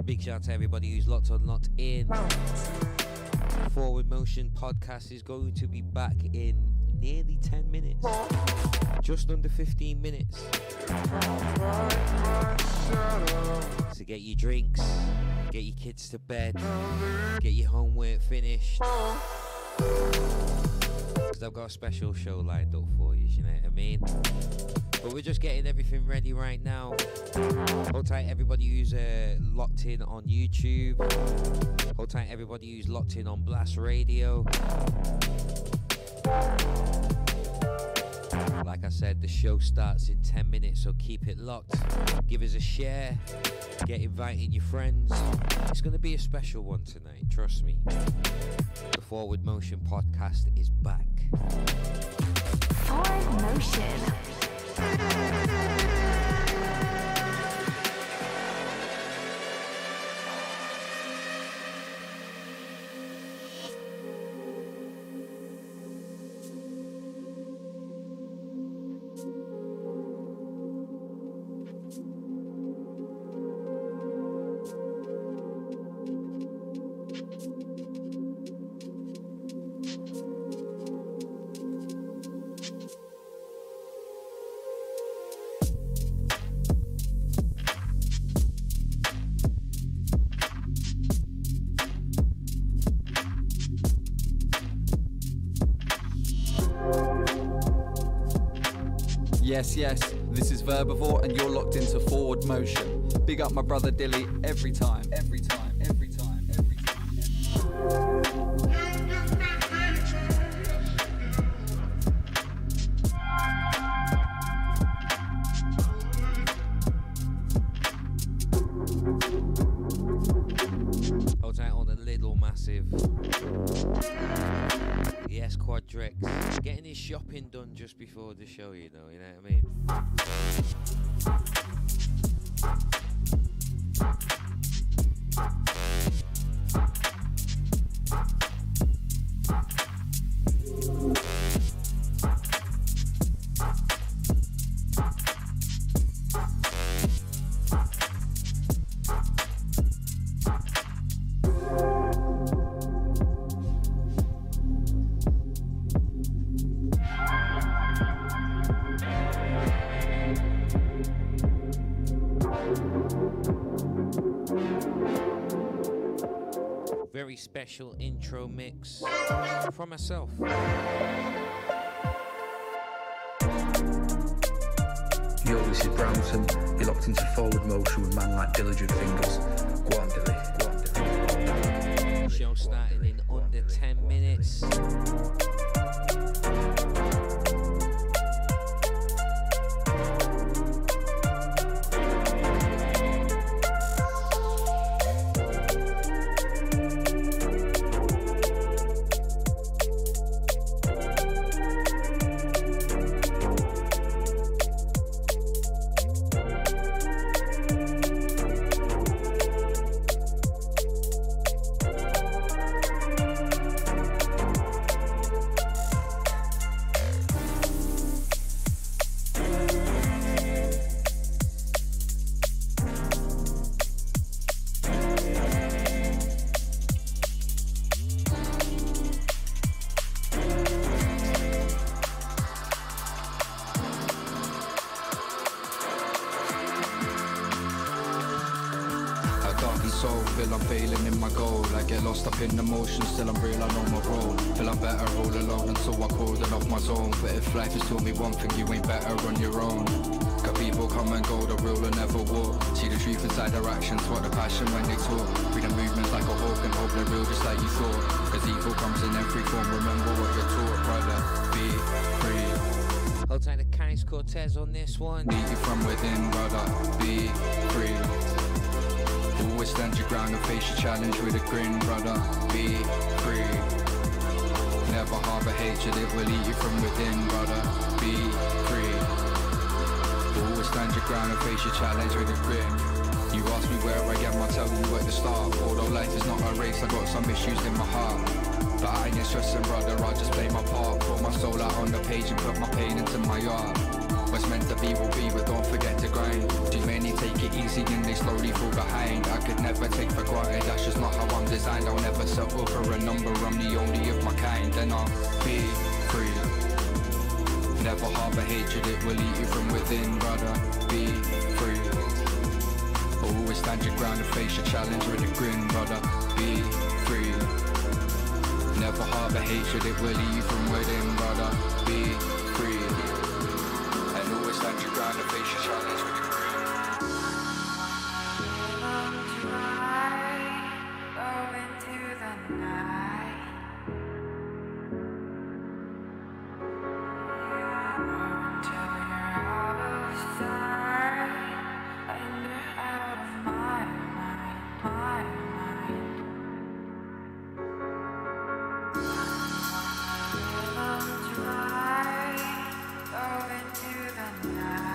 Big shout out to everybody who's locked on, locked in. Forward Motion podcast is going to be back in nearly 10 minutes. Just under 15 minutes. So get your drinks, get your kids to bed, get your homework finished. Because I've got a special show lined up for you know what I mean? But we're just getting everything ready right now. Hold tight everybody who's locked in on YouTube. Hold tight everybody who's locked in on Blast Radio. Like I said, the show starts in 10 minutes, so keep it locked. Give us a share. Get inviting your friends. It's going to be a special one tonight, trust me. The Forward Motion podcast is back. Forward Motion. Yes, this is Verbivore and you're locked into Forward Motion. Big up my brother Dili every time. Hold tight on the little massive. Yes, Quadrex. Getting his shopping done just before the show, you know what I mean? Very special intro mix from myself. Yo, this is Brownson. You're locked into Forward Motion with man like Diligent Fingers. Go on, Dili. Show starting in under 10 minutes. In emotion, still I'm real, I know my role. Feel I'm better all alone until I called it off my zone. But if life has taught me one thing, you ain't better on your own. Got people come and go, the real and never walk. See the truth inside their actions, what the passion when they talk. Read the movements like a hawk and hope they're real just like you thought. Cause evil comes in every form, remember what you're taught, brother. Be free. Hold tight the Kais Cortez on this one. Beat you from within, brother. Be free. Always stand your ground and face your challenge with a grin, brother. Be free. Never harbour hatred, it will eat you from within, brother. Be free. Always stand your ground and face your challenge with a grin. You ask me where I am, I'll tell you at the start. Although life is not a race, I got some issues in my heart. But I ain't stressing, brother, I just play my part. Put my soul out on the page and put my pain into my art. What's meant to be will be, but don't forget to grind. Too many take it easy and they slow slowly fall behind. I could never take for granted, that's just not how I'm designed. I'll never settle for a number, I'm the only of my kind. Then I'll be free. Never harbour hatred, it will eat you from within, brother. Be free. Always stand your ground and face your challenge with a grin, brother. Be free. Never harbour hatred, it will eat you from within, brother. Be free. And always stand your ground and face your challenge with a grin. Go into the night. Until you're out of sight and you're out of my mind. Go into the night.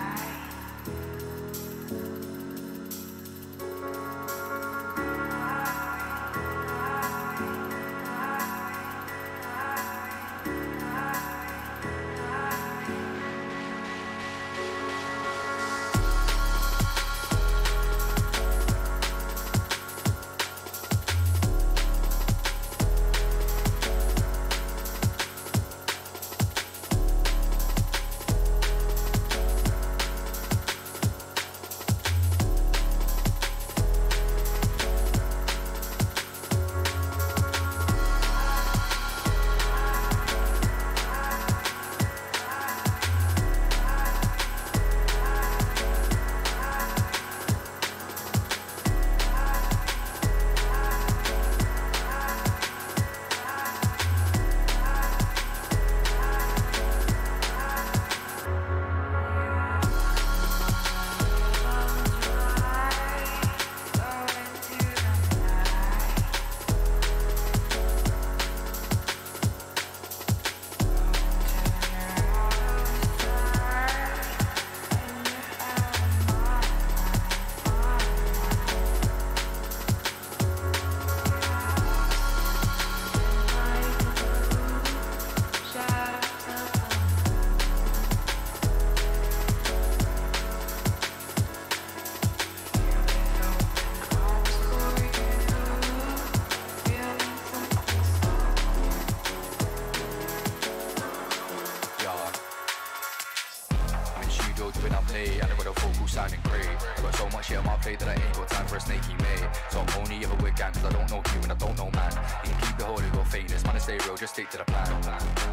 sounding great. I got so much shit on my plate that I ain't got time for a snaky mate. So I'm only ever with gang, cause I don't know you and I don't know man. You can keep it holy, go fakeness, man, I stay real, just stick to the plan.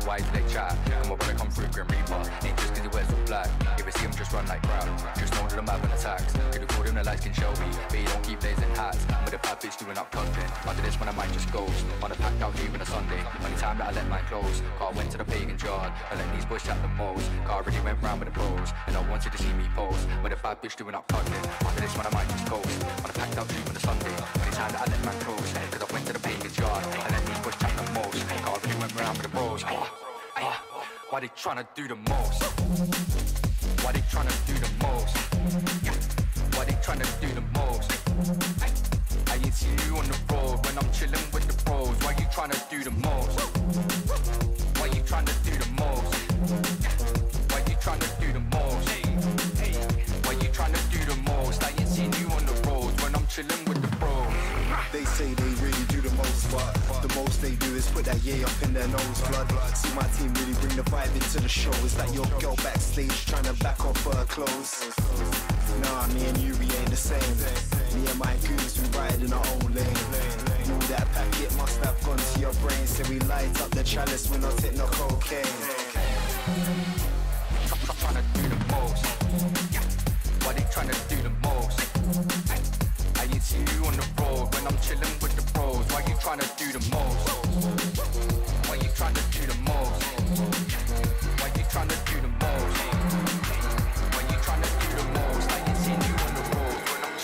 Why do they chat? Come on, brother, come through, Grim Reaper. Ain't just cause he wears all black. If I see him, just run like crap. Just know that I'm having attacks. Could've called him the light skin Shelby, but he don't keep blazing hats. I'm with a bad bitch doing up content. After this one I might just ghost. On a packed out leaving a Sunday. Only time that I let mine close. Car went to the pagan jar. I let these boys chat the most. Car already went round with the pros. And I wanted to see me pose. With a bad bitch doing up content. After this one I might just ghost. On a packed out leaving a Sunday. Only time that I let mine close. Cause I went to the pagan jar. I let these boys chat the most. Car already went round with the pros. Why they tryna do the most? Why they tryna do the most? Why they tryna do the most? I ain't seen you on the road when I'm chillin' with the bros. Why you tryna do the most? Why you tryna do the most? Why you tryna do the most? Why you tryna do the most? I ain't seen you on the road when I'm chillin' with the bros. They say they really do the most, but the most they do is put that yay up in their nose. Blood, see my team really bring the vibe into the show. It's like your girl backstage trying to back off her clothes. Nah, me and you, we ain't the same. Me and my goons, we ride in our own lane. Know that packet must have gone to your brain. So we light up the chalice, we not take no cocaine. Tryna do the most. Why they tryna do the most? I ain't seen you on the road when I'm chillin' with the bros. Why you tryna do the most? Why you tryna do the most? Why you tryna do the most? Why you tryna do the most? I ain't seen you on the road when I'm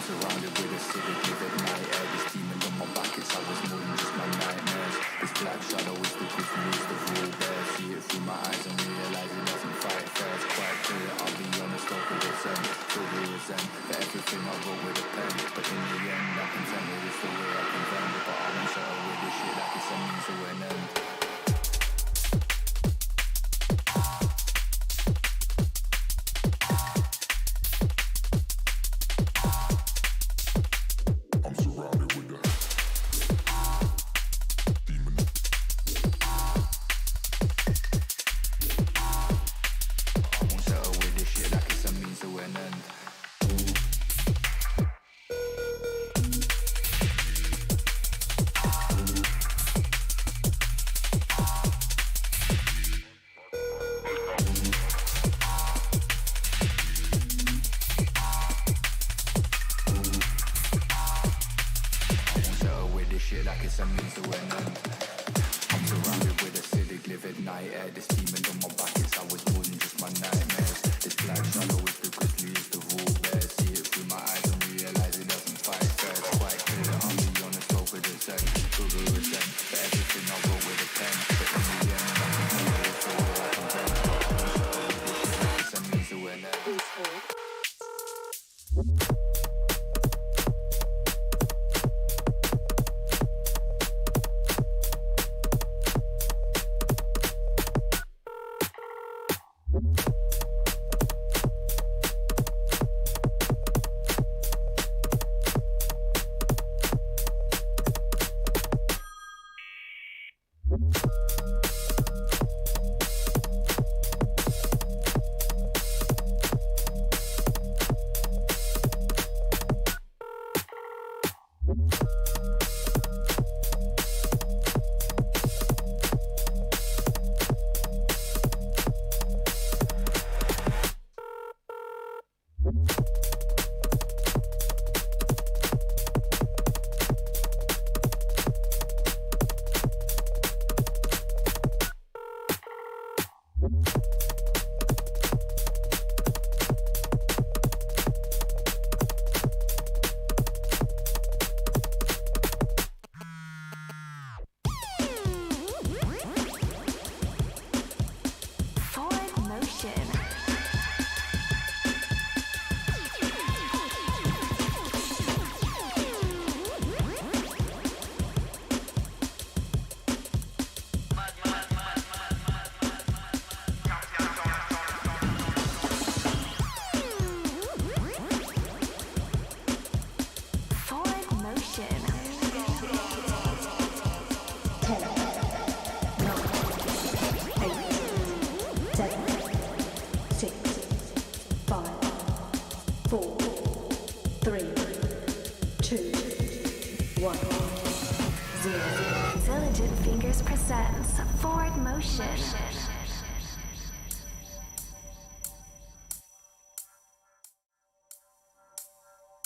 I'm surrounded with acidic live at night air. This demon on my back, it's how it's more than just my nightmares. This black shadow is the grisliest of all bears. See it through my eyes and realize it doesn't fight fair. It's quite clear, I'll be honest, I'll be resent. Feel the resent for everything I wrote with a pen. But in the end, I can tell it is the way I can vent. But I won't settle with this shit like it's a means to an end.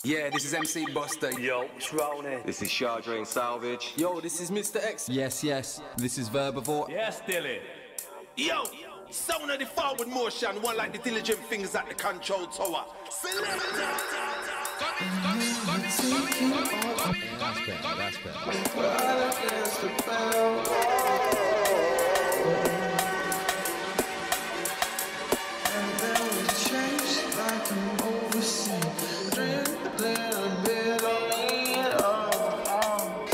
Yeah, this is MC Buster. Yo, it's Rolla. This is Chandra and Salvage. Yo, this is Mr. X. Yes, this is Verbivore. Yes, Dili. Yo, sound of the forward motion, one like the diligent fingers at the control tower. That's better. And then we changed like an overseas. Drink a little bit of it all.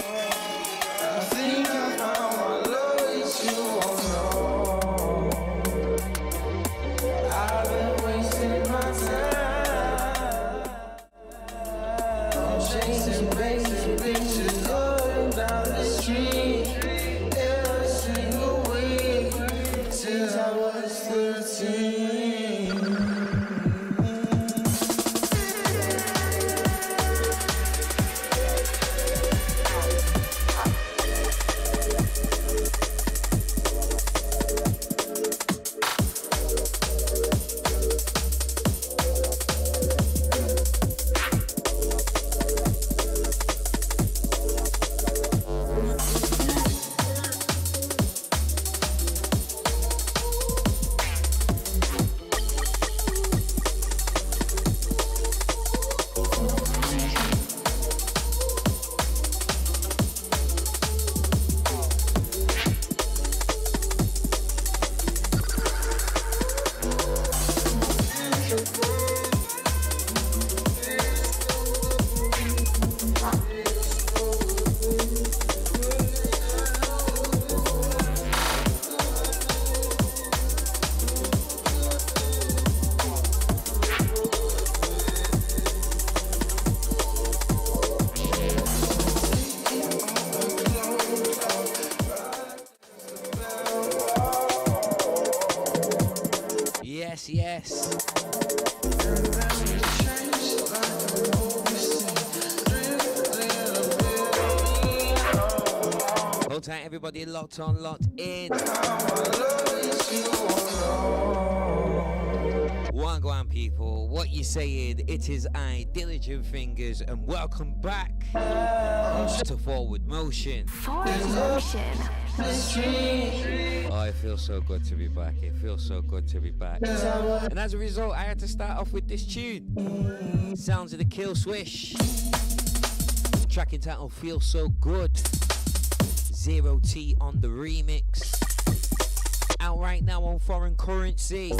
I think I found my love that you won't know. I've been wasting my time. I'm chasing basic bitches going down the street every single week since I was 13. tight, everybody locked on, locked in. One go on, people. What you saying? It is I, Diligent Fingers, and welcome back to Forward Motion. Forward Motion. Oh, it feels so good to be back. It feels so good to be back. And as a result, I had to start off with this tune. Sounds of the Kill Swish. Track entitled Feel So Good. 0T on the remix. Out right now on Foreign Currency.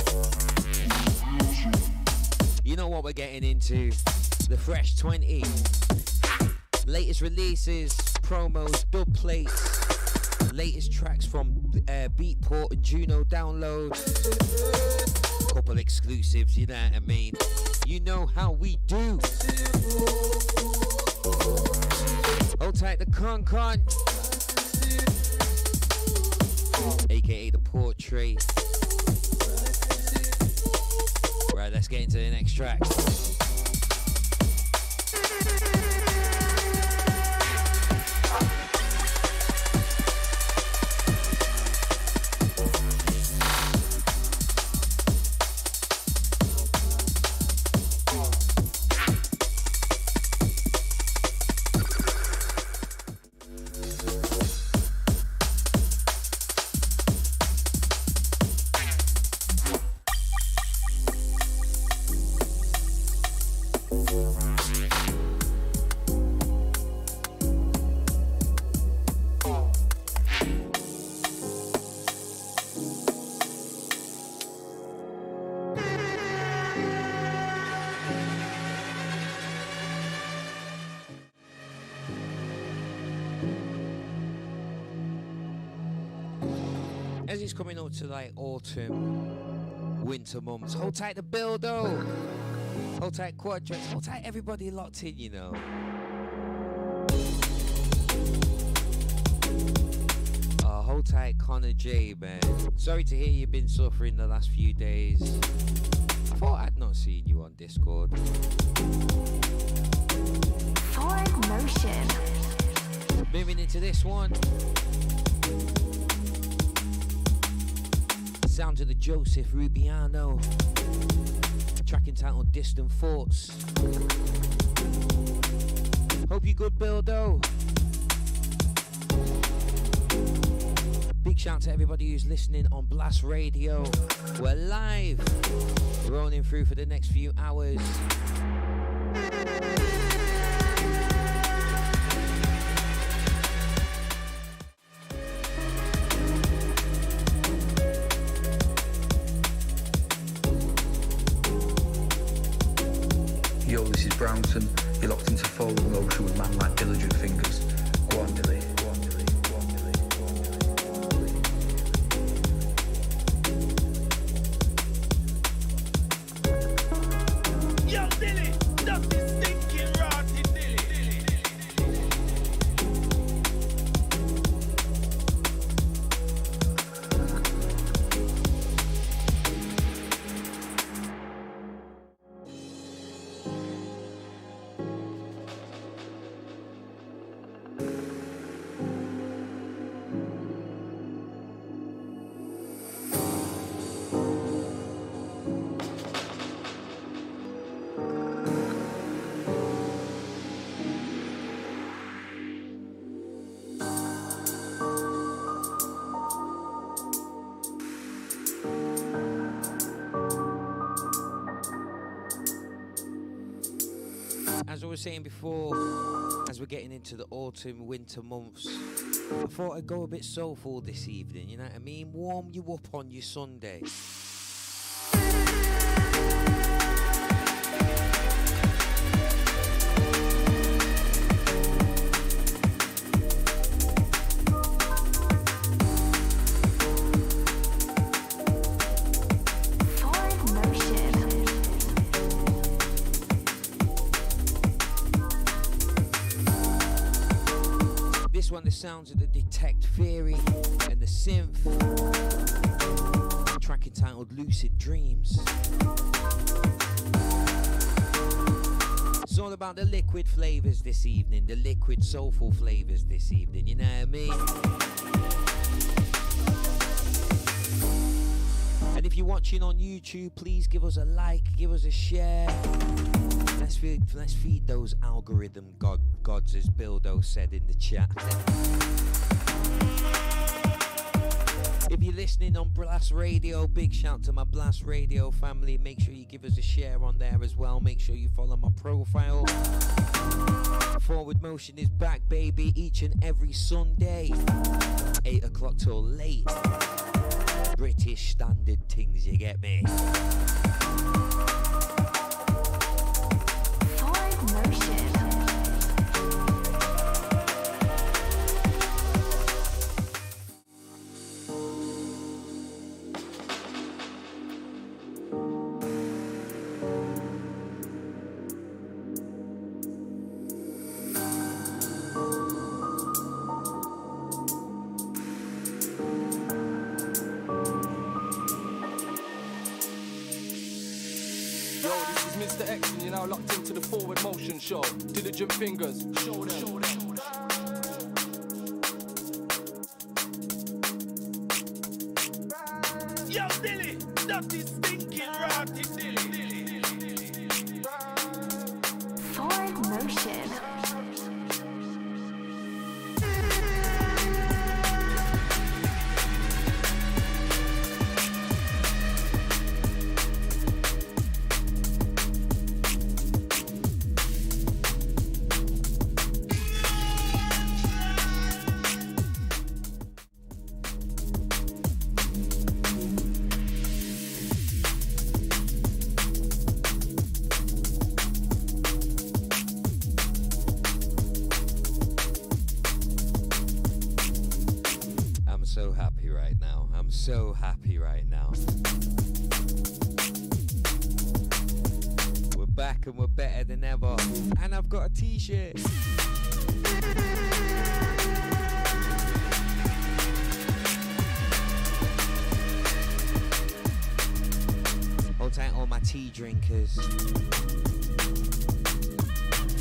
You know what we're getting into. The Fresh 20. Latest releases, promos, dub plates. Latest tracks from Beatport and Juno download. Couple exclusives, you know what I mean. You know how we do. Hold tight, the Con, aka the Portrait. Right, let's get into the next track. As it's coming up to like autumn, winter months, hold tight the buildo, hold tight Quadrex, hold tight everybody locked in, you know. Hold tight Connor J, man. Sorry to hear you've been suffering the last few days. I thought I'd not seen you on Discord. Forward Motion. Moving into this one. Sound to the Joseph Rubiano. Track entitled Distant Thoughts. Hope you good, Bildo. Big shout to everybody who's listening on Blast Radio. We're live. Rolling through for the next few hours. Yo, this is Brownson. You're locked into Forward Motion with man like Diligent Fingers. Go on, Dili. Go on, Dili. Go on, Dili. Go on, Dili. Yo, Dili, that's the stinking rotty Dili. As I was saying before, as we're getting into the autumn, winter months, I thought I'd go a bit soulful this evening, you know what I mean? Warm you up on your Sunday. The sounds of the Detect Theory and the synth. Track entitled Lucid Dreams. It's all about the liquid flavors this evening, the liquid soulful flavors this evening, you know what I mean? And if you're watching on YouTube, please give us a like, give us a share. Let's feed those algorithm gods, as Bildo said in the chat. If you're listening on Blast Radio, big shout to my Blast Radio family. Make sure you give us a share on there as well. Make sure you follow my profile. Forward Motion is back, baby, each and every Sunday, 8 o'clock till late. British standard things, you get me? Forward Motion. X, and you're now locked into the Forward Motion show. Diligent fingers, show them. Yo, Dili, dirty, stinking, rotty Dili. Forward Motion. So happy right now. We're back and we're better than ever. And I've got a t-shirt. Hold tight, all my tea drinkers.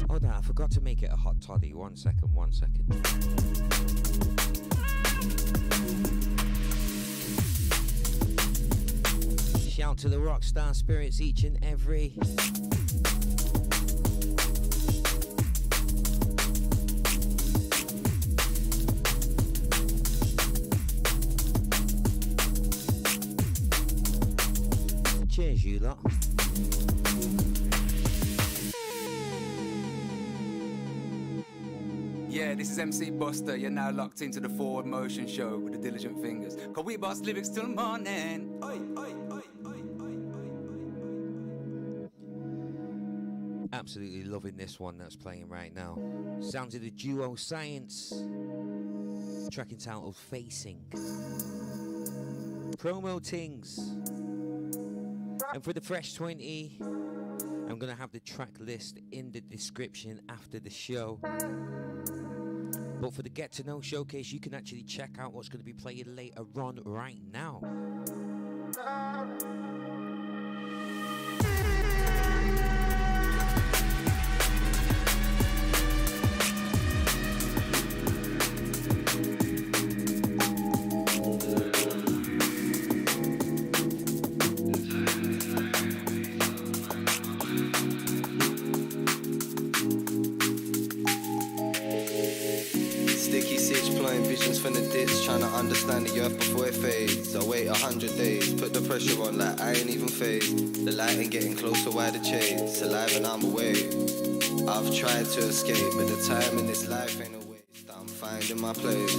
Hold on, I forgot to make it a hot toddy. One second. Shout to the rockstar spirits each and every. Cheers, you lot. Yeah, this is MC Buster. You're now locked into the Forward Motion show with the Diligent Fingers. Cause we boss lyrics till morning. Oi, oi, oi. Absolutely loving this one that's playing right now. Sounds of the duo Science. Track entitled Facing. Promo Tings. And for the Fresh 20, I'm going to have the track list in the description after the show. But for the Get to Know Showcase, you can actually check out what's going to be playing later on right now. From the ditch, trying to understand the earth before it fades. I wait 100 days, put the pressure on like I ain't even phased. The light ain't getting closer, why the chase? Alive and I'm away. I've tried to escape, but the time in this life ain't a waste. I'm finding my place.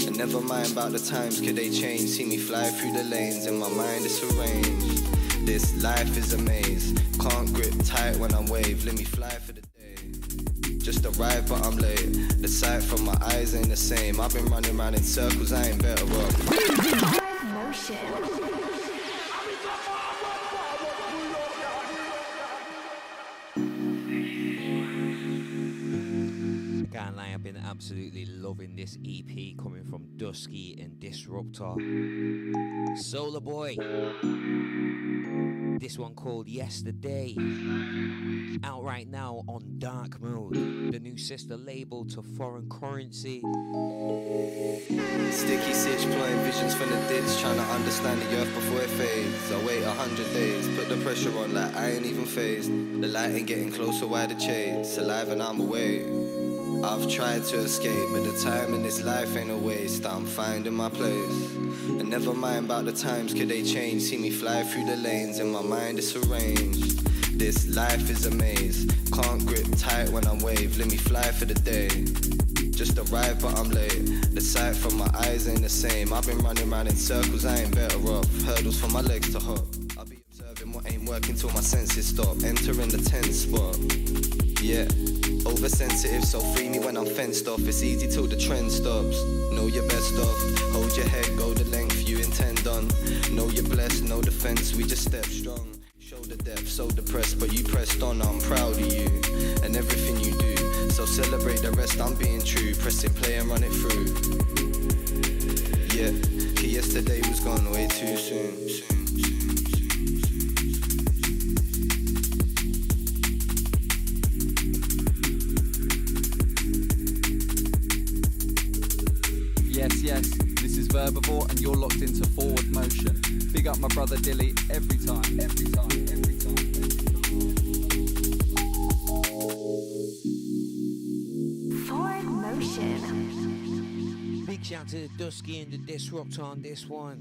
And never mind about the times, could they change? See me fly through the lanes, in my mind it's arranged. This life is a maze, can't grip tight when I'm wave. Let me fly for the day. Just arrived but I'm late. The sight from my eyes ain't the same. I've been running around in circles, I ain't better off. Motion. I can't lie, I've been absolutely loving this EP coming from Dusky and Disruptor. Solar Boy. This one called Yesterday. Out right now on Dark Mode, the new sister label to Foreign Currency. Sticky sitch, plotting visions from the ditch, trying to understand the earth before it fades. I wait 100 days, put the pressure on like I ain't even phased. The light ain't getting closer, why the chase? Alive and I'm away. I've tried to escape, but the time in this life ain't a waste. I'm finding my place. And never mind about the times, could they change? See me fly through the lanes, in my mind it's arranged. This life is a maze, can't grip tight when I'm wave. Let me fly for the day. Just arrived but I'm late. The sight from my eyes ain't the same. I've been running around in circles, I ain't better off. Hurdles for my legs to hop. I'll be observing what ain't working till my senses stop. Entering the 10th spot. Yeah, oversensitive, so free me when I'm fenced off. It's easy till the trend stops. Know you're best off. Hold your head, go the length you intend on. Know you're blessed, no defense, we just step strong. Show the depth, so depressed, but you pressed on. I'm proud of you and everything you do. So celebrate the rest, I'm being true. Press it, play and run it through. Yeah, yesterday was gone way too soon. Yes, this is Verbivore and you're locked into Forward Motion. Big up my brother Dili every time. Forward Motion. Big shout to the Dusky and the Disrupt on this one.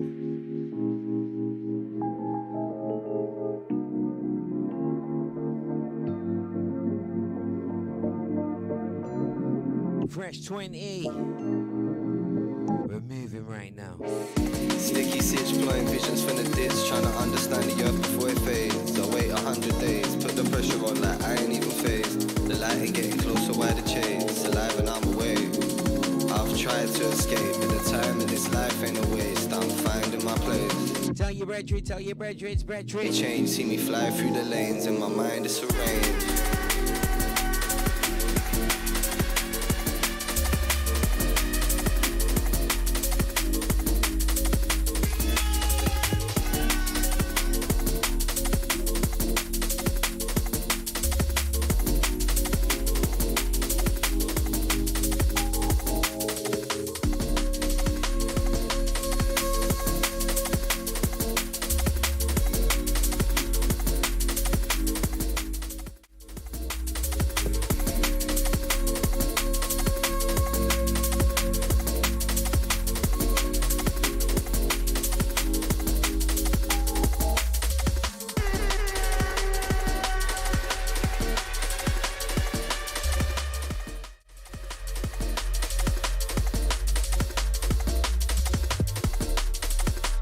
Fresh 20. We're moving right now. Sticky sitch, blowing visions from the ditch, trying to understand the earth before it fades. I wait 100 days, put the pressure on like I ain't even phased. The light ain't getting closer, why the chase? Alive and I'm away. I've tried to escape, but the time in this life ain't a waste. I'm finding my place. Tell your brethren, it's brethren. They change, see me fly through the lanes, in my mind it's arranged.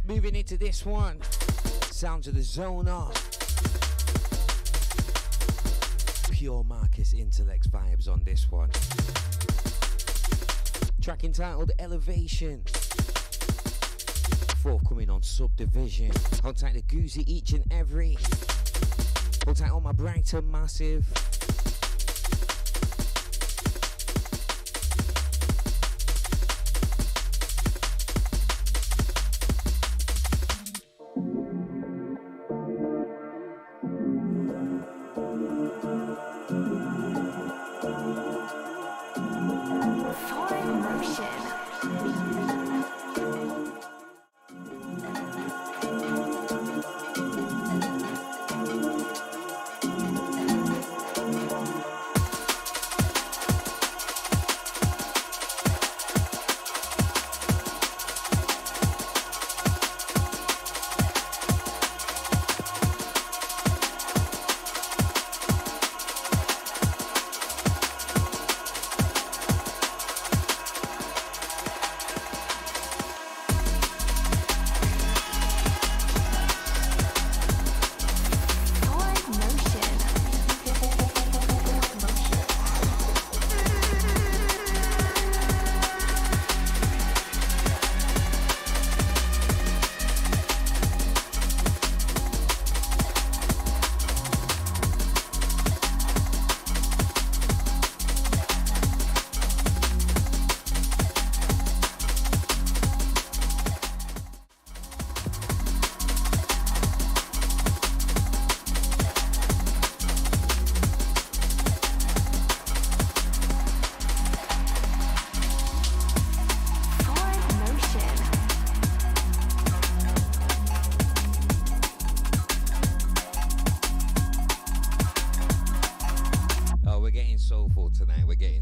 Moving into this one, sounds of the zone off. Pure Marcus Intellects vibes on this one. Track entitled Elevation. Forthcoming on Subdivision. Hold tight to Goozy each and every. Hold tight on my Brighton Massive.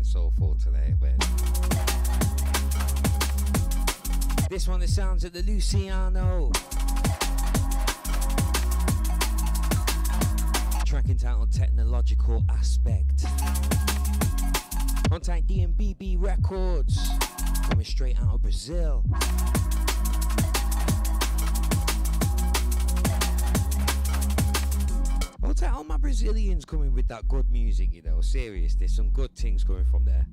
soulful today, but this one, the sounds of the Luciano. Track entitled Technological Aspect. Contact DMBB Records. Coming straight out of Brazil. I'll take all my Brazilians coming with that good music, you know. Serious, there's some good things coming from there.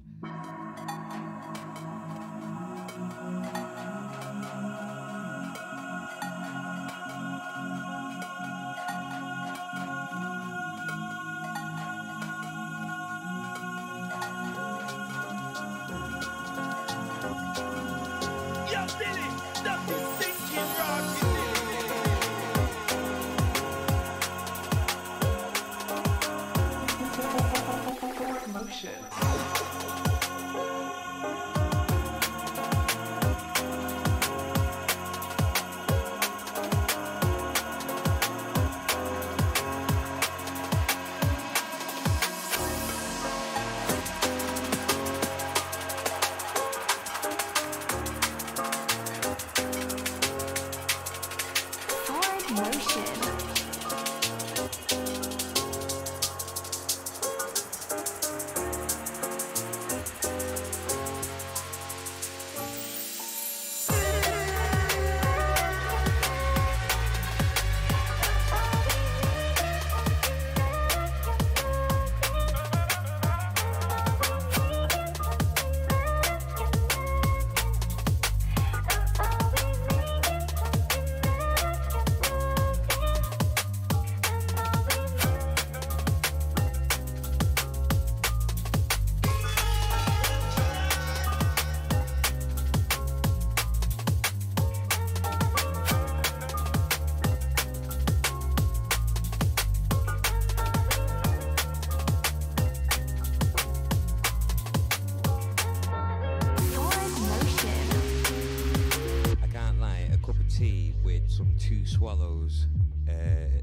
Swallows,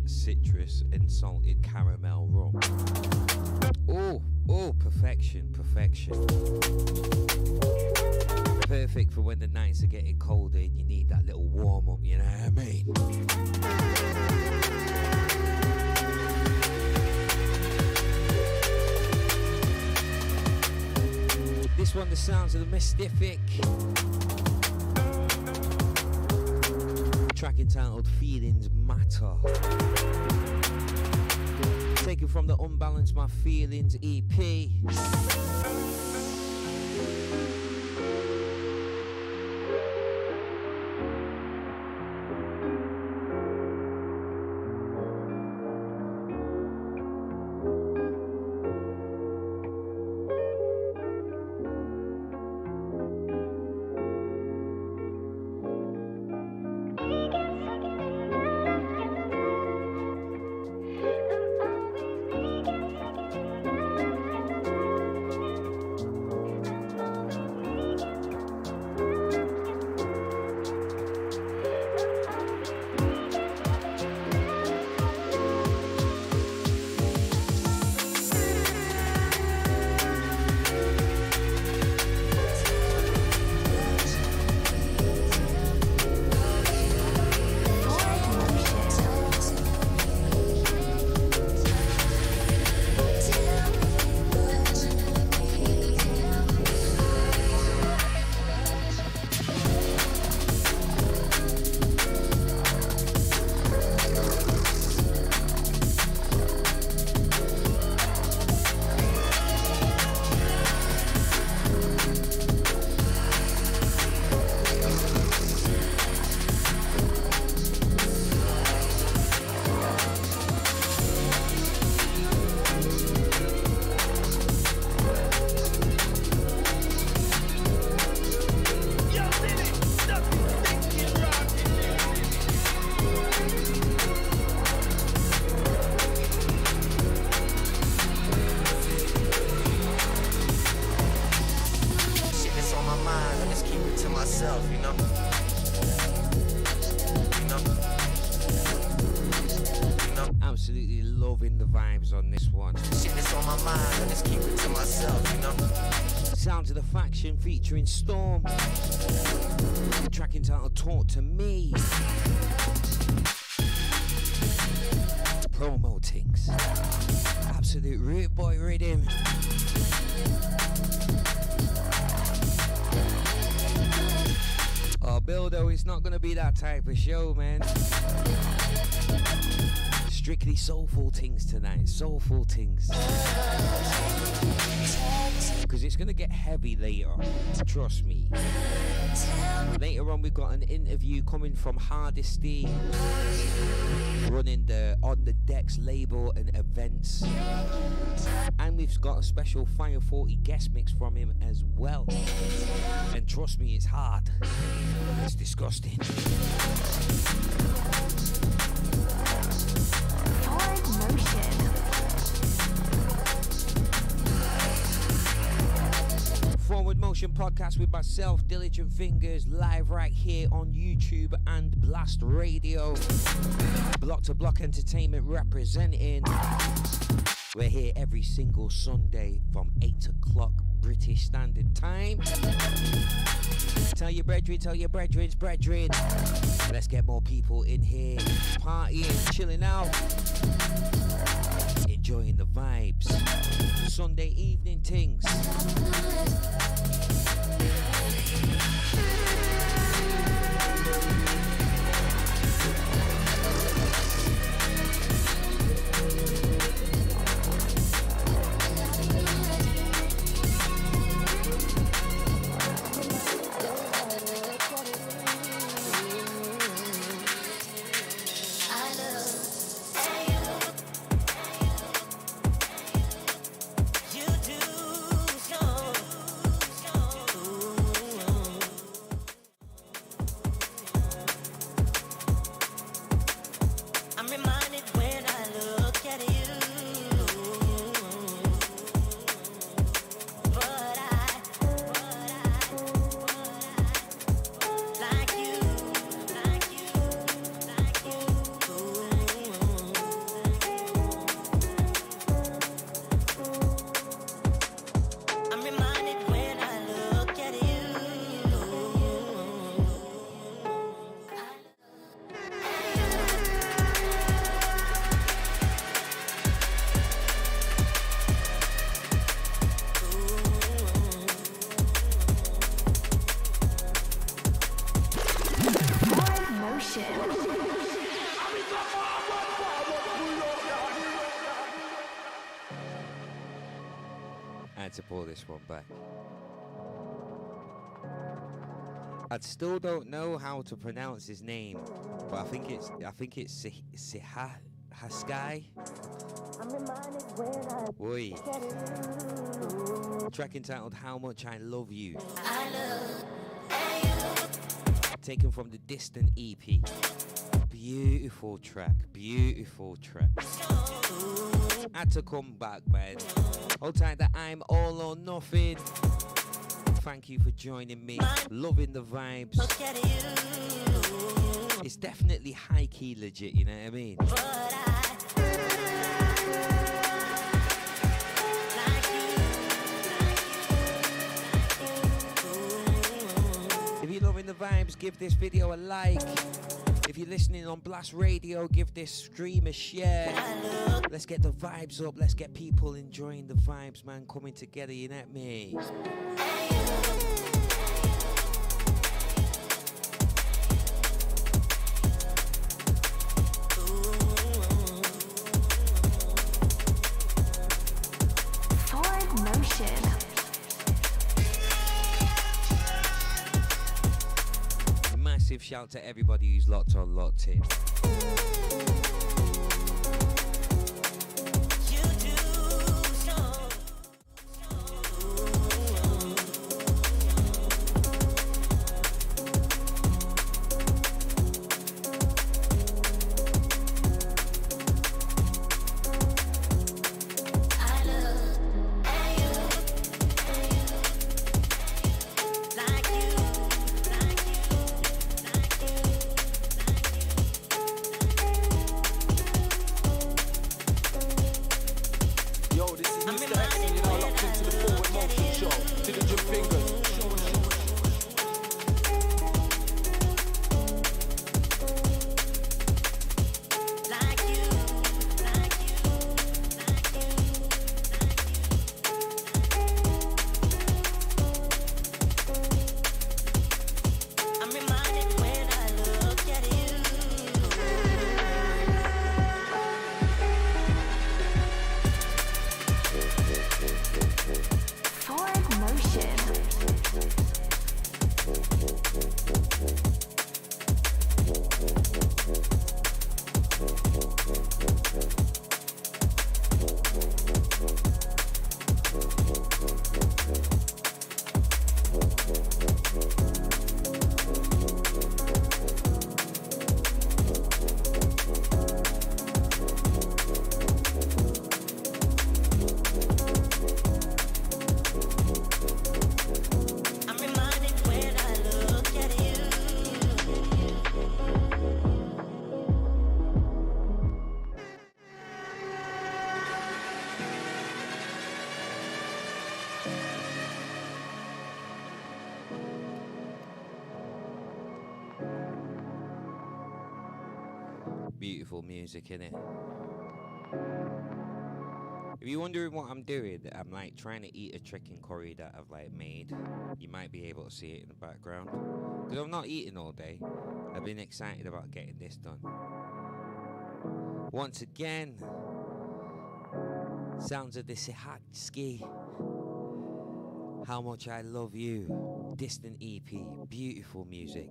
citrus and salted caramel rum. Oh, perfection. Perfect for when the nights are getting colder and you need that little warm up, you know what I mean? This one, the sounds of the Mystific. Track entitled Feelings Matter. Taken from the Unbalance My Feelings EP. Absolutely loving the vibes on this one. Shit that's on my mind, I just keep it to myself, you know. Sounds of the Faction featuring Storm. Track entitled Talk to Me. Promo things. Absolute root boy rhythm. Oh, Bildo, it's not gonna be that type of show, man. Strictly soulful things tonight, soulful things. Because it's gonna get heavy later, trust me. Later on, we've got an interview coming from Hardisty, running the On the Decks label and events. And we've got a special Fire 40 guest mix from him as well. And trust me, it's hard. It's disgusting. Forward Motion podcast with myself, Diligent Fingers, live right here on YouTube and Blast Radio. Block to Block Entertainment representing. We're here every single Sunday from 8 o'clock British Standard Time. Tell your brethren's brethren. Let's get more people in here, partying, chilling out, enjoying the vibes. Sunday evening things. To pull this one back. I still don't know how to pronounce his name, but I think it's Haskai. Oi. Track entitled How Much I Love You. Taken from the Distant EP. Beautiful track, beautiful track. Had to come back, man. Hold tight that I'm all or nothing. Thank you for joining me. Loving the vibes. It's definitely high key legit, you know what I mean? If you're loving the vibes, give this video a like. If you're listening on Blast Radio, give this stream a share. Let's get the vibes up. Let's get people enjoying the vibes, man, coming together, you know what I mean? Forward Motion. Massive shout to everybody who's locked on, locked in. Beautiful music, innit? If you're wondering what I'm doing, I'm like trying to eat a chicken curry that I've like made. You might be able to see it in the background. Because I'm not eating all day. I've been excited about getting this done. Once again, sounds of the Hardisty. How Much I Love You. Distant EP. Beautiful music.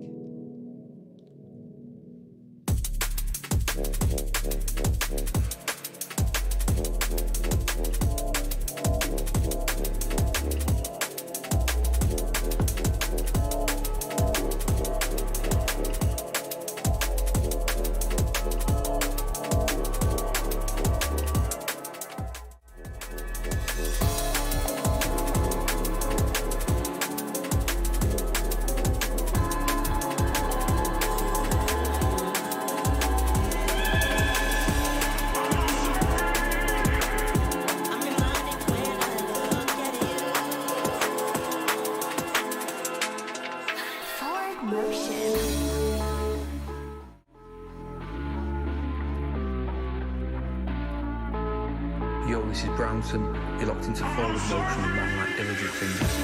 Yo, this is Brownson. You're locked into forward motion with man like diligent fingers.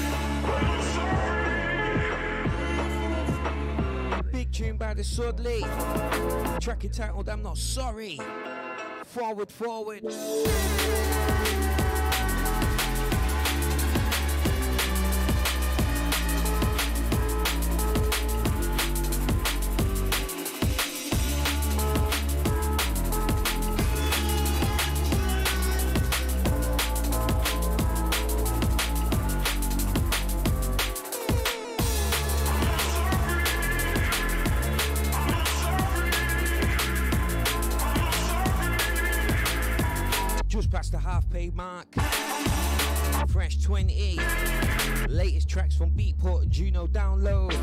Big tune by the Satl. Track entitled I'm Not Sorry. Forward, forward. Past the half-pay mark. Fresh 20. Latest tracks from Beatport, Juno download.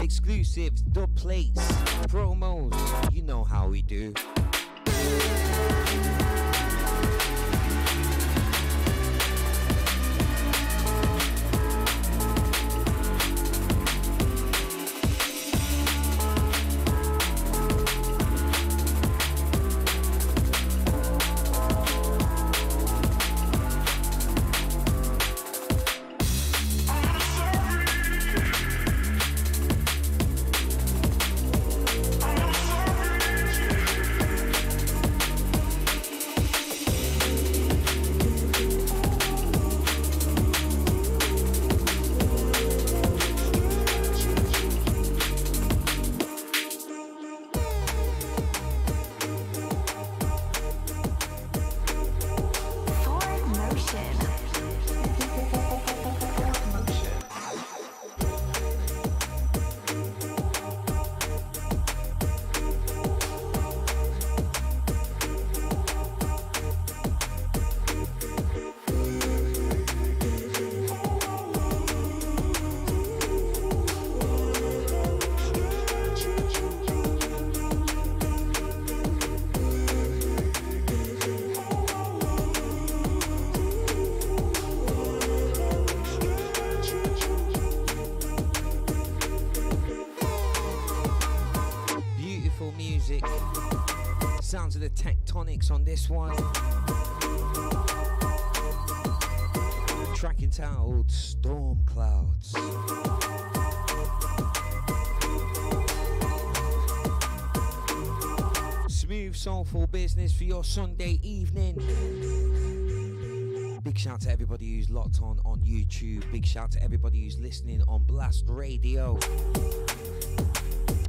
Exclusives, dub plates, promos. You know how we do. Sounds of the Techtonics on this one. Track entitled Storm Clouds. Smooth, soulful business for your Sunday evening. Big shout to everybody who's locked on YouTube. Big shout to everybody who's listening on Blast Radio.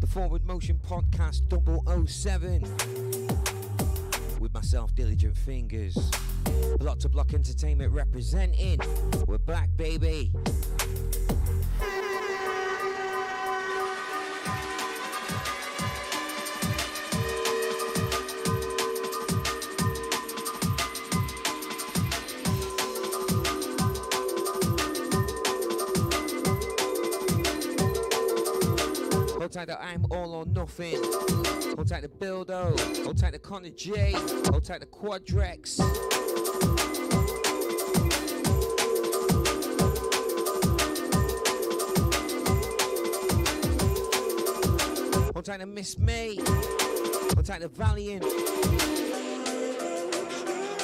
The Forward Motion Podcast 007. With myself, Diligent Fingers. Block to Block Entertainment representing. We're back, baby. Hold tight the I'm All or Nothing. Hold tight the Bildo. Hold tight the Connor J. Hold tight the Quadrex. Hold tight the Miss May. Contact the Valiant.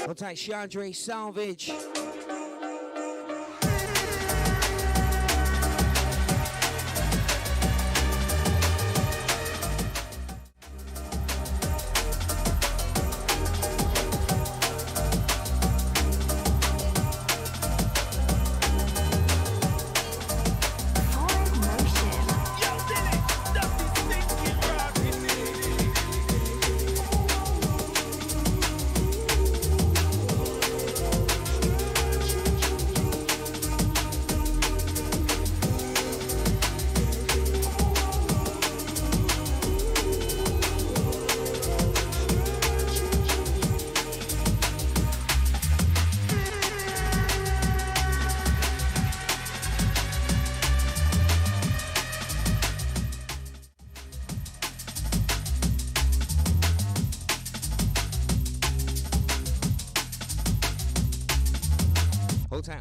Contact Chandre Salvage.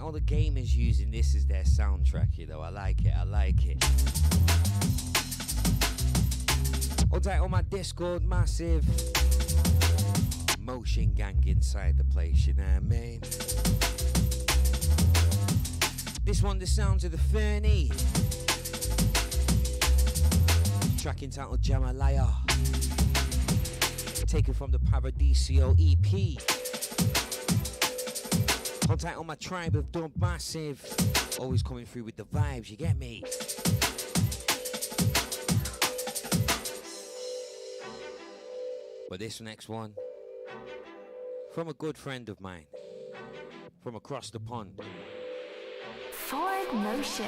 All the gamers using this as their soundtrack, you know. I like it, I like it. Hold tight on my Discord, massive motion gang inside the place, you know what I mean? This one, the sounds of the Fernie. Track entitled Jamalaya. Taken from the Paradiso EP. Contact on my tribe of Dub Massive. Always coming through with the vibes, you get me? But this next one, from a good friend of mine, from across the pond. Forward Motion.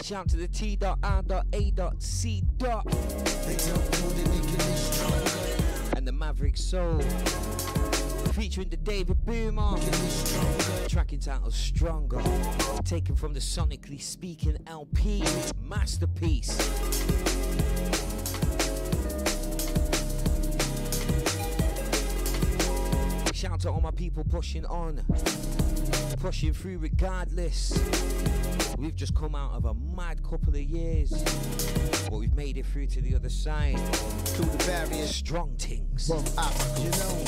Shout to the T.R.A.C. and the Maverick Soul, featuring the David Boomer. Track entitled Stronger, taken from the Sonically Speaking LP Masterpiece. Shout out to all my people pushing on, pushing through regardless. We've just come out of a mad couple of years, but we've made it through to the other side. Through the barriers, strong things. You know.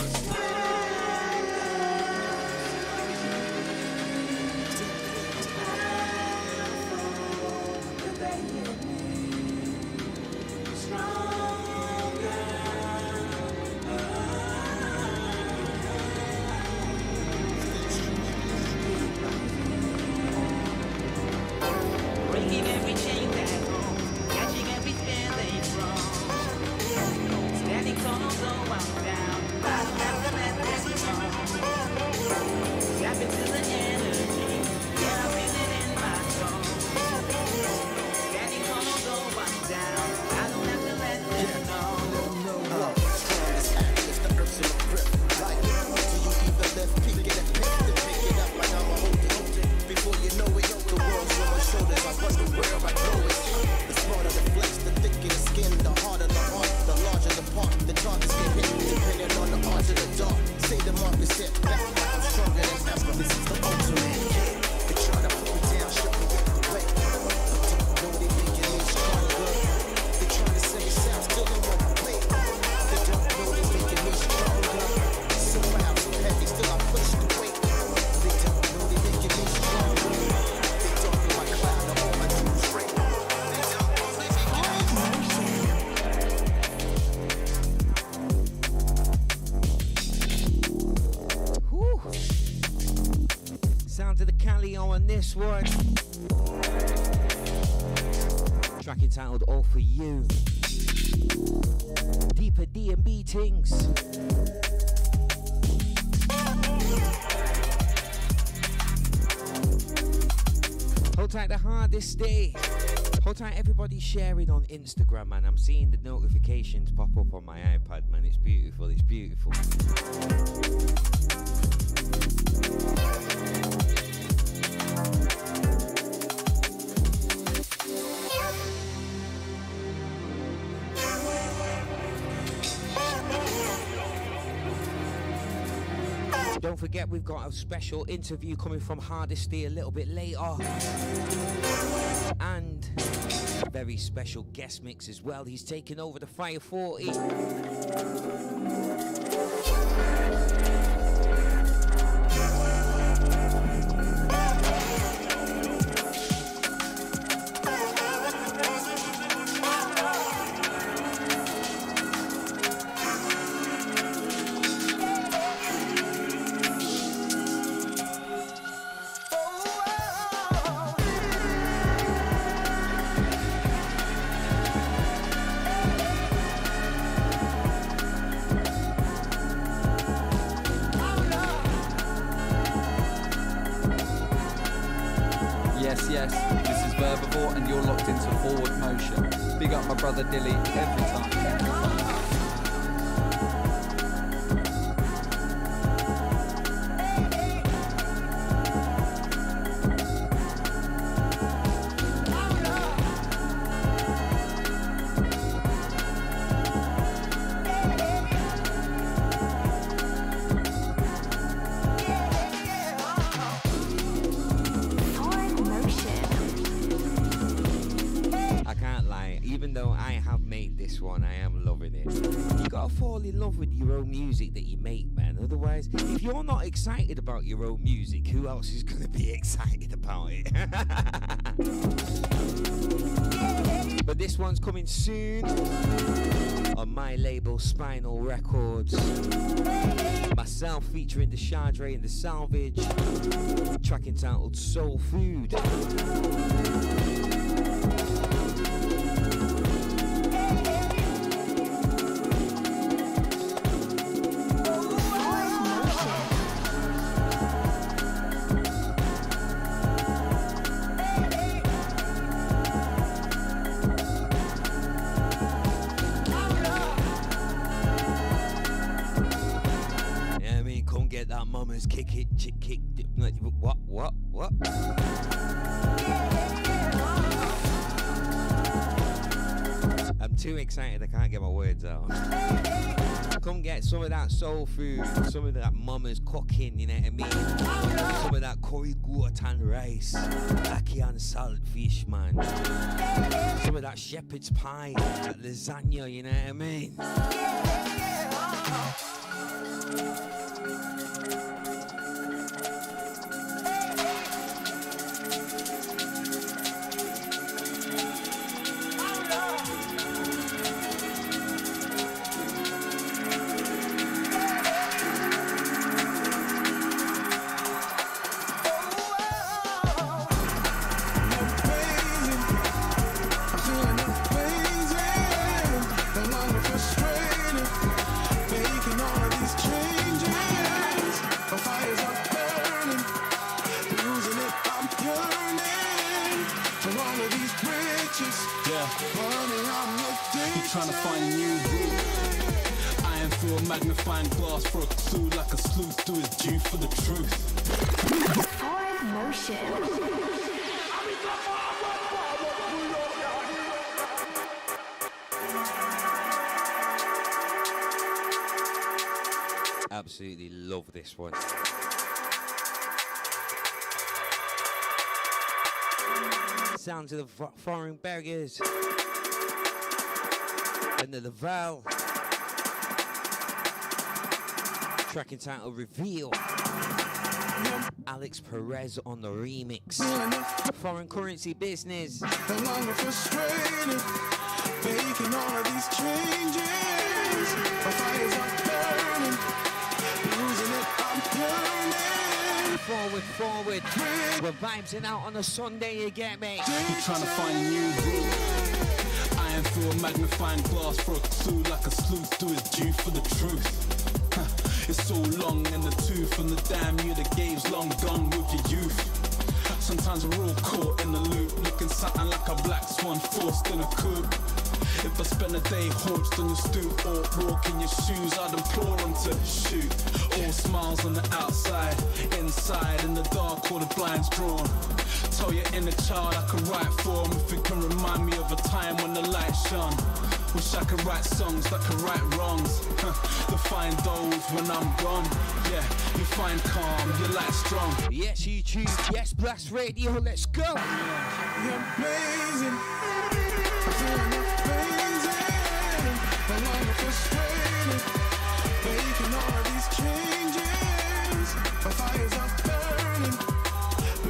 this one. Track entitled All For You. Deeper D&B things. Hold tight, the Hardisty. Hold tight, everybody sharing on Instagram, man. I'm seeing the notifications pop up on my iPad, man. It's beautiful, it's beautiful. Don't forget, we've got a special interview coming from Hardisty a little bit later. And a very special guest mix as well. He's taking over the Fiyah 40. Yes, this is Verbivore and you're locked into Forward Motion. Big up my brother Dili every time. If you're not excited about your own music, who else is going to be excited about it? But this one's coming soon on my label Spinal Records. Myself featuring the T.R.A.C and the Salvage. Track entitled Soul Food. Kick it, kick, what? I'm too excited, I can't get my words out. Come get some of that soul food, some of that mama's cooking, you know what I mean? Some of that curry goat rice, ackee and salt fish, man. Some of that shepherd's pie, that lasagna, you know what I mean? Trying to find a new route. I am through a magnifying glass for a clue, like a sleuth do his due for the truth. Forward motion. Absolutely love this one. Sounds of the foreign burgers. And the Laval. Track entitled Reveal. Alex Perez on the remix. Foreign currency business. No longer frustrated, making all of these changes. My fires are burning, losing it, I'm yearning. Forward forward. We're vibesing out on a Sunday, you get me? You're trying to find a new route. I am through a magnifying glass for a clue, like a sleuth do his due for the truth. It's so long in the tooth, and the damn year the game's long gone with your youth. Sometimes we're all caught in the loop, looking something like a black swan forced in a coop. If I spend a day hunched on your stoop or walk in your shoes, I'd implore them to shoot. All smiles on the outside, inside in the dark, all the blinds drawn. Tell your inner child I can write for him if it can remind me of a time when the light shone. Wish I could write songs that could right wrongs. To find those when I'm gone. Yeah, you find calm, your light strong. Yes, YouTube, yes, Blast Radio, let's go. You're blazing. I'm feeling amazing. I'm long frustrated. Making all of these changes. My fires are burning.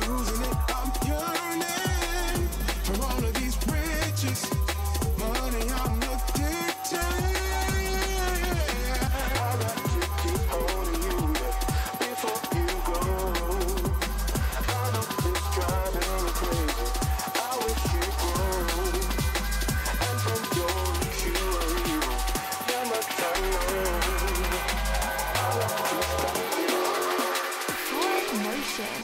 Losing it, I'm yearning. For all of these riches. Money, I'm addicted. I got to keep holding you before you go. I know it's driving me crazy. I wish you'd grow. And from your you are you. You're my time. I want to stop you. Forward motion.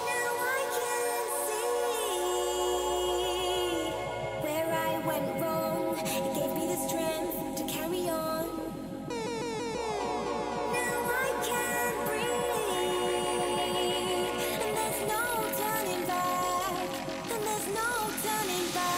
Now I can see where I went wrong. It gave me the strength to carry on. Now I can breathe, and there's no turning back. And there's no turning back.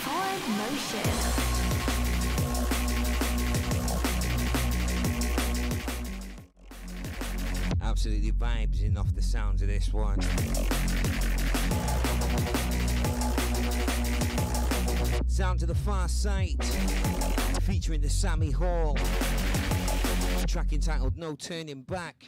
Forward motion. Absolutely vibes off the sounds of this one. Sound to the Far Sight, featuring the Sammy Hall. Track entitled No Turning Back.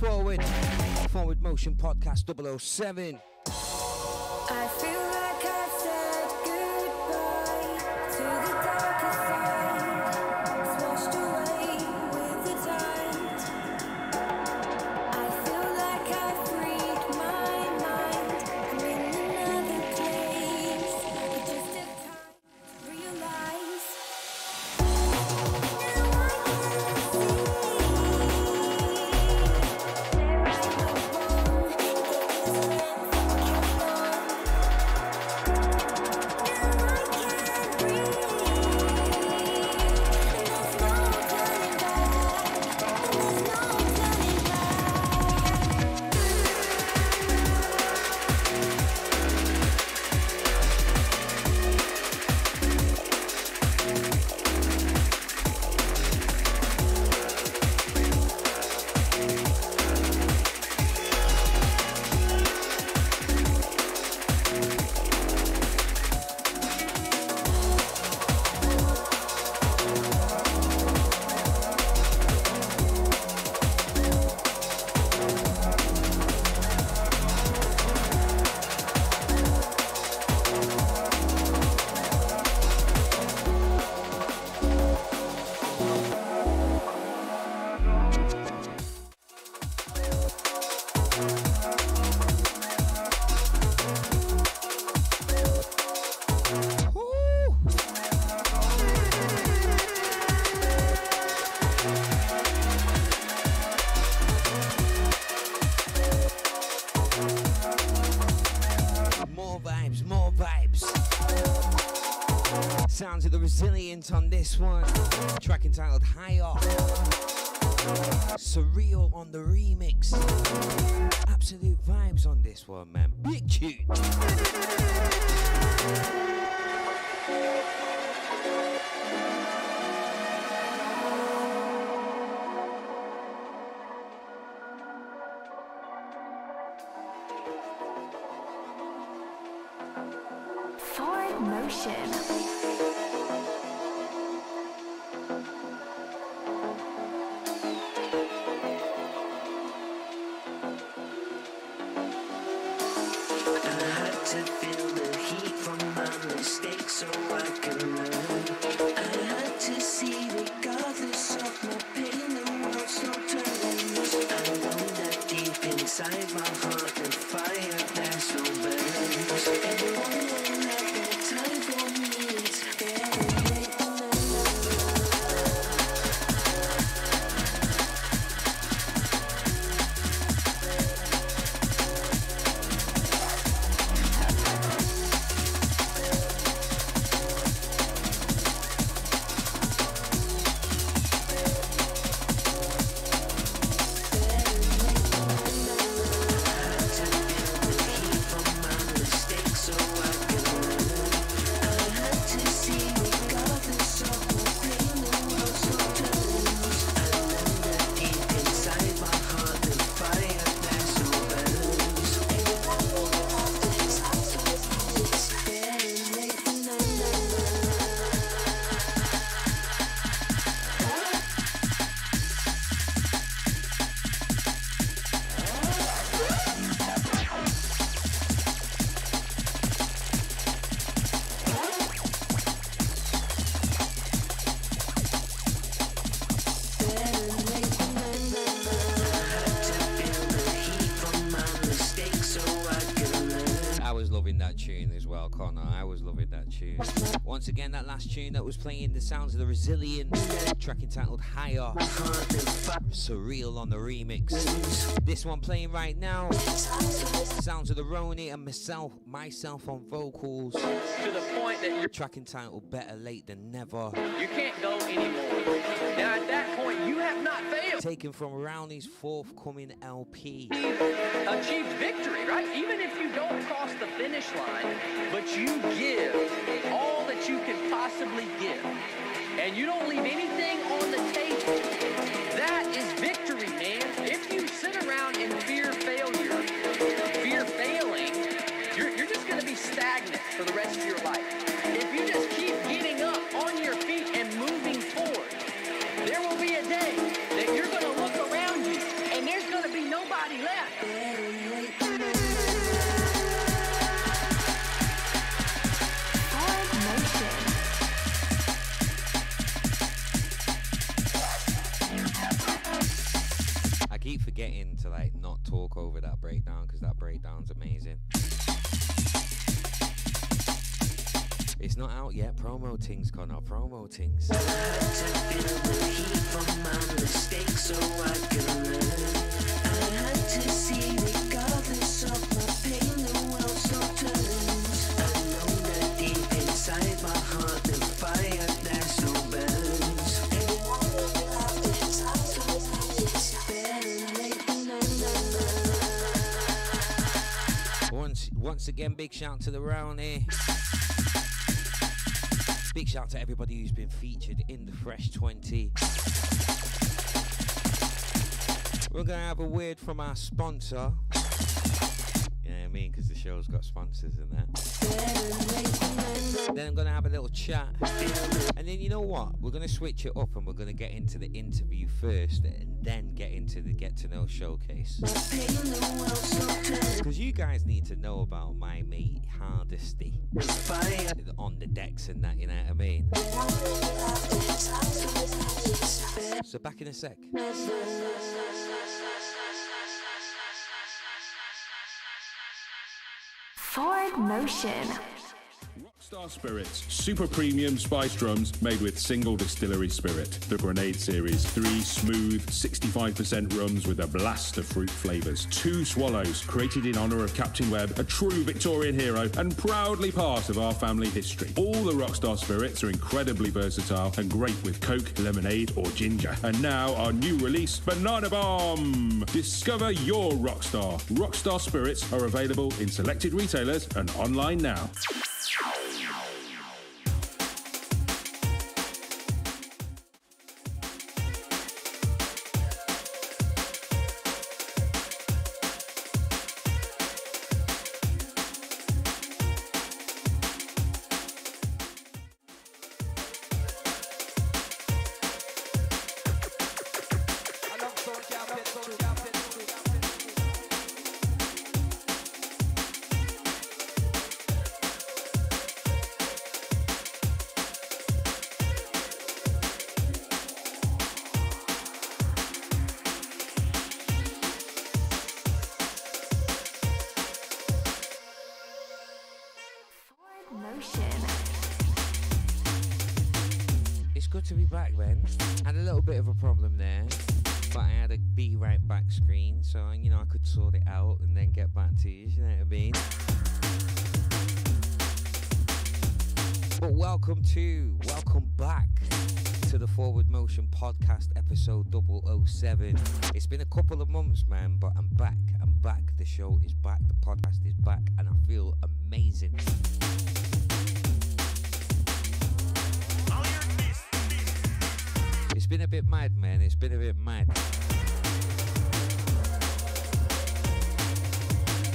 Forward motion. Forward Motion Podcast 007. I feel like I've said goodbye to the darker side. It's washed away with the tide. I feel like I've freed my mind. I'm in another place. It just took time to realize. Now I can see where I went wrong. It gave me the strength to carry on. Sounds of the Resilience on this one. Track entitled Higher. Surreal on the remix. Absolute vibes on this one, man. Big tune. Forward motion. So I can learn. I had to see, regardless of my pain, the world's no turning. I know that deep inside my heart, the fire that's no burns. Everyone will have their time for me. It's better late than Once again, that last tune that was playing, the sounds of the Resilience, track entitled Higher, Surreal on the remix. This one playing right now, sounds of the Roni and myself on vocals, to the point that you're track entitled Better Late Than Never. You can't go anymore. Now at that point, you have not failed. Taken from Rowney's forthcoming LP. Achieved victory, right? Even if you don't cross the finish line, but you give all that you can possibly give, and you don't leave anything on the table, that is victory, man. If you sit around and fear failure, fear failing, you're just going to be stagnant for the rest of your life. If you just keep getting up on your feet and moving forward, there will be a day that you're going to look around you and there's going to be nobody left. I keep forgetting to like not talk over that breakdown because that breakdown's amazing. It's not out yet. Promo things, Connor. Promo things. I had to feel the heat from my mistakes so I can learn. I had to see, regardless of my pain, the world's no turns. I know that deep inside my heart, the fire that's no burns. Everyone will have their time to it's better late than never. Once again, big shout to the Rowney. Big shout to everybody who's been featured in the Fresh 20. We're going to have a word from our sponsor. You know what I mean? Because the show's got sponsors in there. Then I'm going to have a little chat. And then you know what? We're going to switch it up and we're going to get into the interview first and then get into the Get to Know showcase. Because you guys need to know about my mate Hardisty on the decks and that, you know what I mean? So back in a sec. Forward motion. Rockstar Spirits, super premium spice drums made with single distillery spirit. The Grenade Series, 3 smooth, 65% rums with a blast of fruit flavours. 2 Swallows, created in honour of Captain Webb, a true Victorian hero and proudly part of our family history. All the Rockstar Spirits are incredibly versatile and great with Coke, lemonade or ginger. And now our new release, Banana Bomb! Discover your Rockstar. Rockstar Spirits are available in selected retailers and online now. Good to be back, man. Had a little bit of a problem there, but I had a be right back screen, so I could sort it out and then get back to you. You know what I mean? But welcome back to the Forward Motion Podcast, episode 007. It's been a couple of months, man, but I'm back. The show is back. The podcast is back, and I feel amazing. It's been a bit mad, man. It's been a bit mad.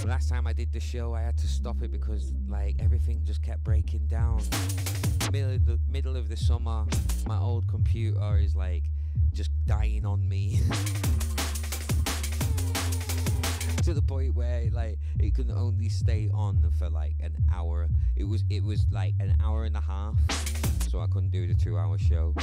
Last time I did the show, I had to stop it because, everything just kept breaking down. Middle of the summer, my old computer is, just dying on me. To the point where, it can only stay on for, an hour. It was, an hour and a half, so I couldn't do the 2-hour show.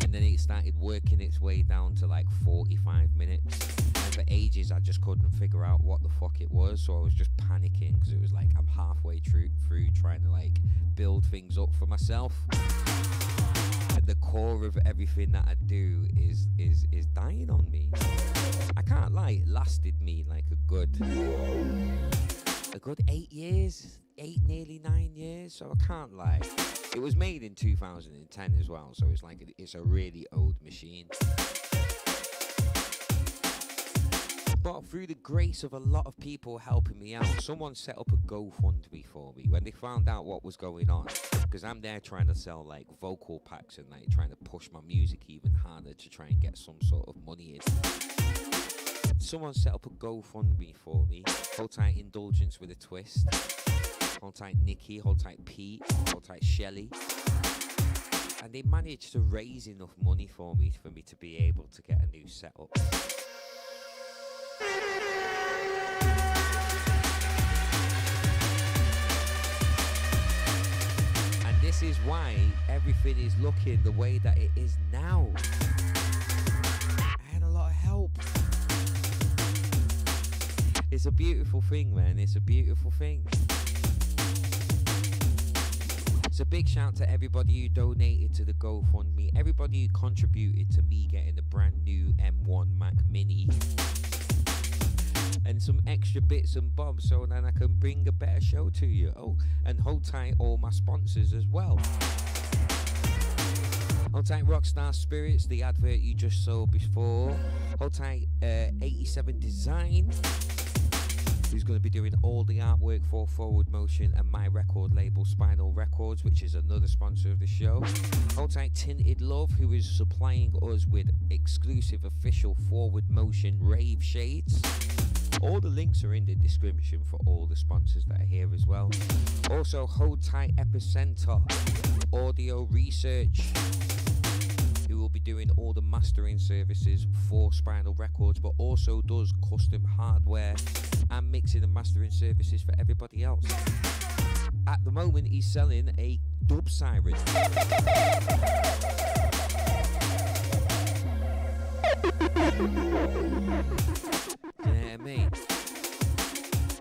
And then it started working its way down to 45 minutes. And for ages I just couldn't figure out what the fuck it was, so I was just panicking because it was I'm halfway through trying to build things up for myself. And the core of everything that I do is dying on me. I can't lie, it lasted me a good 8 years, nearly 9 years, so I can't lie. It was made in 2010 as well, so it's a really old machine. But through the grace of a lot of people helping me out, someone set up a GoFundMe for me when they found out what was going on. Because I'm there trying to sell vocal packs and trying to push my music even harder to try and get some sort of money in. Someone set up a GoFundMe for me. Hold tight, Indulgence with a Twist. Hold tight, Nikki. Hold tight, Pete. Hold tight, Shelly. And they managed to raise enough money for me to be able to get a new setup. And this is why everything is looking the way that it is now. I had a lot of help. It's a beautiful thing, man. It's a beautiful thing. So big shout to everybody who donated to the GoFundMe, everybody who contributed to me getting a brand new M1 Mac Mini and some extra bits and bobs so then I can bring a better show to you. Oh, and hold tight all my sponsors as well. Hold tight Rockstar Spirits, the advert you just saw before. Hold tight 87 Design, who's going to be doing all the artwork for Forward Motion, and my record label Spinal Records, which is another sponsor of the show. Hold tight Tinted Love, who is supplying us with exclusive official Forward Motion rave shades. All the links are in the description for all the sponsors that are here as well. Also hold tight Epicenter Audio Research, who will be doing all the mastering services for Spinal Records, but also does custom hardware and mixing and mastering services for everybody else. At the moment, he's selling a dub siren. You know what I mean?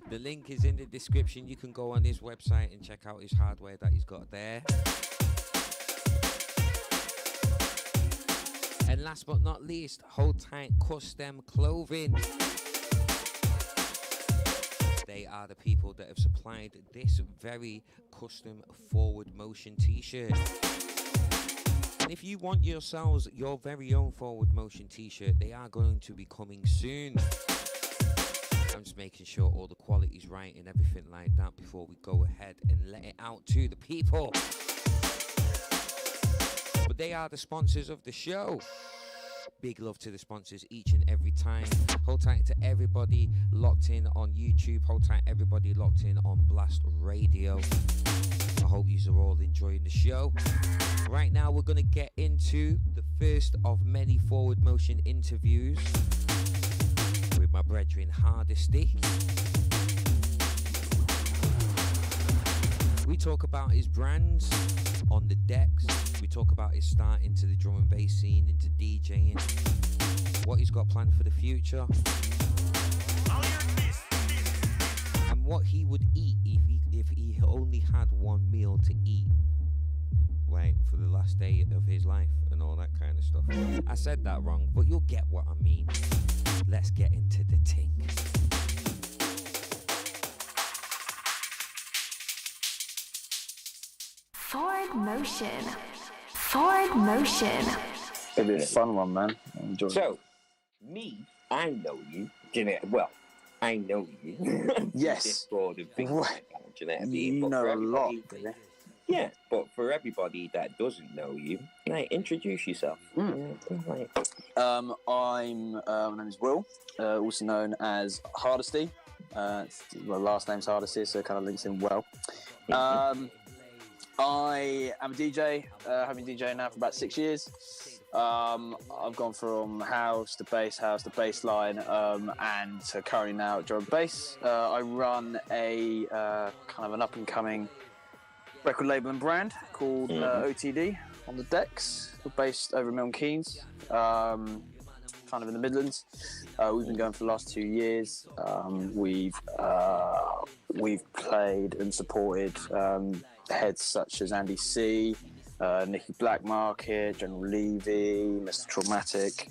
The link is in the description. You can go on his website and check out his hardware that he's got there. And last but not least, Hold Tight Custom Clothing. They are the people that have supplied this very custom forward motion t-shirt. And if you want yourselves your very own forward motion t-shirt, they are going to be coming soon. I'm just making sure all the quality's right and everything like that before we go ahead and let it out to the people. But they are the sponsors of the show. Big love to the sponsors each and every time. Hold tight to everybody locked in on YouTube. Hold tight everybody locked in on Blast Radio. I hope you are all enjoying the show. Right now we're going to get into the first of many forward motion interviews with my brethren Hardisty. We talk about his brands on the decks. We talk about his start into the drum and bass scene, into DJing, what he's got planned for the future, and what he would eat if he only had one meal to eat, right, for the last day of his life and all that kind of stuff. I said that wrong, but you'll get what I mean. Let's get into the ting. Forward motion. Forward motion. It'll be a fun one, man. Enjoy. So, I know you. Well, I know you. Yes. What? You know a lot, really. Yeah, but for everybody that doesn't know you, introduce yourself. My name is Will, also known as Hardisty. My last name's Hardisty, so it kind of links in well. I am a DJ. I've been DJing now for about 6 years. I've gone from house to bass line, and to currently now drum and bass. I run a kind of an up-and-coming record label and brand called OTD on the decks. We're based over in Milton Keynes, kind of in the Midlands. We've been going for the last 2 years. We've played and supported heads such as Andy C, Nicky Blackmarket, General Levy, Mr. Traumatic,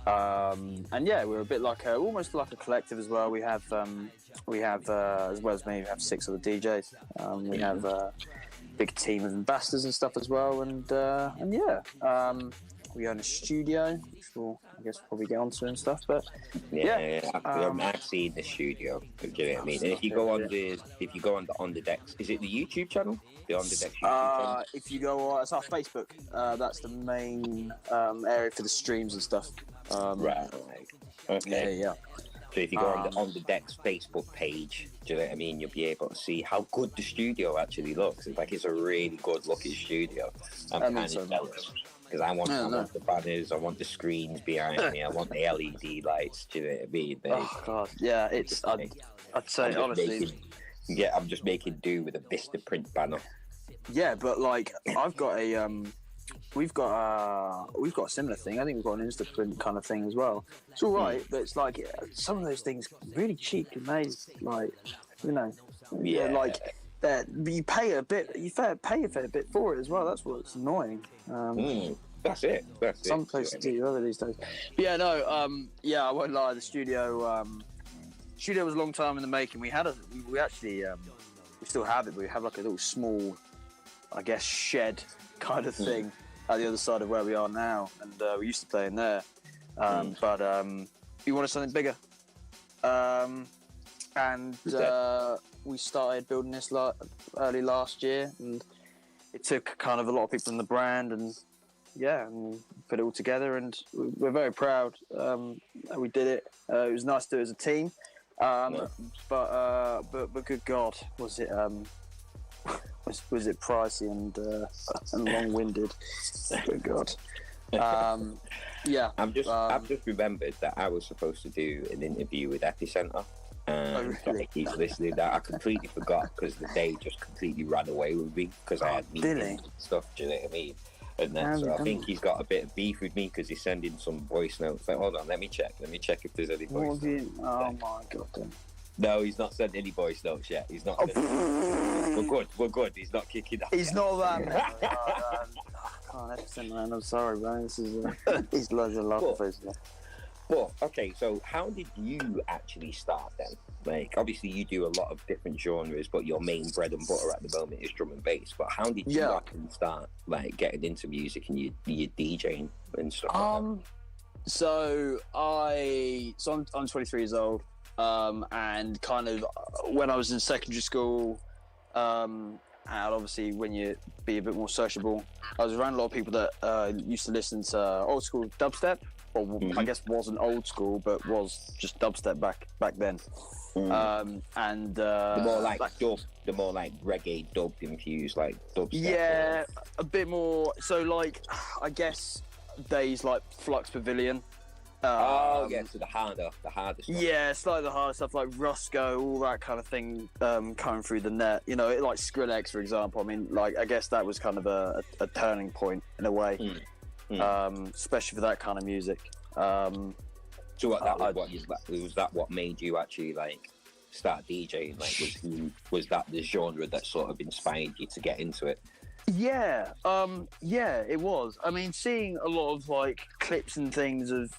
and yeah, we're a bit like almost like a collective as well. We have as well as me, we have 6 other DJs. We have a big team of ambassadors and stuff as well, and yeah, we own a studio, which we'll, I guess, probably get onto and stuff. But I've seen the studio. Do you know what I mean? And if you go on the decks, is it the YouTube channel? The On the Decks YouTube channel? If you go on, it's our Facebook. That's the main area for the streams and stuff. Right. Okay. Yeah. So if you go on the Decks Facebook page, do you know what I mean? You'll be able to see how good the studio actually looks. It's a really good looking studio. I'm kind of jealous. Because I want the banners, I want the screens behind me, I want the LED lights. Do you know what I mean? Oh God, yeah, it's. I'd say honestly, I'm just making do with a Vista print banner. Yeah, but like I've got a we've got a similar thing. I think we've got an Instaprint kind of thing as well. It's all right, but it's like some of those things really cheap and made, like, you know, like that. You pay a bit, pay a fair bit for it as well. That's what's annoying. That's it. Some places do other these days. But yeah, no, I won't lie. The studio was a long time in the making. We actually we still have it, but we have like a little small, I guess, shed kind of thing at the other side of where we are now, and we used to play in there, but we wanted something bigger, and we started building this early last year, and it took kind of a lot of people in the brand, and we put it all together, and we're very proud that we did it. It was nice to do it as a team, but good God, was it was it pricey and long-winded? Good God. I've just remembered that I was supposed to do an interview with Epicenter. Really? He's listening. That I completely forgot because the day just completely ran away with me because I had meetings and stuff. Do you know what I mean? And then so I think he's got a bit of beef with me because he's sending some voice notes. Like, hold on, let me check if there's any voice notes. Oh my God! Then. No, he's not sent any voice notes yet. He's not. We're good. He's not kicking off. He's not that man. I can't ever send man. I'm sorry, man. This is he's loads of love for us. But okay, so how did you actually start then? Like, obviously you do a lot of different genres, but your main bread and butter at the moment is drum and bass. But how did you actually start, like, getting into music and you DJing and stuff? So I'm 23 years old, and kind of when I was in secondary school, and obviously when you be a bit more sociable, I was around a lot of people that used to listen to old school dubstep, or I guess wasn't old school, but was just dubstep back then. And the more like dub, the more like reggae dub infused, like dubstep. Yeah, a bit more. So like, I guess days like Flux Pavilion. So the harder stuff. Yeah, it's like the harder stuff, like Roscoe, all that kind of thing, coming through the net. You know, like Skrillex, for example. I mean, like, I guess that was kind of a turning point in a way, especially for that kind of music. So was that what made you actually like start DJing? Like, was that the genre that sort of inspired you to get into it? Yeah, it was. I mean, seeing a lot of like clips and things of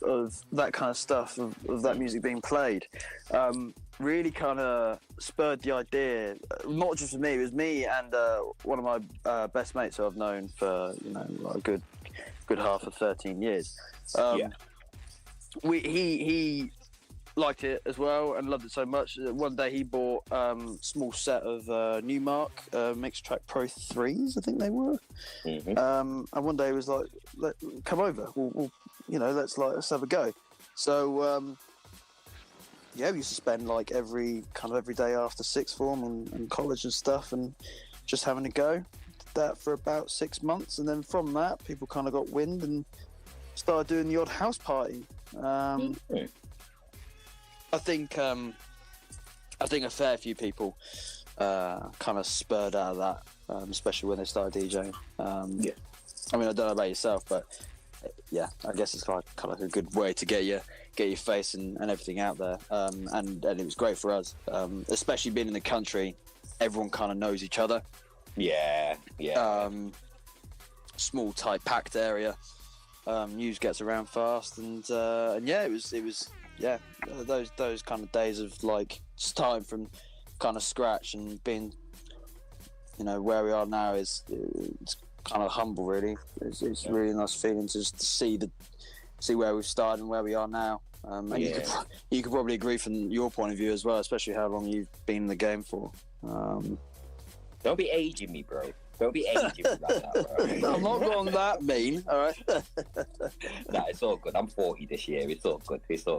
that kind of stuff, of that music being played, really kind of spurred the idea. Not just for me, it was me and one of my best mates who I've known for a good half of 13 years. He liked it as well and loved it so much that one day he bought a small set of Newmark Mix Track Pro 3s, I think they were. And one day he was like, come over, we'll let's have a go. So we used to spend like every day after sixth form and college and stuff, and just having a go. Did that for about 6 months, and then from that people kind of got wind and started doing the odd house party. I think a fair few people kind of spurred out of that, especially when they started DJing. I mean, I don't know about yourself, but yeah, I guess it's kind of a good way to get your face and everything out there. And it was great for us, especially being in the country. Everyone kind of knows each other. Yeah. Small, tight, packed area. News gets around fast, and it was. Yeah, those kind of days of like starting from kind of scratch and being, where we are now it's kind of humble, really. It's really a nice feeling to just see where we've started and where we are now. And you could probably agree from your point of view as well, especially how long you've been in the game for. Don't be aging me, bro. Don't be aging like that, bro. I'm not going that mean, all right? Nah, it's all good. I'm 40 this year. It's all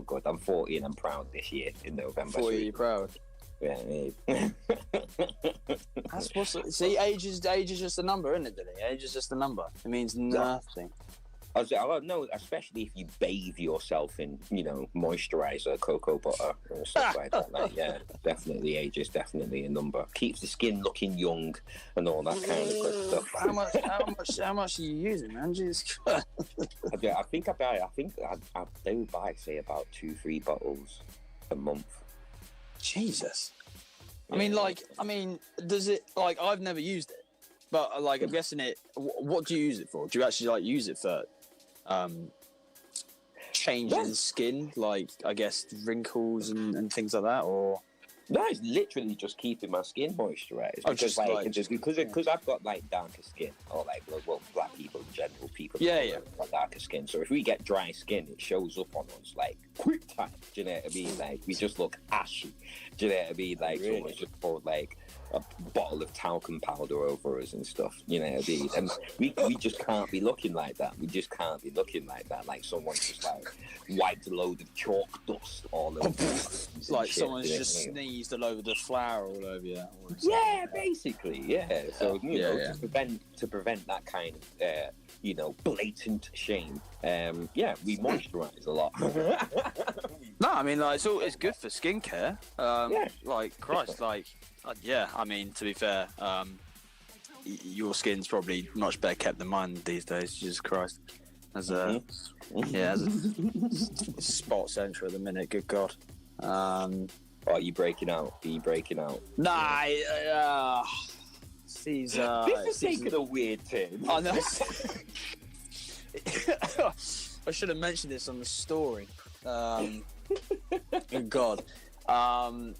good. I'm 40 and I'm proud this year in November. 40, you're proud? Yeah. See, age is just a number, isn't it, Dili? Age is just a number. It means nothing. I don't know, especially if you bathe yourself in, moisturizer, cocoa butter, and stuff like that. Like, yeah, definitely age is definitely a number. Keeps the skin looking young and all that kind of good stuff. How much are you using, man? Jesus. I think I do buy, say, about 2-3 bottles a month. Jesus. I mean, does it, like, I've never used it, but like, I'm guessing it. What do you use it for? Do you actually like use it for changing skin, like, I guess, wrinkles and things like that, or? No, it's literally just keeping my skin moisturized. Because I've got like darker skin, or like black people in general, got darker skin. So if we get dry skin, it shows up on us like quick time. Do you know what I mean? Like, we just look ashy. Do you know what I mean? Like, really? Someone's just poured like a bottle of talcum powder over us and stuff. You know what I mean? And we just can't be looking like that. We just can't be looking like that. Like someone's just like wiped a load of chalk dust all over us. Like someone's just sneezed all over the flour all over you. Yeah, basically, yeah. So to prevent that kind of blatant shame, we moisturize a lot. No, I mean, like, it's good for skincare. Like, Christ, like, I mean, to be fair, your skin's probably much better kept than mine these days. Jesus Christ, as a spot centre at the minute. Good God. Or are you breaking out? Nah, this is taking a weird turn. I know. I should have mentioned this on the story. God. No,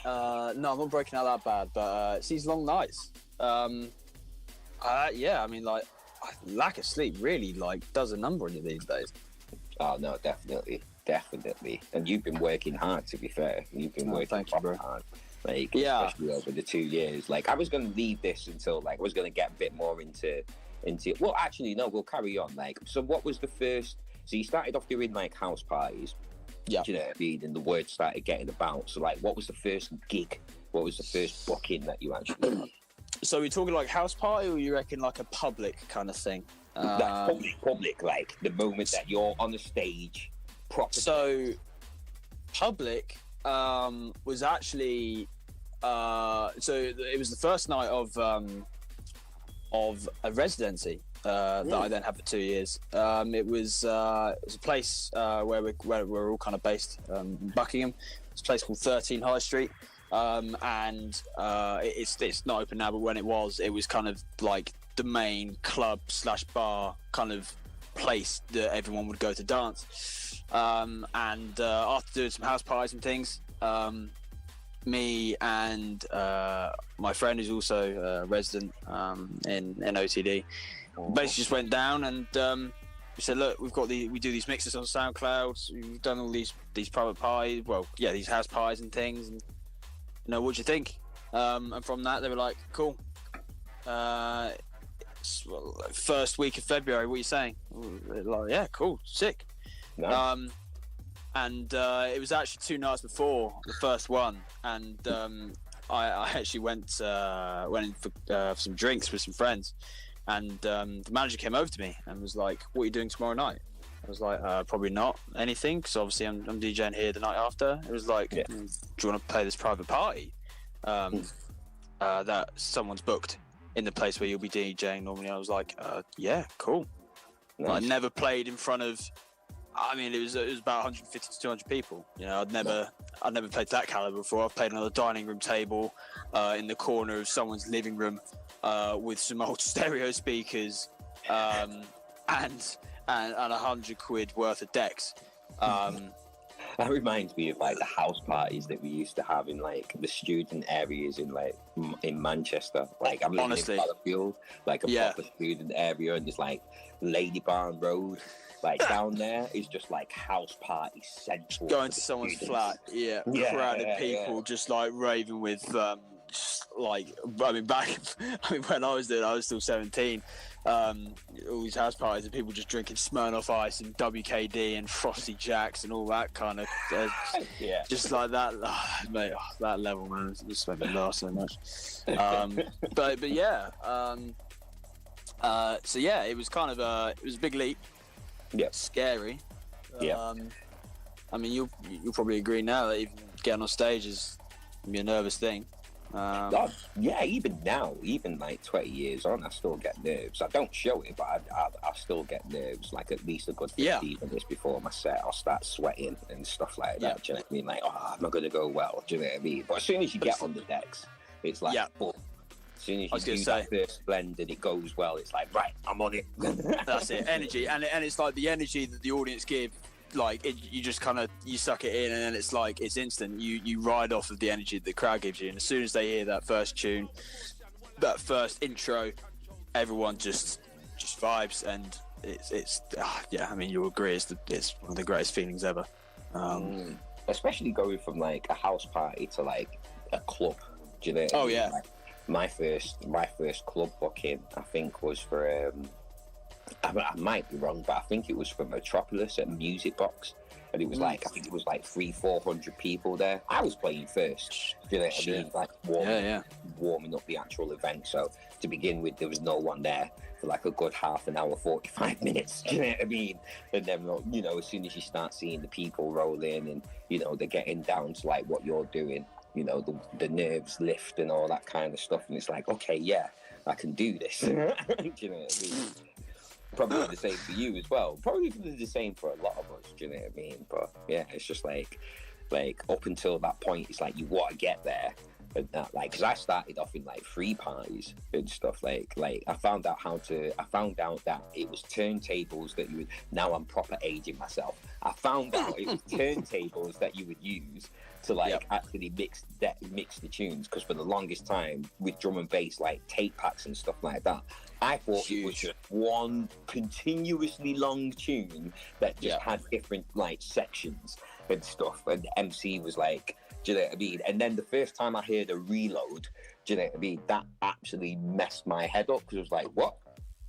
I'm not breaking out that bad, but it's these long nights. Yeah, I mean, like, lack of sleep really, like, does a number on you these days. Oh, no, definitely. And you've been working hard, to be fair. You've been working hard. Like, especially over the 2 years. Like, I was going to leave this until, like, I was going to get a bit more into. Well, actually, no, we'll carry on. Like, so what was the first? So you started off doing, like, house parties. Yeah. Do you know what I mean? And the word started getting about. So, like, what was the first gig? What was the first booking that you actually had? So we're talking like house party, or you reckon like a public kind of thing? Public, like the moment that you're on the stage. Proper. So public was actually so it was the first night of a residency that I then had for 2 years. It was a place where we're all kind of based, in Buckingham. It's a place called 13 High Street. And it's not open now, but when it was kind of like the main club / bar kind of place that everyone would go to dance. And after doing some house parties and things, me and my friend, who's also a resident in OTD, basically just went down and we said, look, we do these mixes on SoundCloud. We've done all these private parties, these house parties and things, and what do you think? And from that, they were like, cool. First week of February, what are you saying? Like, yeah, cool, sick. Nice. And it was actually 2 nights before the first one, and I actually went in for some drinks with some friends, and the manager came over to me and was like, what are you doing tomorrow night? I was like, probably not anything, because obviously I'm DJing here the night after. It was like, do you want to play this private party that someone's booked in the place where you'll be DJing normally? I was like, yeah, cool. Nice. I never played in front of, it was about 150 to 200 people. I'd never played that caliber before. I've played on a dining room table in the corner of someone's living room with some old stereo speakers and £100 worth of decks. That reminds me of like the house parties that we used to have in like the student areas in Manchester. Like I'm living in Battlefield, like a proper student area, and there's like Lady Barn Road. Like down there is just like house party central. Going to someone's flat, crowded people just like raving with when I was there, I was still 17. All these house parties and people just drinking Smirnoff Ice and WKD and Frosty Jacks and all that kind of just like that. Mate, that level, man, it just made me laugh so much. But yeah, so yeah, it was kind of it was a big leap. Yeah, scary. You'll probably agree now that even getting on stage is a nervous thing. Even now, even like 20 years on, I still get nerves. I don't show it, but I still get nerves. Like at least a good 15 minutes before my set, I'll start sweating and stuff like that. Do you know what I mean? Like, am I going to go well? Do you know what I mean? But as soon as you get on the decks, it's like, as soon as you do that first blend and it goes well, it's like, right, I'm on it. That's it, energy, and it's like the energy that the audience give. Like you just kind of suck it in, and then it's like it's instant. You ride off of the energy that the crowd gives you, and as soon as they hear that first tune, that first intro, everyone just vibes, and it's you'll agree it's one of the greatest feelings ever. Especially going from like a house party to like a club. Do you know? Oh yeah. Like, my first club booking, I think, was for. I might be wrong, but I think it was for Metropolis at Music Box, and it was like I think it was like 300-400 people there. I was playing first, do you know what I mean? Like warming up the actual event. So to begin with, there was no one there for like a good half an hour, 45 minutes. Do you know what I mean? And then as soon as you start seeing the people roll in, and they're getting down to like what you're doing, the nerves lift and all that kind of stuff, and it's like, okay, yeah, I can do this. Do you know what I mean? Probably the same for you as well. Probably the same for a lot of us, do you know what I mean? But yeah, it's just like Like up until that point, it's like you want to get there. And that, like, because I started off in like free parties and stuff. Like I found out that it was turntables that you would. Now I'm proper aging myself. I found out it was turntables that you would use to like actually mix the tunes. Because for the longest time with drum and bass, like tape packs and stuff like that, I thought it was just one continuously long tune that just had different like sections and stuff. And the MC was like, do you know what I mean? And then the first time I heard a reload, do you know what I mean? That actually messed my head up because it was like, what?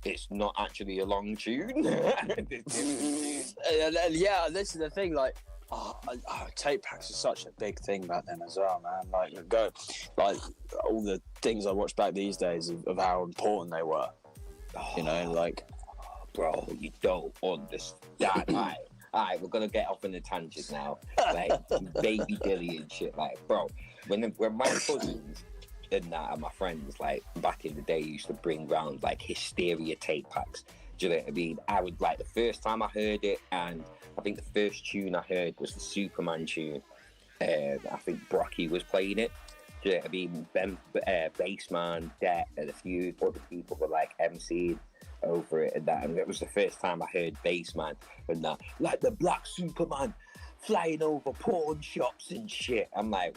It's not actually a long tune. Yeah, this is the thing. Like, tape packs are such a big thing back then as well, man. Like, all the things I watch back these days of how important they were. You know, like, bro, you don't understand. Alright, we're gonna get off on a tangent now. Like baby Dili and shit. Like, bro, when my cousins and my friends, like back in the day, used to bring round like hysteria tape packs. Do you know what I mean? I would like the first time I heard it, and I think the first tune I heard was the Superman tune. I think Brocky was playing it. Do you know what I mean? Bassman, Det, and a few other people were like MC'ing over it and that, and it was the first time I heard Bassman and that, like the Black Superman flying over pawn shops and shit. I'm like,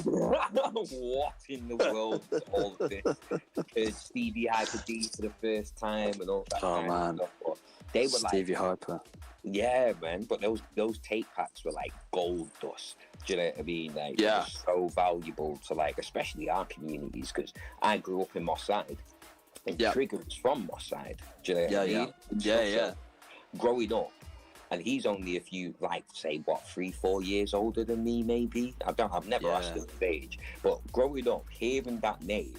what? What in the world is all of this? Heard Stevie Hyper D for the first time and all that kind of stuff. But they were Stevie Hyper. Yeah, man. But those tape packs were like gold dust. Do you know what I mean? Like, it was so valuable to like, especially our communities, because I grew up in Moss Side. And Trigger was from Moss Side. Do you know what I mean? Yeah. Growing up, and he's only a few, like, say, 3-4 years older than me, maybe. I've never asked him his age, but growing up, hearing that name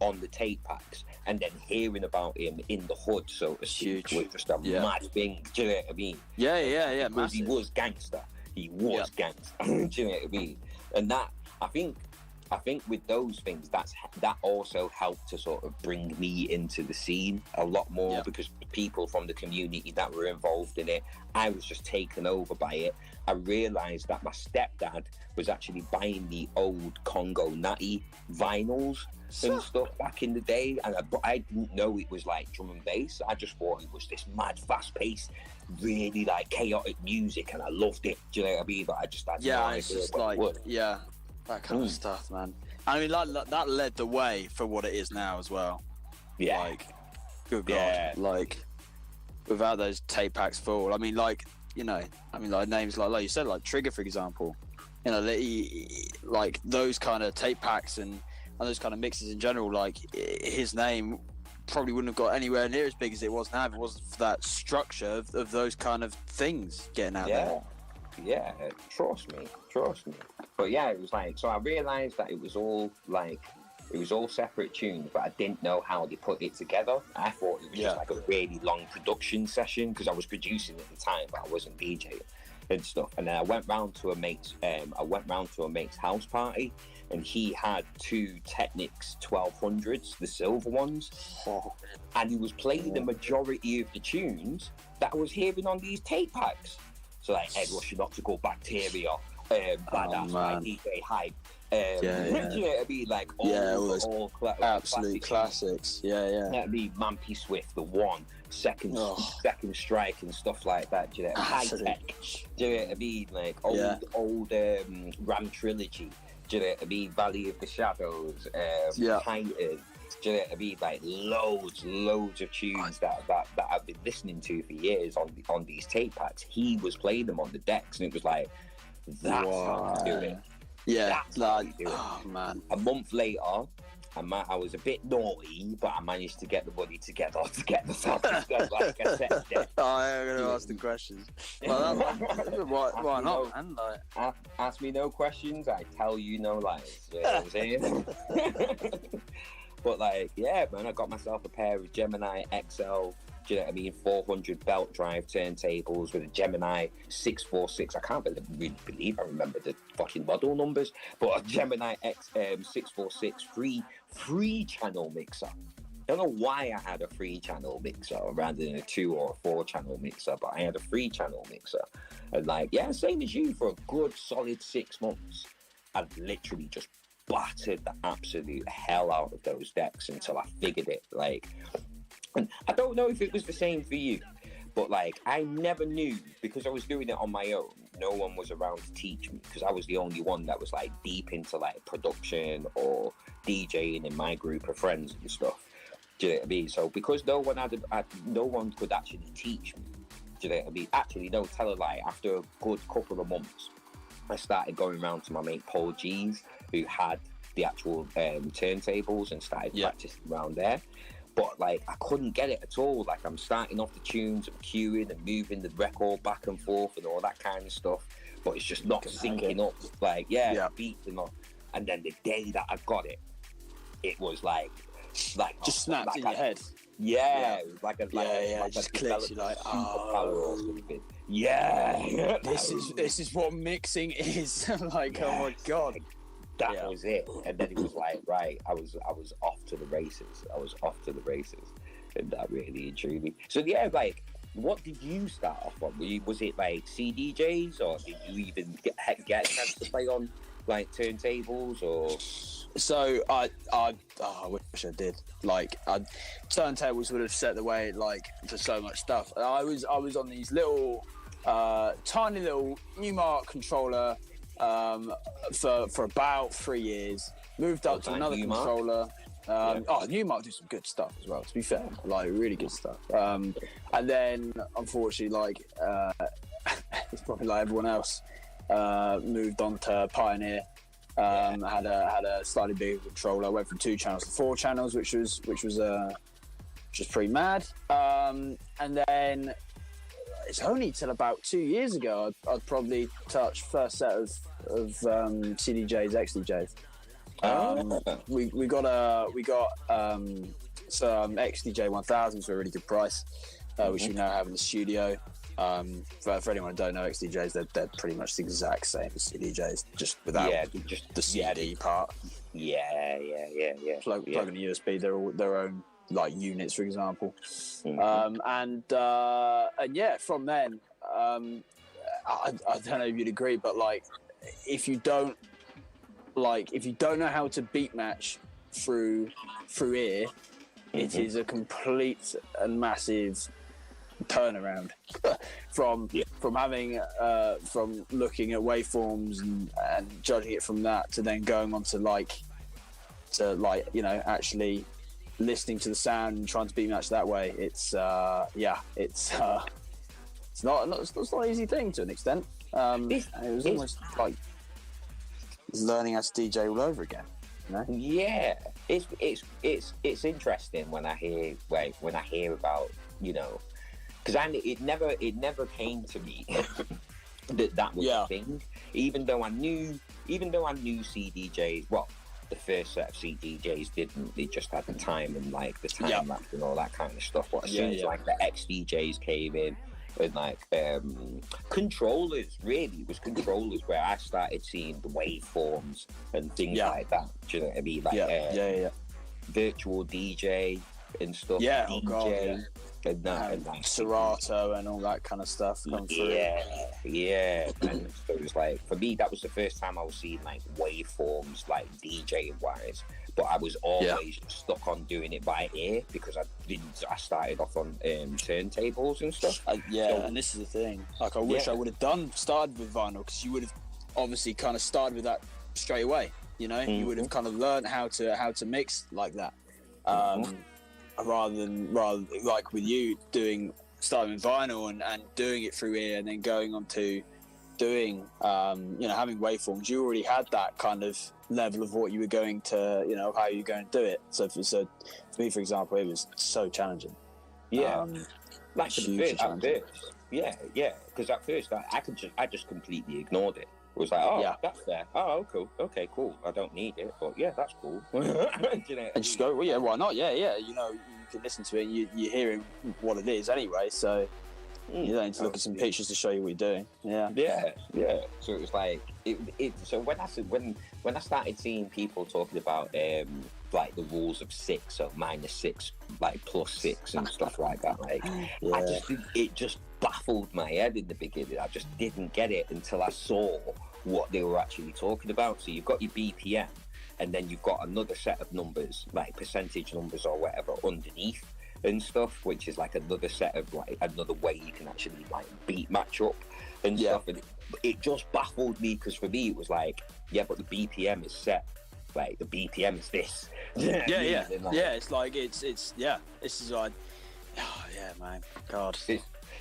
on the tape packs, and then hearing about him in the hood, so to speak, was just a mad thing. Do you know what I mean? Yeah. Because he was gangster. He was gangster. Do you know what I mean? And that, I think with those things, that also helped to sort of bring me into the scene a lot more, because people from the community that were involved in it, I was just taken over by it. I realised that my stepdad was actually buying the old Congo Natty vinyls and stuff back in the day, and I didn't know it was like drum and bass. I just thought it was this mad, fast-paced, really like chaotic music, and I loved it. Do you know what I mean? But I just had no idea it's just what like, that kind of stuff, man. I mean, that led the way for what it is now as well. Yeah. Like, good God. Like, without those tape packs full, I mean, like, you know, like names like you said, like Trigger, for example. You know, like those kind of tape packs and those kind of mixes in general, like his name probably wouldn't have got anywhere near as big as it was now if it wasn't for that structure of those kind of things getting out there. Yeah, trust me. But yeah, it was like, so I realised that it was all separate tunes, but I didn't know how they put it together. I thought it was just like a really long production session, because I was producing at the time, but I wasn't DJing and stuff. And then I went round to a mate's house party, and he had 2 Techtonics 1200s, the silver ones, and he was playing the majority of the tunes that I was hearing on these tape packs. So like Head Rushing Not to Go Bacteria, Badass by DJ Hype. You know what I mean? Like all absolute classics. Yeah. You know what I mean? Mampy Swift, The One, Second Strike and stuff like that. Do you know? High Tech. Do you know what I mean? Like old Ram Trilogy. Do you know what I mean? Valley of the Shadows. Titan. Do you know what I mean? Like loads of tunes that I've been listening to for years on these tape packs. He was playing them on the decks, and it was like, that's how you do it. Yeah, man. A month later, I was a bit naughty, but I managed to get the money together to get myself like a set deck. I'm going to ask the questions. Well, why not, man? Ask me no questions, I tell you no lies. You know what I'm saying? But like, yeah, man, I got myself a pair of Gemini XL, do you know what I mean, 400 belt drive turntables with a Gemini 646. I can't really believe I remember the fucking model numbers, but a Gemini 646 free channel mixer. don't know why I had a 3-channel mixer rather than a 2 or a 4-channel mixer, but I had a 3-channel mixer. And like, yeah, same as you, for a good solid 6 months, I'd literally just battered the absolute hell out of those decks until I figured it. Like, and I don't know if it was the same for you, but like, I never knew, because I was doing it on my own. No one was around to teach me, because I was the only one that was like deep into like production or DJing in my group of friends and stuff. Do you know what I mean? So because no one could actually teach me. Do you know what I mean? Actually, no, tell a lie. After a good couple of months, I started going around to my mate Paul G's, who had the actual turntables, and started practicing around there. But like, I couldn't get it at all. Like, I'm starting off the tunes, I'm cueing and moving the record back and forth and all that kind of stuff, but it's just not syncing up. Like, beats and all. And then the day that I got it, it was like just snapped like in your head. Yeah, it was like it just clicks. You're like, or something. Yeah, this is what mixing is. Like, oh my god. That was it. And then it was like, right, I was off to the races. And that really intrigued me. So yeah, like, what did you start off on? Was it like CDJs, or did you even get a chance to play on like turntables? Or so I wish I did. Like, turntables would have set the way, like, for so much stuff. I was on these little tiny little Newmark controller for about 3 years. Moved up to another controller. Newmark did some good stuff as well, to be fair, like really good stuff. And then unfortunately, like it's probably like everyone else, moved on to Pioneer. Had a slightly bigger controller. Went from 2 channels to 4 channels, which was pretty mad. And then it's only till about 2 years ago I'd probably touched first set of CDJs, XDJs. We got some XDJ 1000s for a really good price, which we now have in the studio. For anyone who don't know, XDJs, they're pretty much the exact same as CDJs, just without the CD part. Plug in a USB. They're all their own like units, for example. And from then, I don't know if you'd agree, but like, if you don't know how to beat match through ear, it is a complete and massive turnaround from having from looking at waveforms and judging it from that, to then going on to actually listening to the sound and trying to beat match that way. It's not an easy thing to an extent. It was almost like learning how to DJ all over again. You know? Yeah, it's interesting when I hear about, you know, because it never came to me that was a thing. Even though I knew CDJs, well, the first set of CDJs didn't. They just had the time and like the time lapse and all that kind of stuff. But as soon as like the XDJs came in, and like controllers, really, it was controllers where I started seeing the waveforms and things like that. Do you know what I mean? Like virtual DJ and stuff. And like Serato and all that kind of stuff come through. And so it was like, for me, that was the first time I was seeing like waveforms, like DJ wise. But I was always stuck on doing it by ear, because I started off on turntables and stuff. And this is the thing. Like, I wish I would have started with vinyl, because you would have obviously kind of started with that straight away. You know, you would have kind of learned how to mix like that. Rather than like with you starting with vinyl and doing it through ear, and then going on to doing having waveforms. You already had that kind of level of what you were going to, you know, how you were going to do it. So for me, for example, it was so challenging. Like at first, because at first I just completely ignored it. It was like, that's there. Oh, cool. Okay, cool. I don't need it, but that's cool. You know, and just go, why not? You know, you can listen to it. You're hearing what it is anyway, so you don't need to look at some pictures to show you what you're doing. So it was like, so when I started seeing people talking about like the rules of 6, so -6, like +6 and stuff like that. Like, it just baffled my head in the beginning. I just didn't get it until I saw what they were actually talking about. So you've got your BPM, and then you've got another set of numbers, like percentage numbers or whatever, underneath and stuff, which is like another set of, like, another way you can actually like beat match up and stuff. And it just baffled me, because for me it was like, yeah, but the BPM is set, like the BPM is this. It's like it's this is like, oh yeah, man, God.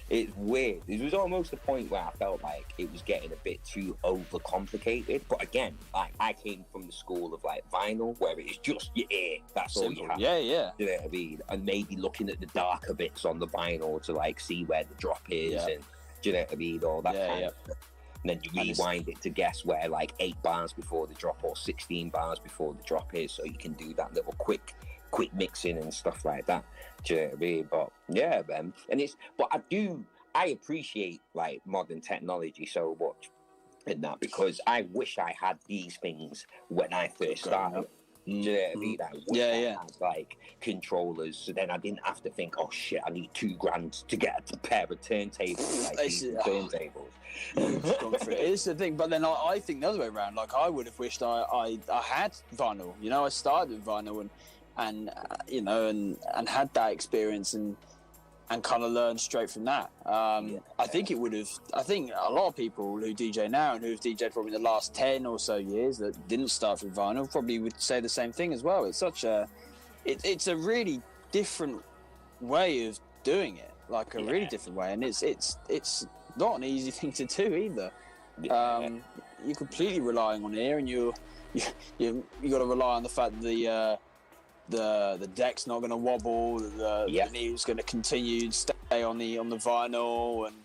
It's weird. It was almost the point where I felt like it was getting a bit too overcomplicated. But again, like, I came from the school of like vinyl, where it's just your ear. That's all you have. Yeah. You know what I mean? And maybe looking at the darker bits on the vinyl to like see where the drop is, and do you know what I mean? All that kind of stuff. And then you rewind it to guess where like 8 bars before the drop or 16 bars before the drop is, so you can do that little quick mixing and stuff like that. Do you know what I mean? But yeah, man. I appreciate like modern technology so much in that, because I wish I had these things when I first started. Do you know what I mean? I wish I had like controllers, so then I didn't have to think, oh shit, I need $2,000 to get a pair of turntables. Like turntables. It's the thing, but then I think the other way around. Like, I would have wished I had vinyl. You know, I started with vinyl and you know, and had that experience and kind of learned straight from that. I think it would have. I think a lot of people who DJ now and who've DJed probably in the last 10 or so years that didn't start with vinyl probably would say the same thing as well. It's it's a really different way of doing it, like a really different way, and it's not an easy thing to do either. You're completely relying on ear, and you got to rely on the fact that the deck's not going to wobble, the needle's going to continue to stay on the vinyl, and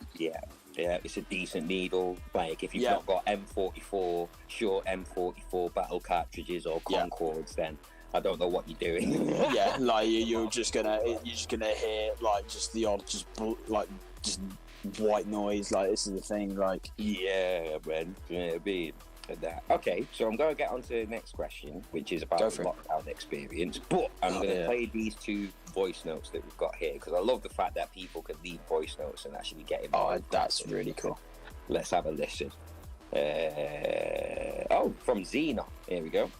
it's a decent needle. Like, if you've not got M44 short M44 battle cartridges or Concords, then I don't know what you're doing. Like you're just gonna hear like just the odd just white noise. Like, this is the thing. Like, man, okay, so I'm going to get on to the next question, which is about the lockdown experience. But I'm going to play these 2 voice notes that we've got here, because I love the fact that people can leave voice notes and actually get involved. Oh, that's really cool. Let's have a listen. From Xena. Here we go.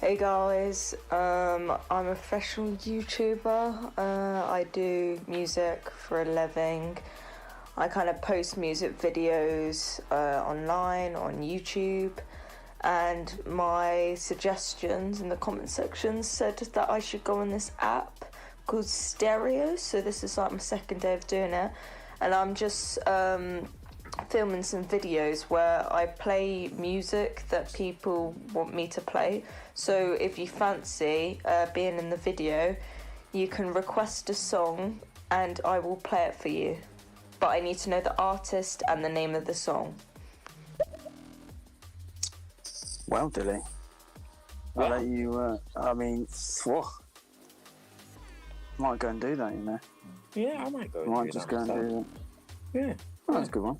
Hey guys, I'm a professional YouTuber. I do music for a living. I kind of post music videos online on YouTube, and my suggestions in the comment section said that I should go on this app called Stereo. So this is like my second day of doing it, and I'm just filming some videos where I play music that people want me to play. So if you fancy being in the video, you can request a song and I will play it for you. But I need to know the artist and the name of the song. Well, Dili, I'll let you, might go and do that, you know. Yeah, I might go and do that. Yeah. Oh, that's a good one.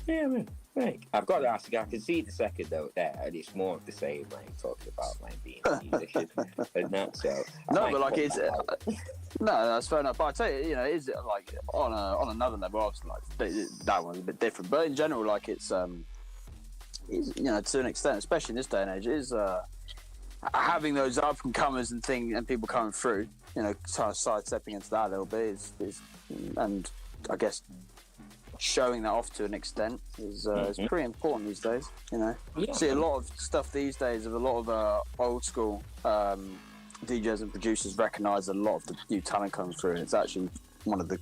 Yeah, man. Right. I've got to ask you, I can see the second note there, and it's more of the same, like, talking about, like, being a musician and that, so... No, but, like, it's... no, that's fair enough. But I tell you, you know, it's, like, on another level, obviously, like, that one's a bit different. But in general, like, it's you know, to an extent, especially in this day and age, is having those up-and-comers and things, and people coming through, you know, kind of sidestepping into that a little bit is and I guess... showing that off to an extent is pretty important these days, you know. See a lot of stuff these days of a lot of old school DJs and producers recognise a lot of the new talent coming through, and it's actually one of the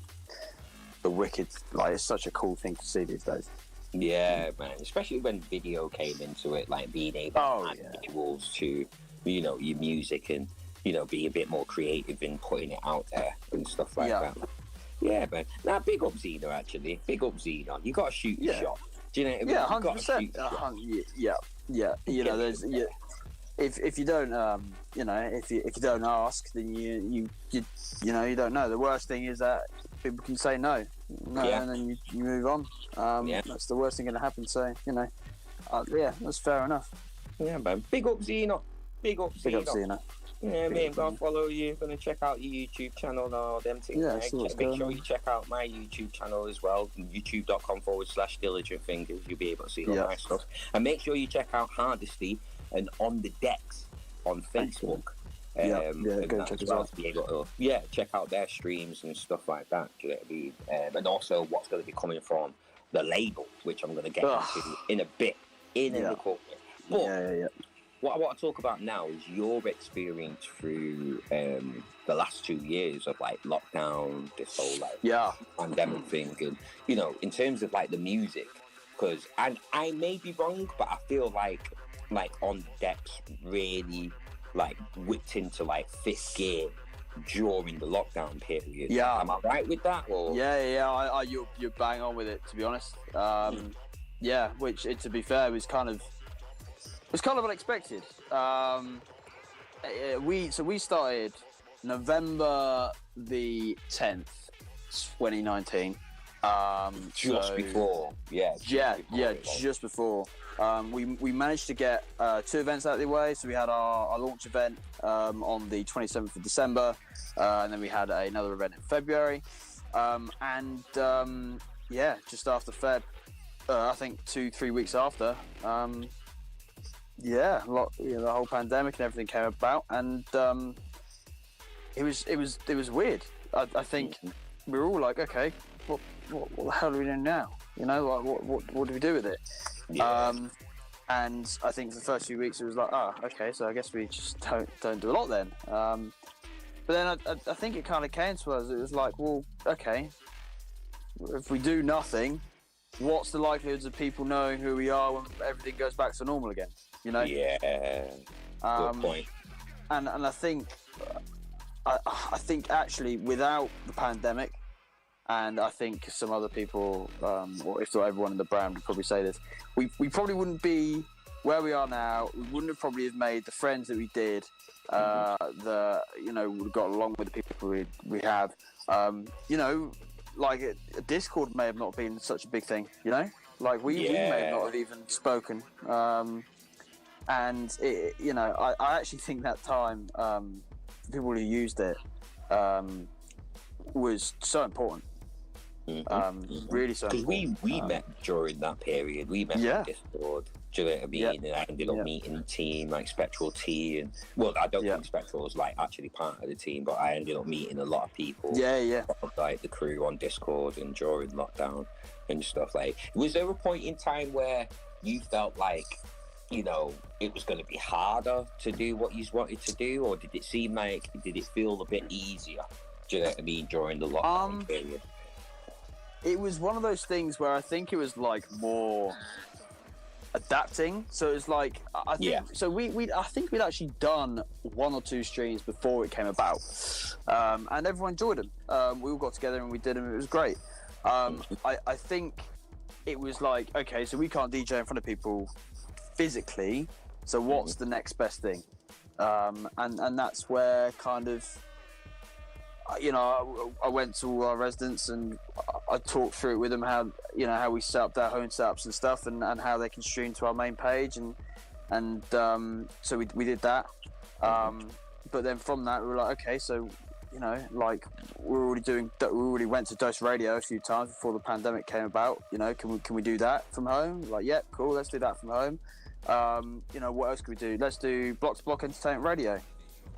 wicked, like, it's such a cool thing to see these days. Yeah, man, especially when video came into it, like being able to add visuals to, you know, your music, and, you know, be a bit more creative in putting it out there and stuff like that. Yeah, man. Now, big up Xena, actually. Big up Xena. You got to shoot your shot. Do you know what I mean? Yeah, 100%. Yeah. You know, there's... If you don't, you know, if you don't ask, then you know, you don't know. The worst thing is that people can say no, and then you move on. That's the worst thing going to happen. So, you know, that's fair enough. Yeah, man. Big up Xena. Big up, Cena. Yeah, me, I'm gonna follow you. Gonna check out your YouTube channel and all them things. Yeah, make sure you check out my YouTube channel as well. YouTube.com/DiligentFingers. You'll be able to see all my stuff. And make sure you check out Hardisty and On the Decks on Facebook. Go check as well to be able to check out their streams and stuff like that. Do you know what I mean? And also what's going to be coming from the label, which I'm going to get into in a bit, in a little bit. But what I want to talk about now is your experience through the last 2 years of like lockdown, this whole like pandemic thing, and you know, in terms of like the music, because and I may be wrong, but I feel like On Decks really like whipped into like fifth gear during the lockdown period. Yeah, am I right with that? Or? You're bang on with it, to be honest. Which to be fair was kind of unexpected. We started November the 10th, 2019. Just before. Just before. We managed to get 2 events out of the way. So we had our launch event on the 27th of December, and then we had another event in February. Just after Feb, I think 2-3 weeks after, the whole pandemic and everything came about, and it was weird. I think we were all like, okay, what the hell do we do now? You know, like what do we do with it? And I think for the first few weeks it was like, okay, so I guess we just don't do a lot then. But then I think it kind of came to us. It was like, well, okay, if we do nothing, what's the likelihoods of people knowing who we are when everything goes back to normal again? You know? Yeah. Good point. And I think actually without the pandemic, and I think some other people, or if not everyone in the brand would probably say this, we probably wouldn't be where we are now. We wouldn't have probably have made the friends that we did. Would have got along with the people we have. Like a Discord may have not been such a big thing. You know, like we may not have even spoken. And it, I actually think that time, people who used it, was so important. Really so important. Because we met during that period. We met on Discord. Do you know what I mean? And I ended up meeting the team, like Spectral T, and I don't think Spectral was like actually part of the team, but I ended up meeting a lot of people. Like the crew on Discord and during lockdown and stuff. Like, was there a point in time where you felt like, it was going to be harder to do what you wanted to do, or did it feel a bit easier? Do you know what I mean? During the lockdown period. It was one of those things where I think it was like more adapting. So it's like I think we'd actually done 1 or 2 streams before it came about, and everyone enjoyed them. We all got together and we did them. It was great. I think it was like, okay, so we can't DJ in front of people physically. So what's the next best thing? And that's where kind of, I went to all our residents and I talked through it with them how we set up their home setups and stuff, and how they can stream to our main page, and so we did that. But then from that we were like, okay, so like we already went to Dose Radio a few times before the pandemic came about. Can we do that from home? Like, yeah, cool, let's do that from home. What else can we do? Let's do block to block entertainment radio.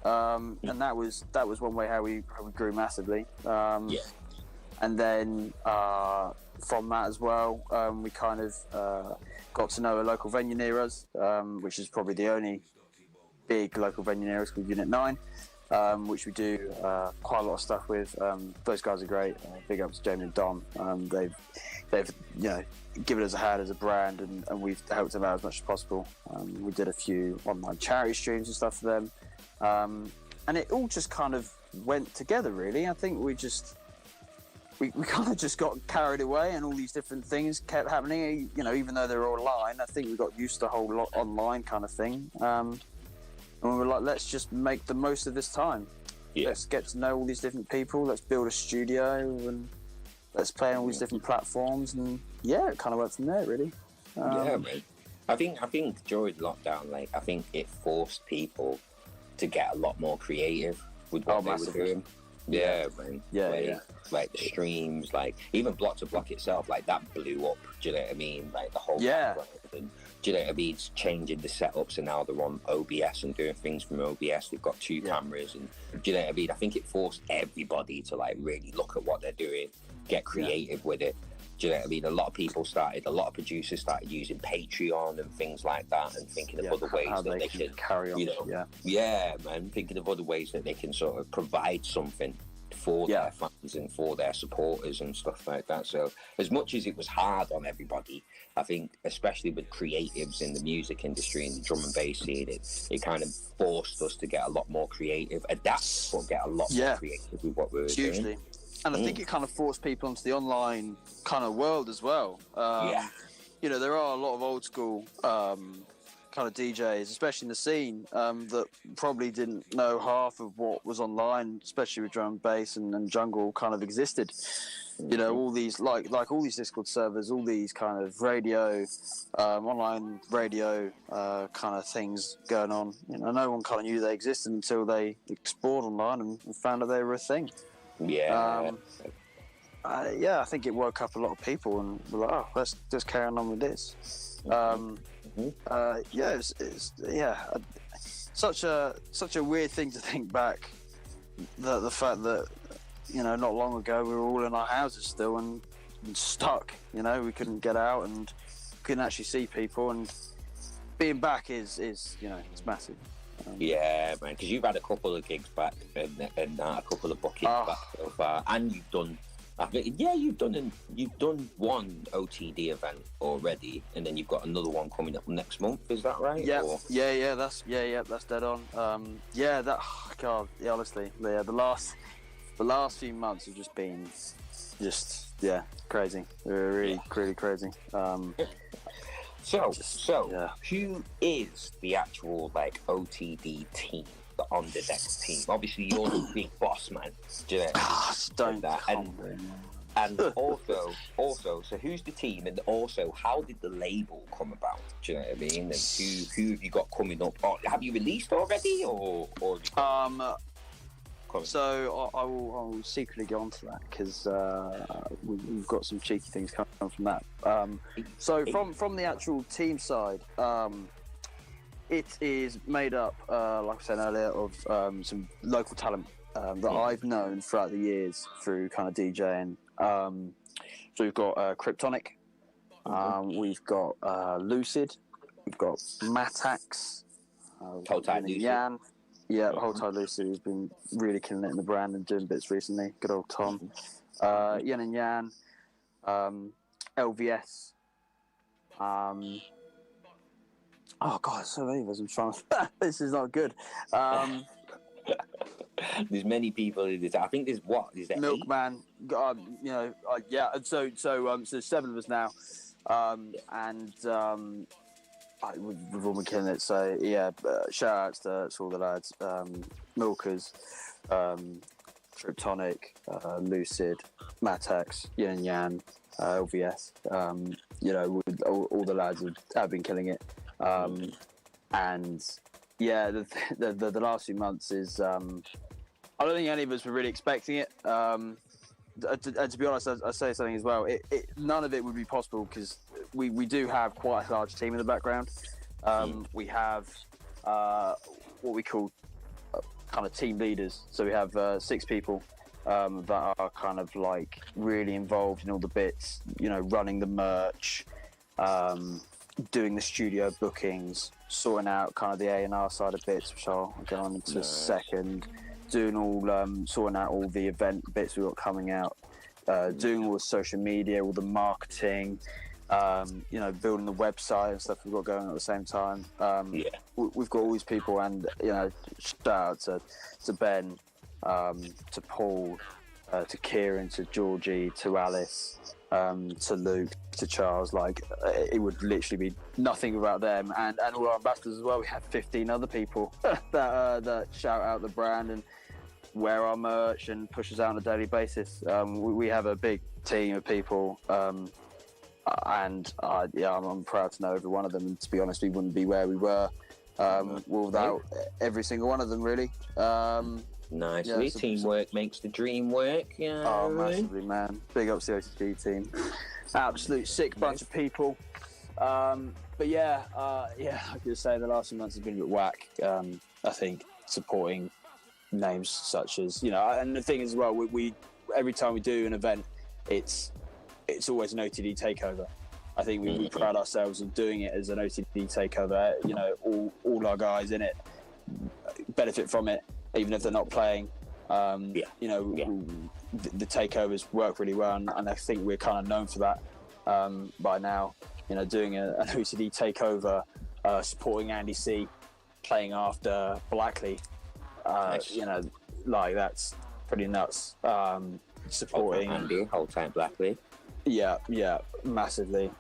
And that was one way how we grew massively. And then from that as well, we kind of got to know a local venue near us, which is probably the only big local venue near us, called Unit 9, which we do quite a lot of stuff with. Those guys are great. Big up to Jamie and Don. They've given us a hand as a brand, and we've helped them out as much as possible. We did a few online charity streams and stuff for them. And it all just kind of went together, really. I think we kind of just got carried away, and all these different things kept happening. Even though they're all online, I think we got used to the whole lot online kind of thing. And we were like, let's just make the most of this time. Let's get to know all these different people. Let's build a studio, and let's play on all these different platforms. And it kind of went from there, really. Man. I think during lockdown, like, I think it forced people to get a lot more creative with what they were doing. Yeah, man. Yeah. Like the streams, like even Block to Block itself, like that blew up. Do you know what I mean? Like the whole background. And, do you know what I mean? It's changing the setups, and now they're on OBS and doing things from OBS. They've got 2 cameras, and do you know what I mean? I think it forced everybody to like really look at what they're doing, get creative with it. Do you know what I mean? A lot of producers started using Patreon and things like that, and thinking of other ways that they can carry on. You know, man, thinking of other ways that they can sort of provide something for their fans and for their supporters and stuff like that. So as much as it was hard on everybody, I think especially with creatives in the music industry and the drum and bass scene, it kind of forced us to get a lot more creative, adapt, but get a lot more creative with what we were doing. And I think it kind of forced people into the online kind of world as well. You know, there are a lot of old school kind of DJs, especially in the scene, that probably didn't know half of what was online, especially with drum and bass and jungle kind of existed. You know, all these like all these Discord servers, all these kind of radio, online radio kind of things going on. You know, no one kind of knew they existed until they explored online and found out they were a thing. I think it woke up a lot of people and were like, oh, let's just carry on with this. Such a weird thing to think back, the fact that, you know, not long ago we were all in our houses still and stuck. You know, we couldn't get out and couldn't actually see people, and being back is you know, it's massive. Yeah, man, because you've had a couple of gigs back and a couple of bookings back so far, and you've done. I think, you've done one OTD event already, and then you've got another one coming up next month. Is that right? That's dead on. Honestly, the last few months have just been crazy. They're really crazy. So, who is the actual like OTD team, the on the deck team? Obviously, you're the big boss man. Do you know that? And also, so who's the team? And also, how did the label come about? Do you know what I mean? And who have you got coming up? Or have you released already, or So I will secretly go on to that because we've got some cheeky things coming from that. So from the actual team side, it is made up, like I said earlier, of some local talent that I've known throughout the years through kind of DJing. So we've got Kryptonic, we've got Lucid, we've got MTOX, Yan. Yeah, Hold Tight Lucid, who's been really killing it in the brand and doing bits recently. Good old Tom. Yin and Yan. LVS. Oh, God, so many of us. I'm trying to... This is not good. There's many people in this. I think there's what? Is there Milkman. So 7 of us now. We've all been killing it, so shout outs to all the lads, Milkers, Kryptonic, Lucid, MTOX, Yin and Yan, LVS, all the lads have been killing it, the last few months is, I don't think any of us were really expecting it, and to be honest, I say something as well, none of it would be possible because we do have quite a large team in the background. We have what we call kind of team leaders. So we have 6 people that are kind of like really involved in all the bits, you know, running the merch, doing the studio bookings, sorting out kind of the A&R side of bits, which I'll get on into a second, doing all, sorting out all the event bits we've got coming out, doing all the social media, all the marketing, building the website and stuff we've got going on at the same time. We've got all these people, and shout out to Ben, to Paul, to Kieran, to Georgie, to Alice, to Luke, to Charles. Like, it would literally be nothing without them, and all our ambassadors as well. We have 15 other people that shout out the brand and wear our merch and push us out on a daily basis. We have a big team of people I'm proud to know every one of them. And to be honest, we wouldn't be where we were without every single one of them, really. Nice. Teamwork makes the dream work. Yeah. Oh, massively, man. Big ups to the OTD team. Absolute sick bunch of people. But yeah, I could say the last few months has been a bit whack. I think supporting names such as, and the thing is, well, we every time we do an event, it's always an OTD takeover. I think we pride ourselves on doing it as an OTD takeover. All our guys in it benefit from it, even if they're not playing. The takeovers work really well, and I think we're kind of known for that by now. Doing an OTD takeover, supporting Andy C, playing after Blackley. That's pretty nuts. Supporting Andy, whole time Blackley. Yeah, massively.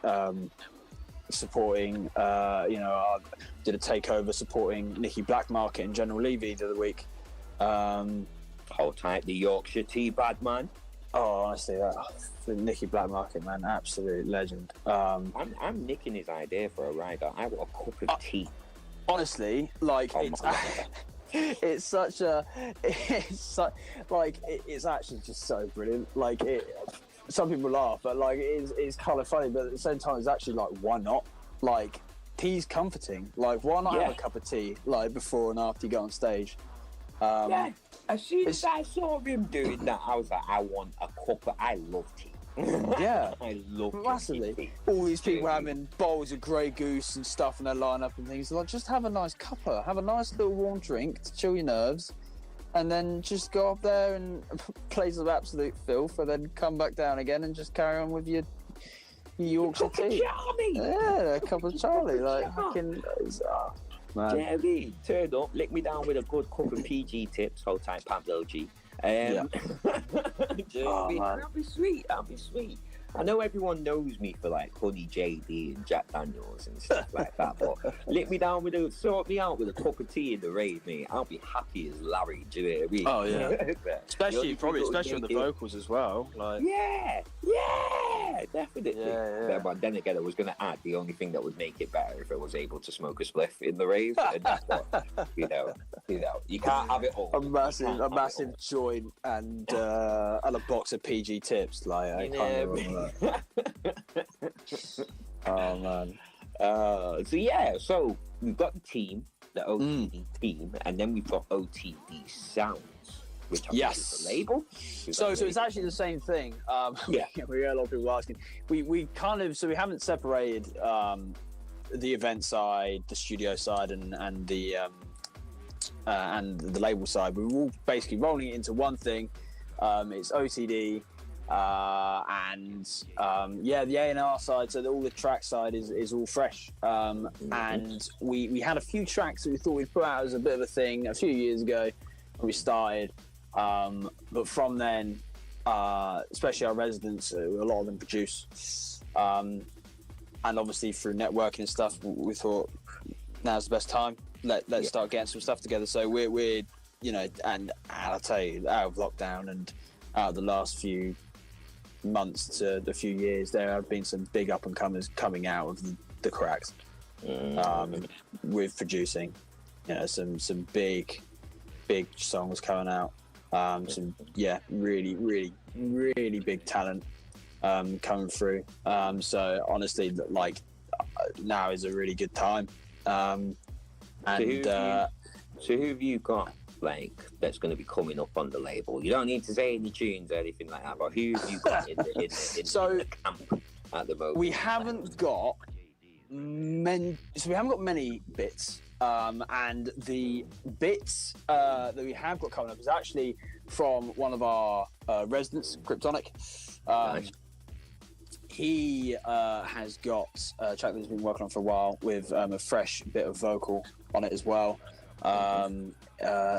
Supporting, I did a takeover supporting Nicky Blackmarket and General Levy the other week. Hold tight, the Yorkshire tea bad man. Oh, honestly, the Nicky Blackmarket, man, absolute legend. I'm nicking his idea for a rider. I want a cup of tea. Honestly, it's actually just so brilliant. Some people laugh, but it's kind of funny. But at the same time, it's actually why not? Tea's comforting. Why not have a cup of tea before and after you go on stage? As soon as I saw him doing that, I was like, I want a cup. I love tea. Yeah, I love massively. tea. All these people having bowls of Grey Goose and stuff in their lineup and things. Just have a nice cuppa, have a nice little warm drink to chill your nerves, and then just go up there and play some absolute filth, and then come back down again and just carry on with your Yorkshire tea. Yeah, a cup of Charlie. Man. Jerry, turn up, lick me down with a good cup of PG tips, hold tight, Pablo G. I'll be sweet. I know everyone knows me for Honey JD and Jack Daniels and stuff like that, but lick me down sort me out with a cup of tea in the rave, mate. I'll be happy as Larry, do you know what I mean? Oh yeah. especially on the vocals as well. Yeah, definitely. Yeah. But then again, I was going to add the only thing that would make it better if I was able to smoke a spliff in the rave, and that's what you can't have it all. A massive joint and a box of PG tips. I can't remember that. Oh man. So we've got the team, the OTD team, and then we've got OTD Sounds, which is the label. So it's actually the same thing. We get a lot of people asking. We kind of we haven't separated the event side, the studio side, and the label side. We're all basically rolling it into one thing. It's OTD. The A&R side, so all the track side is all fresh. And we had a few tracks that we thought we'd put out as a bit of a thing a few years ago when we started. But from then, especially our residents, a lot of them produce. And obviously through networking and stuff, we thought now's the best time. Let's start getting some stuff together. So we're and I'll tell you, out of lockdown and out of the last few months to the few years, there have been some big up and comers coming out of the cracks with producing, some big songs coming out, some really big talent coming through. So honestly, now is a really good time. So who have you got that's going to be coming up on the label? You don't need to say any tunes or anything like that, but who have you got in the camp at the moment? We haven't got many bits, and the bits that we have got coming up is actually from one of our residents, Kryptonic. Nice. He has got a track that he's been working on for a while with a fresh bit of vocal on it as well. A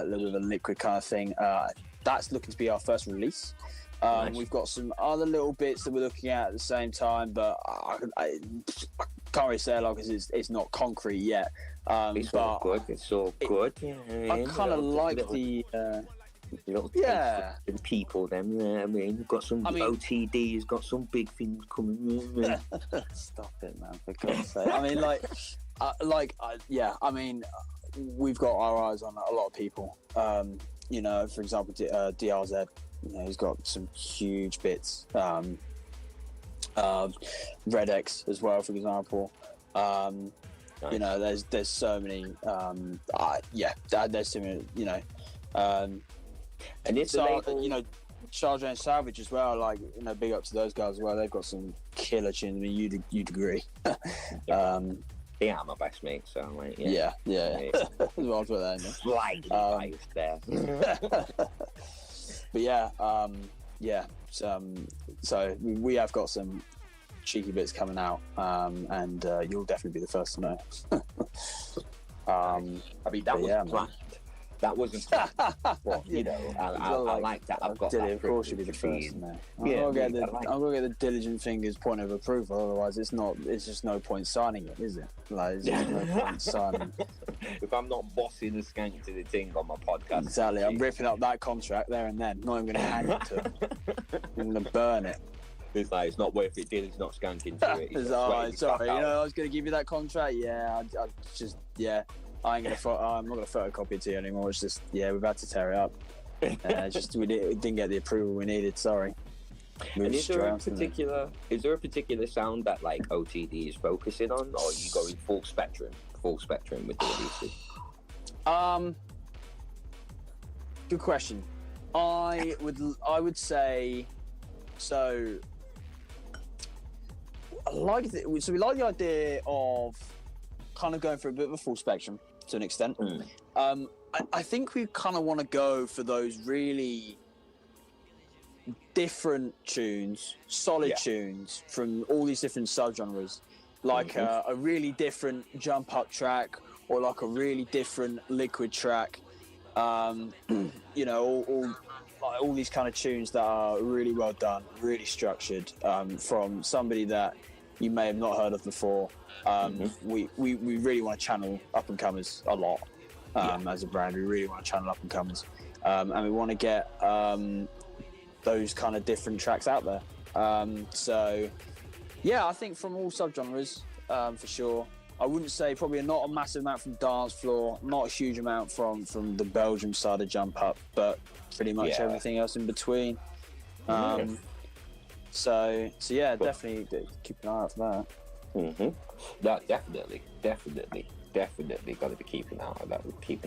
little bit of a liquid kind of thing. That's looking to be our first release. Nice. We've got some other little bits that we're looking at the same time, but I can't really say a lot because it's not concrete yet. It's all good. I kind of like the little Yeah. and people. Then I mean, you've got some OTDs, got some big things coming. Stop it, man! For God's sake. I mean, I mean, we've got our eyes on a lot of people. You know, for example, DRZ. You know, he's got some huge bits. Red X as well, for example. Nice. You know, there's so many. There's so many. You know, and it's you know, Charge and Salvage as well. Like, you know, big up to those guys as well. They've got some killer tunes. I mean, you'd agree. Yeah, I'm my best mate, so like, yeah. Well, I'll put that in there. Slightly biased there. But yeah, so we have got some cheeky bits coming out, and you'll definitely be the first to know. I mean, that was planned. That wasn't planned. Well, you know, I like that. I've got Dili, that. of course, you'll be the first to know. I'm Yeah, gonna get the Diligent Fingers point of approval. Otherwise, it's just no point signing it, is it? Like, it's just no point signing. If I'm not bossing the skank to the thing on my podcast, exactly. I'm ripping up that contract there and then. Not even gonna hang it to it. I'm gonna burn it. It's like, it's not worth it. Dili's not skanking to it. It's alright, sorry. You know, I was gonna give you that contract. Yeah, I just I'm not gonna photocopy it to you anymore. It's just we've had to tear it up. We didn't get the approval we needed. Sorry. And is there a particular sound that like OTD is focusing on, or are you going full spectrum with the releases? Good question. I would say so. We like the idea of kind of going for a bit of a full spectrum to an extent. I think we kind of want to go for those really different tunes, solid tunes from all these different subgenres, like a really different jump up track, or like a really different liquid track. You know, all these kind of tunes that are really well done, really structured, from somebody that you may have not heard of before. We really want to channel up and comers a lot. As a brand, we really want to channel up and comers, and we want to get those kind of different tracks out there. So I think from all subgenres, for sure. I wouldn't say probably not a massive amount from dance floor, not a huge amount from the Belgium side of jump up, but pretty much everything else in between. So definitely keep an eye out for that. No, definitely got to be keeping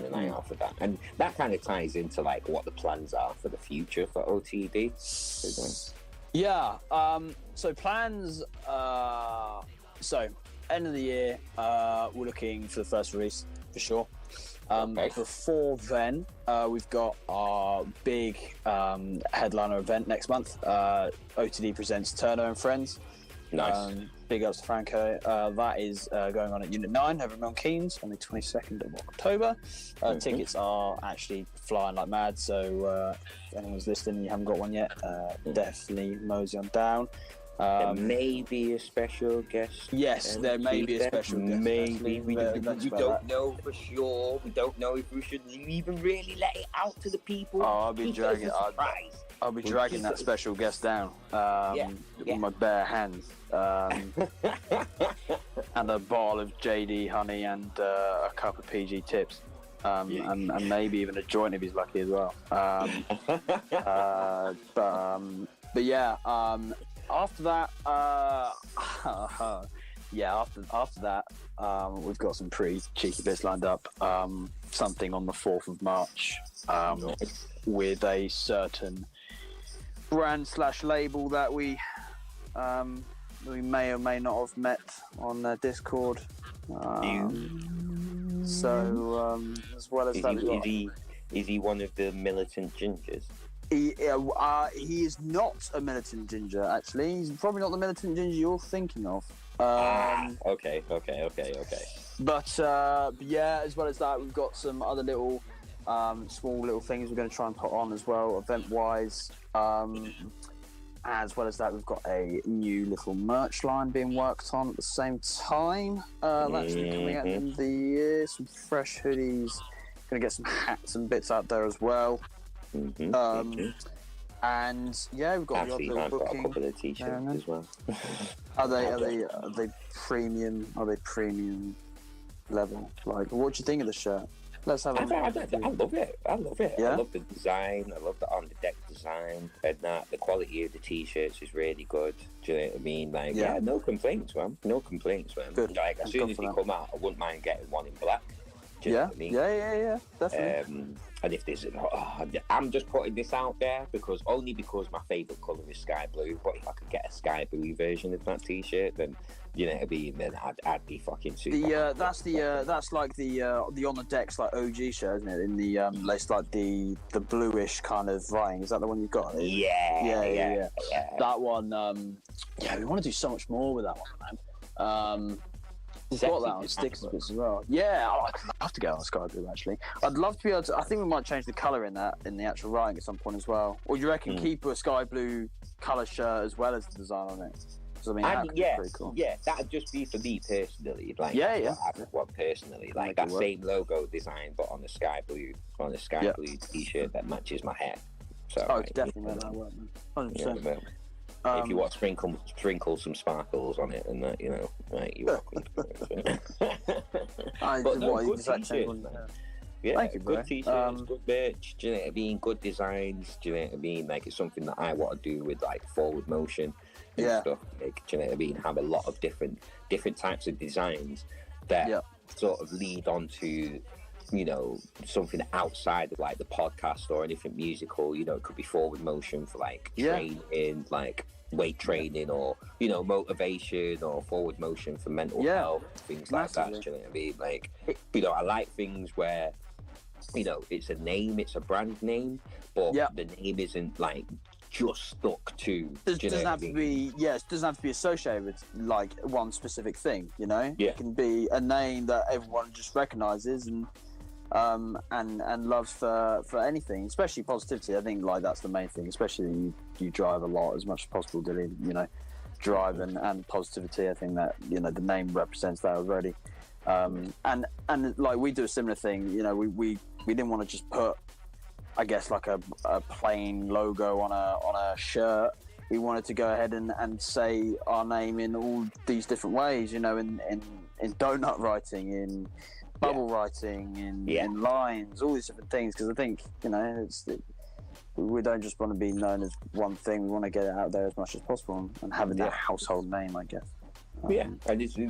an eye out for that, and that kind of ties into like what the plans are for the future for OTD. So plans. So end of the year, we're looking for the first release for sure. Before then, we've got our big headliner event next month. OTD presents Turner and Friends. Nice. Big ups to Franco. That is going on at Unit 9 over in Milton Keynes on the 22nd of October. Tickets are actually flying like mad, so if anyone's listening and you haven't got one yet, definitely mosey on down. There may be a special guest. Yes, there may be a special guest. Maybe. We don't know for sure. We don't know if we should even really let it out to the people. I'll be dragging that special guest down with my bare hands. And a bottle of JD honey and a cup of PG tips. And maybe even a joint if he's lucky as well. After that, we've got some pretty cheeky bits lined up. Something on the 4th of March with a certain brand / label that we may or may not have met on Discord. As well as that, is he one of the militant gingers? He is not a militant ginger, actually. He's probably not the militant ginger you're thinking of. Okay. But as well as that, we've got some other little, small little things we're going to try and put on as well, event-wise. As well as that, we've got a new little merch line being worked on at the same time. That's coming out in the year. Some fresh hoodies. Going to get some hats and bits out there as well. And yeah, we've got Actually, the I've got a booking. couple of t-shirts as well. Are they premium? Are they premium level? Like, what do you think of the shirt? Let's have I love it. I love it. Yeah? I love the design. I love the on the deck design, and that the quality of the t-shirts is really good. Do you know what I mean? Like, yeah, no complaints, man. No complaints, man. Good. Like, as soon as they come out, I wouldn't mind getting one in black. Do you know what I mean? Yeah, definitely. And if there's, I'm just putting this out there because my favourite colour is sky blue. But if I could get a sky blue version of that t-shirt, then you know what I mean. Then I'd be fucking super. That's like the on the decks like OG shirt, isn't it? In the it's like the bluish kind of writing. Is that the one you've got? Yeah. That one. We want to do so much more with that one, man. We've got that on stickers as well. Yeah, I'd love to get on sky blue actually. I'd love to be able to. I think we might change the colour in the actual writing at some point as well. Or do you reckon keep a sky blue colour shirt as well as the design on it? So, I mean, that'd be pretty cool. Yeah, that'd just be for me personally. Like, yeah. I would want personally, like that same logo design, but on a sky blue blue t-shirt that matches my hair. So, definitely make that work, man. 100%. If you want to sprinkle some sparkles on it and that, you know, right, you're welcome. But no, good t-shirts, man. Yeah, thank you, good t-shirts, good merch, do you know what I mean? Good designs, do you know what I mean? Like, it's something that I want to do with, like, forward motion and stuff. Like, do you know what I mean? Have a lot of different types of designs that sort of lead on to, you know, something outside of, like, the podcast or anything musical. You know, it could be forward motion for, like, training, like, weight training, or, you know, motivation, or forward motion for mental health, things like that. Do you know what I mean? Like, you know, I like things where, you know, it's a name, it's a brand name, but the name isn't, like, just stuck to. It doesn't have to be. It doesn't have to be associated with like one specific thing. You know, it can be a name that everyone just recognizes and loves for anything, especially positivity. I think like that's the main thing, especially you drive a lot as much as possible, Dili, you know, drive and positivity. I think that, you know, the name represents that already. And like we do a similar thing, you know, we didn't want to just put, I guess, like a plain logo on a shirt. We wanted to go ahead and say our name in all these different ways, you know, in donut writing, in bubble writing, in lines, all these different things, because I think, you know, we don't just want to be known as one thing. We want to get it out there as much as possible and have it a household name, I guess. And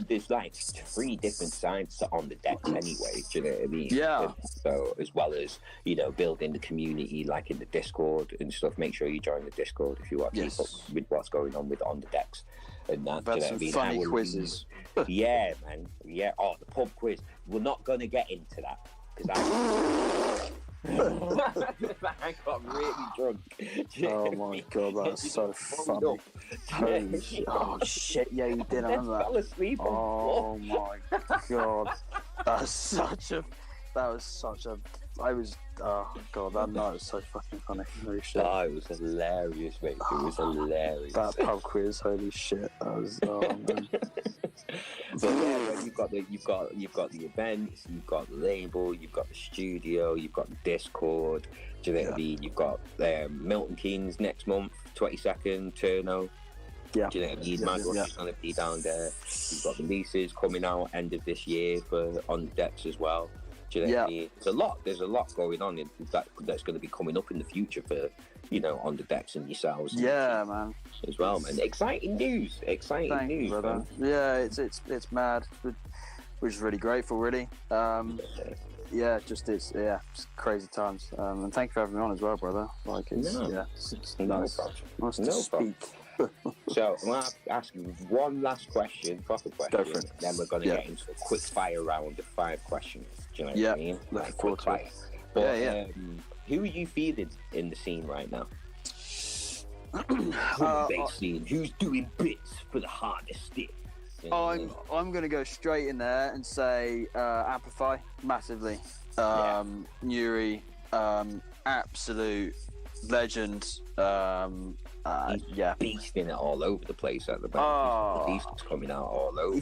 there's like 3 different sides to On the Decks anyway, do you know what I mean? Yeah. So as well as, you know, building the community like in the Discord and stuff, make sure you join the Discord if you want to keep up with what's going on with On the Decks. And that, that's some funny quizzes. Yeah, man. Yeah. Oh, the pub quiz. We're not going to get into that because I got really drunk. Oh my god, that's so funny. Holy shit. Oh shit, yeah, you did. I remember that. Fell asleep on my god. Oh god, that night was so fucking funny. Holy shit. Oh, it was hilarious, mate. It was hilarious. That pub quiz, holy shit. That was man. But yeah, you've got the events, you've got the label, you've got the studio, you've got the Discord. Do you know what I mean? You've got Milton Keynes next month, 22nd, Turno. Yeah. Do you know what I mean? My daughter's going to be down there. You've got the leases coming out end of this year for On the Decks as well. Do you know what I mean? There's a lot going on that's going to be coming up in the future for, you know, On the Decks and yourselves. Yeah, man. As well, man. Exciting news, Thank you, brother. Man. Yeah, it's mad. We're just really grateful, really. It's crazy times. And thank you for having me on as well, brother. Like, it's nice. Nice to speak. So I'm going to ask you one last question, proper question. Go for it. Then we're going to get into a quick fire round of 5 questions. Do you know what I mean? Looking forward to it. But, who are you feeling in the scene right now? Bass scene. Who's doing bits for the Hardisty? I'm going to go straight in there and say Amplify massively. Nuri, absolute legend. Beasting it all over the place at the moment. The beast's coming out all over.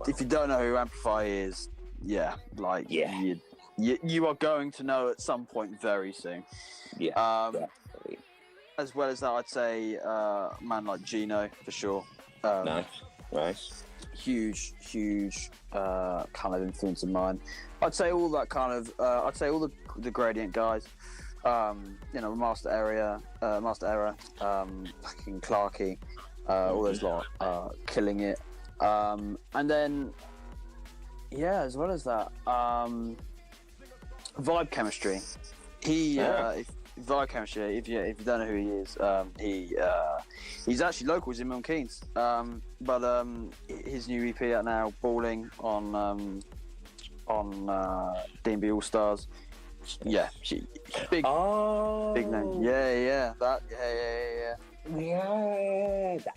If you don't know who Amplify is, you'd you are going to know at some point very soon. Yeah, definitely. As well as that, I'd say a man like Gino for sure. Nice. Huge kind of influence of mine. I'd say all that kind of. I'd say all the Gradient guys. Master Era, fucking Clarky, all those lot killing it. And then, as well as that, Vibe Chemistry. Vibe Chemistry. If you don't know who he is, he's actually local. He's in Milton Keynes. But his new EP out now, Balling on D&B All Stars. Yeah, big name. Yeah, the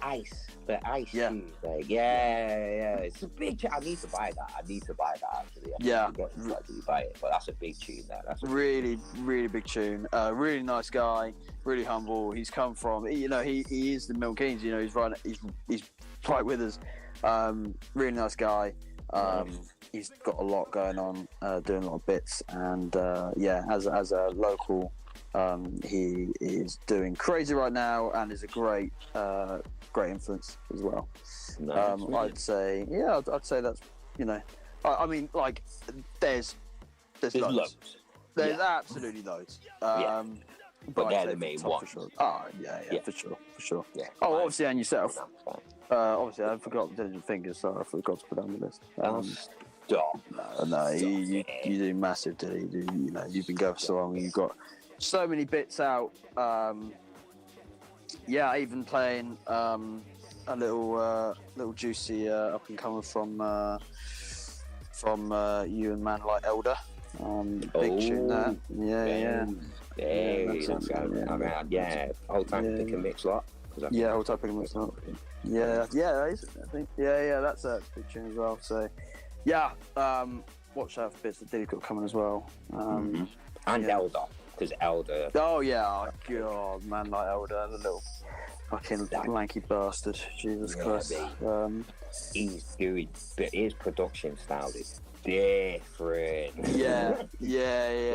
ice. Yeah. It's a big tune. I need to buy that actually. Yeah, actually buy it, but that's a big tune. That's a really big tune. Really nice guy, really humble. He's come from, he is the Milton Keynes. He's right with us. Really nice guy. He's got a lot going on, doing a lot of bits, and as a local, he is doing crazy right now, and is a great influence as well. I'd say that's I mean, like there's loads. There's absolutely loads. But they're the main ones. For sure. Oh yeah, for sure. Yeah. Oh, obviously, and yourself. Obviously, I forgot Diligent Fingers, so I forgot to put it on the list. No, you do massive, Dili. You've been going for so long. You've got so many bits out. Even playing a little juicy up and coming from you and man like Elder. Big tune that. Whole time pick and mix lot. Whole time pick and mix lot. That is it, I think. That's a big tune as well. So, watch out for bits that Dili got coming as well. And Elder, because Elder. Oh God, man like Elder, the little fucking lanky bastard. Jesus Christ. He's doing, but his production style is different.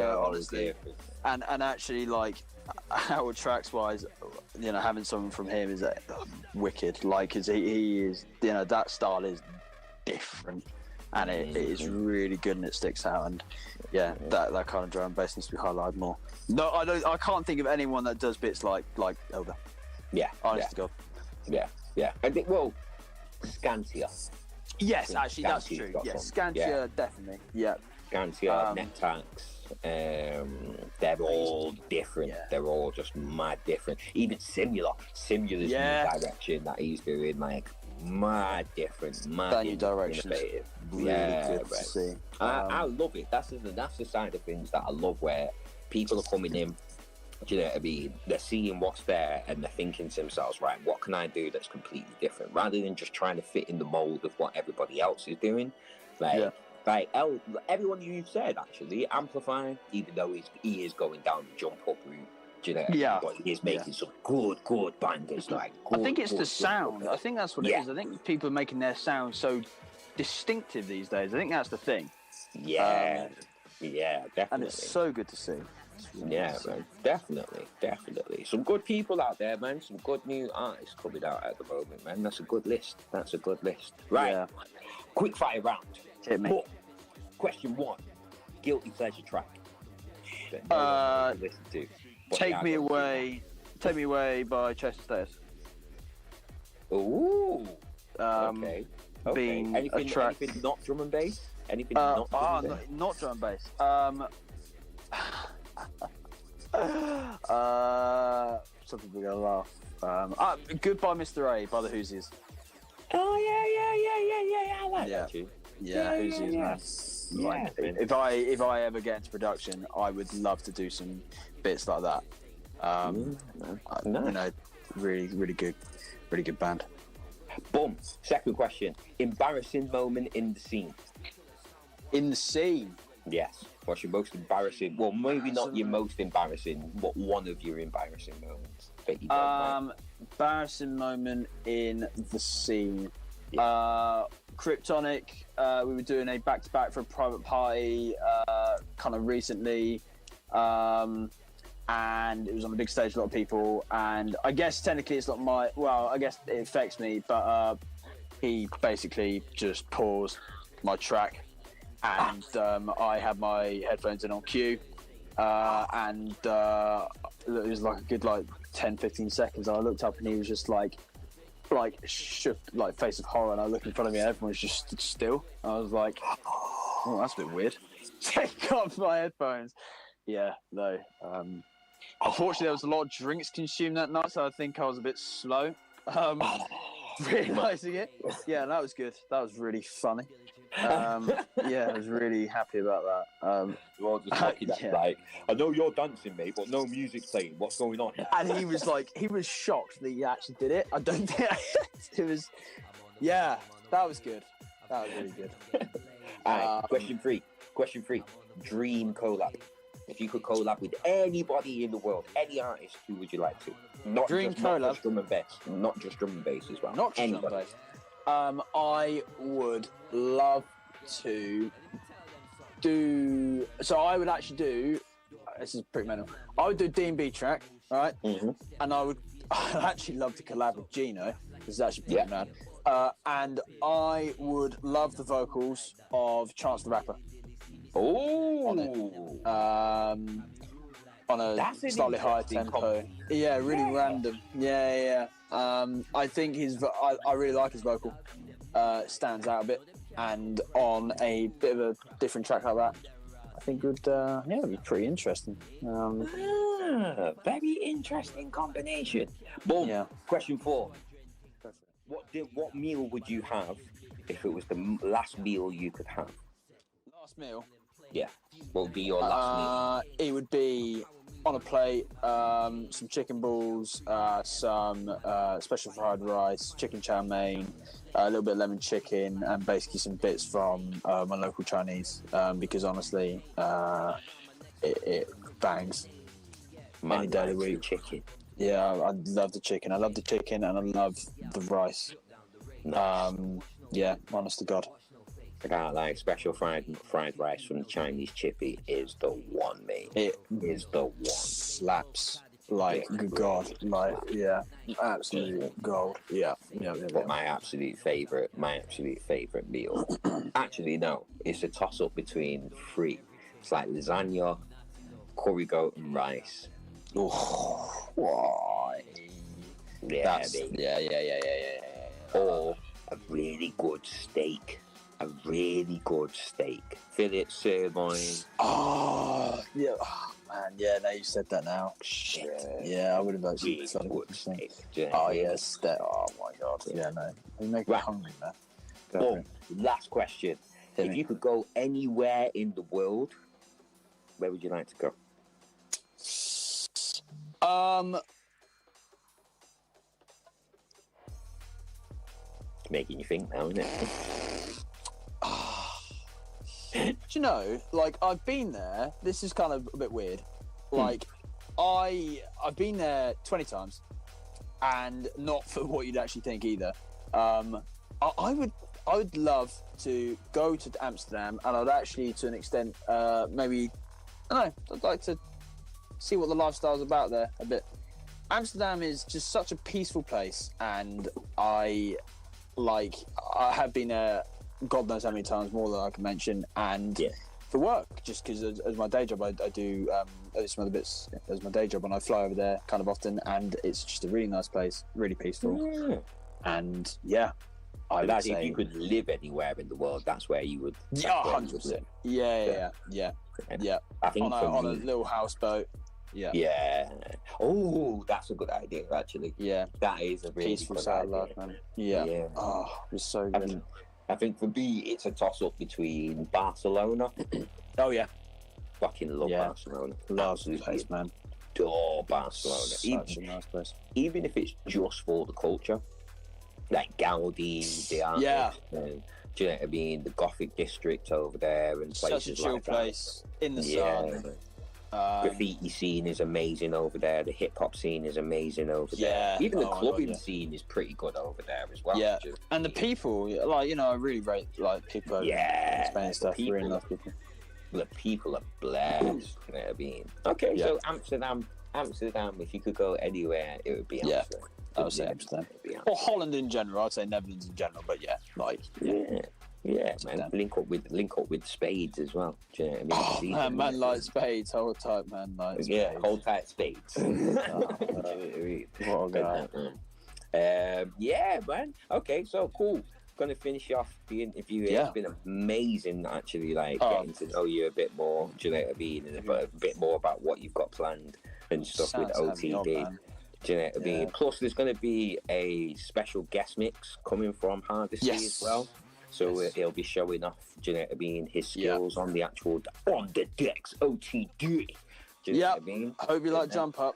Honestly. And actually, like, our tracks wise, having someone from him is wicked. Like, he is, that style is different, and it is really good, and it sticks out. And that kind of drum and bass needs to be highlighted more. No, I can't think of anyone that does bits like Elder. Honest to God. I think, Scantia. Yes, actually, that's true. Yes, Scantia, definitely. Yeah. Scantia, MTOX. They're all different. They're all just mad different. Even Simula's new direction that he's doing, like, mad different. That new direction is really good to see. I love it. That's the side of things that I love, where people are coming in. Do you know what I mean? They're seeing what's there and they're thinking to themselves, right, what can I do that's completely different? Rather than just trying to fit in the mold of what everybody else is doing. Like everyone you've said, actually, Amplify, even though he is going down the jump up route. Do you know what I mean? But he is making some good bangers. I think it's the sound. I think that's what it is. I think people are making their sound so distinctive these days. I think that's the thing. Definitely. And it's so good to see. Man, definitely. Some good people out there, man. Some good new artists coming out at the moment, man. That's a good list. Right. Quick fire round. Hit me. Question 1. Guilty pleasure track. Listen to. Take Me Away by Chester Status. Ooh. Okay. Being anything, a track. Anything not drum and bass? Anything not drum and bass? Not drum and bass. Some people are gonna laugh. Goodbye Mr. A by the Hoosiers. Oh yeah, I like that too. Hoosiers, man. If I ever get into production, I would love to do some bits like that. Really good band. Boom. Second question. Embarrassing moment in the scene. In the scene? Yes. What's your most embarrassing? Well, maybe not your most embarrassing, but one of your embarrassing moments that you don't mind. Embarrassing moment in the scene. Kryptonic. We were doing a back-to-back for a private party kind of recently. And it was on a big stage, a lot of people. And I guess technically it's not my... Well, I guess it affects me, but he basically just paused my track. And I had my headphones in on cue. And it was like a good 10-15 seconds. And I looked up and he was just shook, face of horror. And I looked in front of me and everyone was just stood still. I was like, oh, that's a bit weird. Take off my headphones. Yeah, no. Unfortunately, there was a lot of drinks consumed that night, so I think I was a bit slow realising it. Yeah, that was good. That was really funny. Yeah, I was really happy about that. Well, just lucky that, I know you're dancing, mate, but no music playing. What's going on? And he was shocked that he actually did it. I don't think it was. Yeah, that was good. That was really good. All right, question three. Dream collab. If you could collab with anybody in the world, any artist, who would you like to? Not just drum and bass, not just drum and bass as well. Not just anybody. Drum and bass. I would love to do. So I would actually do. This is pretty mental. I would do D&B track, right? Mm-hmm. And I'd actually love to collab with Gino. This is actually pretty mad. And I would love the vocals of Chance the Rapper. Oh, on a slightly higher tempo. Yeah, really random. Yeah. I think I really like his vocal. Stands out a bit, and on a bit of a different track like that, I think would it'd be pretty interesting. Very interesting combination. Boom. Yeah. Question 4. What meal would you have if it was the last meal you could have? Last meal? Yeah. What would be your last meal? It would be on a plate, some chicken balls, some special fried rice, chicken chow mein, a little bit of lemon chicken, and basically some bits from my local Chinese, because honestly, it bangs. Any day of the week. Chicken. Yeah, I love the chicken. I love the chicken, and I love the rice. Yeah, honest to God. I can't lie, special fried rice from the Chinese chippy is the one, mate. It is the one. Slaps. Good God. Absolute gold. Yeah. But my absolute favourite meal. Actually, no, it's a toss up between 3. It's like lasagna, curry goat, and rice. Oh, why? Yeah. Or a really good steak. Fillet sirloin. Oh, yeah. Oh, man, yeah, now you said that now. Shit. Yeah, I would have actually really good steak. Oh, yeah, steak. Oh, my God. Yeah, no. You make me hungry, man. Boom. Last question. If you could go anywhere in the world, where would you like to go? It's making you think now, isn't it? Do you know, I've been there. This is kind of a bit weird. I've been there 20 times, and not for what you'd actually think either. I would love to go to Amsterdam, and I'd actually, to an extent, maybe, I don't know, I'd like to see what the lifestyle's about there a bit. Amsterdam is just such a peaceful place, and I have been there God knows how many times more than I can mention, and for work, just because as my day job, I do some other bits as my day job, and I fly over there kind of often, and it's just a really nice place, really peaceful, and I would say, if you could live anywhere in the world, that's where you would. 100%. Yeah. I think on a little houseboat. Yeah. Oh, that's a good idea, actually. Yeah. That is a really peaceful good idea. life, man. Yeah. Oh, it's so good. I think for me, it's a toss-up between Barcelona. Oh, yeah. Fucking love Barcelona. Love the place, man. Adore Barcelona. Such a nice place. Even if it's just for the culture. Like Gaudi, the artists, and, do you know what I mean? The Gothic district over there and places like that. Such a chill place in the sun. Graffiti scene is amazing over there. The hip hop scene is amazing over there. Even the clubbing scene is pretty good over there as well. Yeah, and the people, like, I really rate like people. Yeah, Spain stuff. People, really love people. The people are blessed. You know what I mean? Okay, so Amsterdam. If you could go anywhere, it would be Amsterdam. I would say Amsterdam. Or Holland in general. I'd say Netherlands in general. But man. Link up with Spades as well. Do you know what I mean? Oh, man like Spades. Hold tight, man. Like Spades. Hold tight, Spades. What a guy. Yeah, man. Okay, so cool. Gonna finish off the interview here. It's been amazing, actually, like getting to know you a bit more. Do you know what I mean? And a bit more about what you've got planned and stuff with OTD. Do you know what I mean? Plus, there's going to be a special guest mix coming from Hardisty as well. So he'll be showing off, do you know what I mean, his skills on the actual on the decks OTD. Do you know what I mean? Hope you like Jump Up.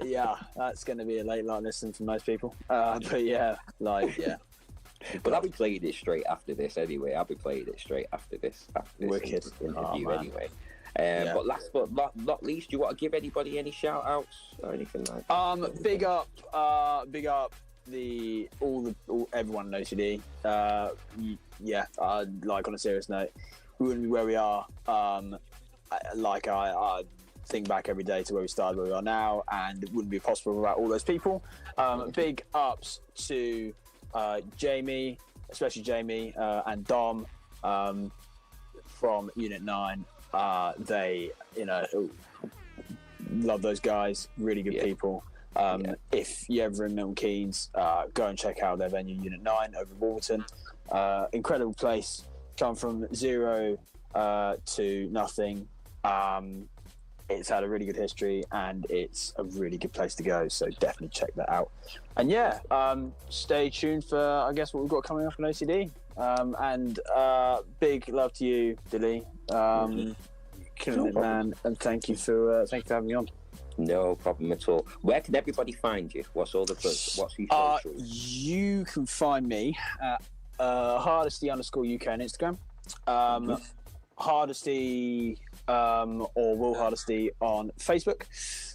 Yeah, that's going to be a late night listen for most people. But But I'll be playing it straight after this anyway. After this Wicked interview anyway. But last but not least, do you want to give anybody any shout outs or anything like that? Big up everyone in OCD. Like, on a serious note, we wouldn't be where we are. I think back every day to where we started, where we are now, and it wouldn't be possible without all those people. Big ups to Jamie, especially Jamie and Dom from Unit 9. They, love those guys. Really good people. If you're ever in Milton Keynes, go and check out their venue, Unit 9, over in Wolverton. Incredible place. Come from zero to nothing. It's had a really good history, and it's a really good place to go. So definitely check that out. And stay tuned for, I guess, what we've got coming up in OCD. And big love to you, Dili. Killing it, man. And thank you for having me on. No problem at all. Where can everybody find you? What's all the what's your socials? You can find me at Hardisty_UK on Instagram. Hardisty or Will Hardisty on Facebook.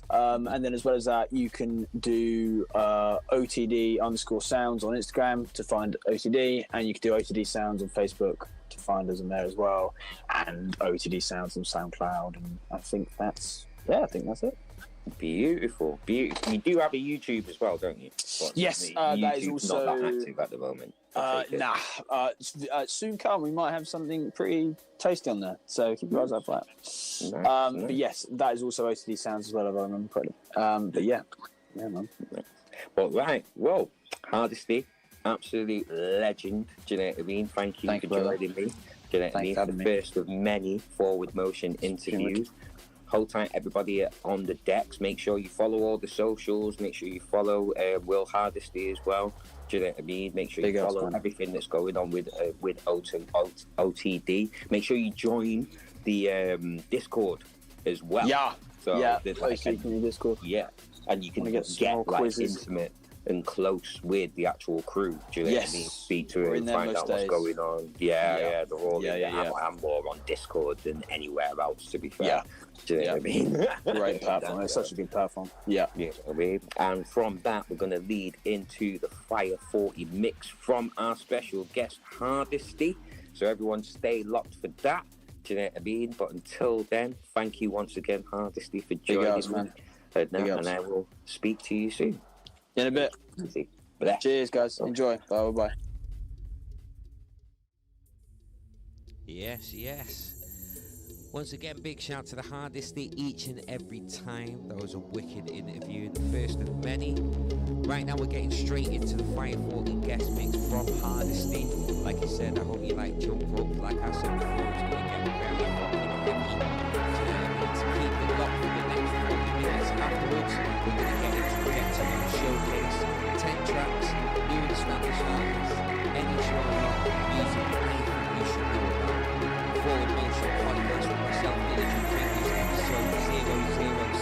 And then, as well as that, you can do OTD_sounds on Instagram to find OTD, and you can do OTD sounds on Facebook to find us in there as well, and OTD sounds on SoundCloud. And I think that's it. Beautiful. You do have a YouTube as well, don't you? Yes, that is also not that active at the moment. Soon come. We might have something pretty tasty on there, so keep your eyes out for that. Nice. But yes, that is also OCD sounds as well, if I remember correctly. But yeah, man. But right, well, Hardisty, absolute legend. Do you know what I mean? Thank you for joining me. Do you know what I mean? For the first of many forward motion interviews. Hold tight, everybody on the decks. Make sure you follow all the socials. Make sure you follow Will Hardisty as well. Do you know what I mean? Make sure you follow everything that's going on with OTD. Make sure you join the Discord as well. There's Discord. Yeah, and you can get like intimate and close with the actual crew. Do you know what I mean? Speak to them, find out what's going on. They're all I'm more on Discord than anywhere else, to be fair. Do you know what I mean? Great platform. It's such a good platform. Yeah. You know what I mean? And from that, we're going to lead into the Fire 40 mix from our special guest, Hardisty. So everyone stay locked for that. Do you know what I mean? But until then, thank you once again, Hardisty, for joining me. And I will speak to you soon. In a bit. Cheers, guys. Enjoy. Bye. Yes. Once again, big shout to the Hardisty each and every time. That was a wicked interview, the first of many. Right now, we're getting straight into the Fire 40 guest mix from Hardisty. Like I said, I hope you like Jump Up. Like I said before, it's going to get very fucking heavy. So keep it locked for the next 40 minutes. Afterwards, we're going to get into the Techtonics showcase. 10 tracks, new and established artists, any show music, anything you should know about. Forward Motion podcast with myself, Diligent Fingers, episode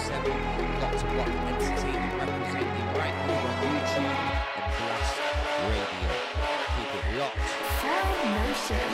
007. Block to Block Entertainment representing right here on YouTube and Blast Radio. Keep it locked. Forward Motion.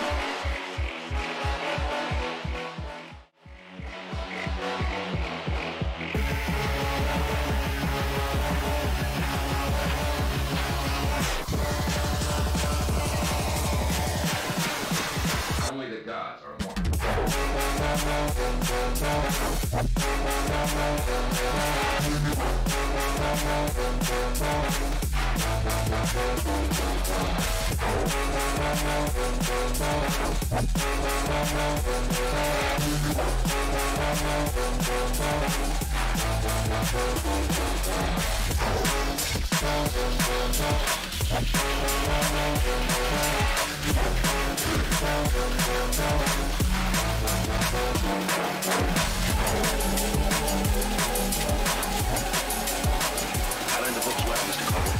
learned the books well, Mr. Cole.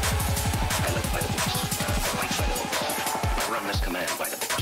I live by the books. Right side of the wall. I run this command by the books.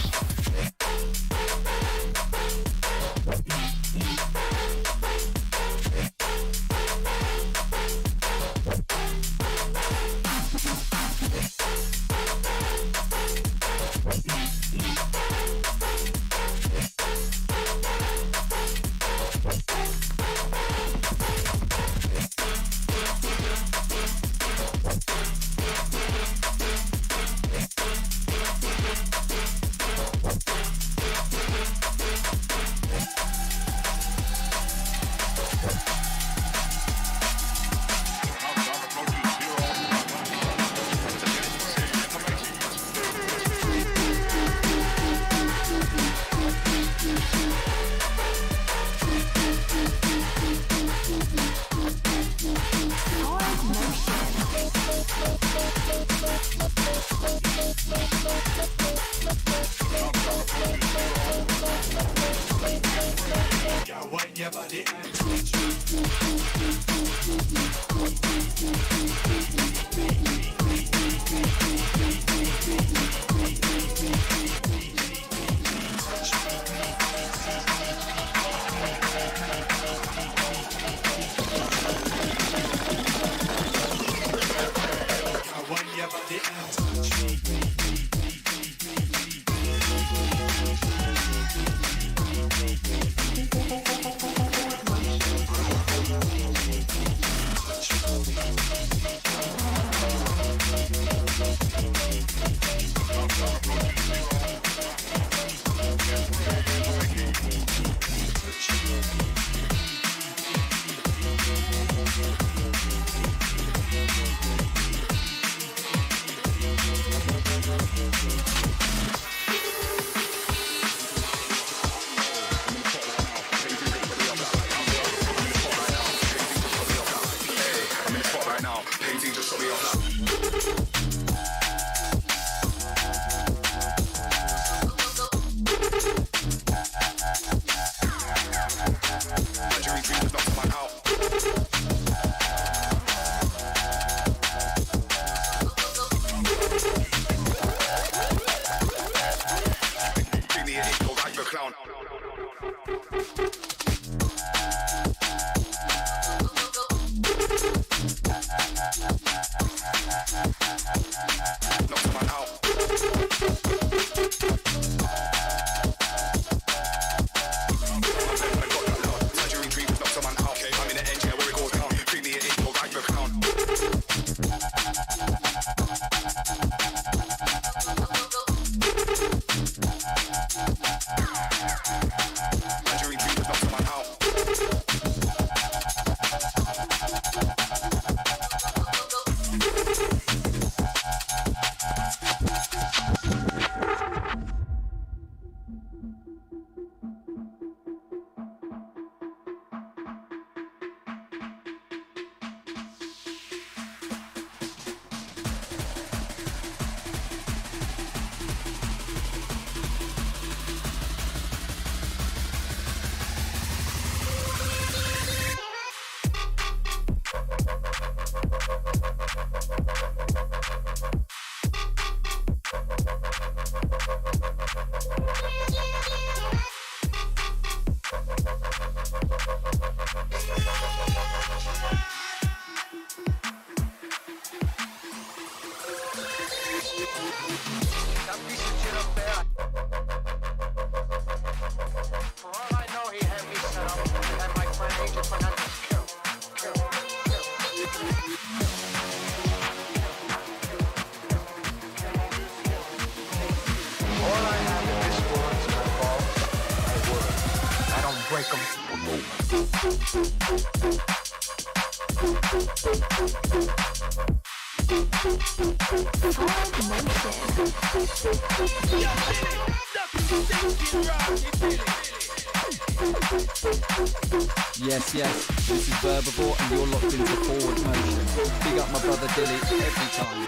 Yes, yes, this is Verbivore and you're locked into Forward Motion. Big up my brother Dili every time.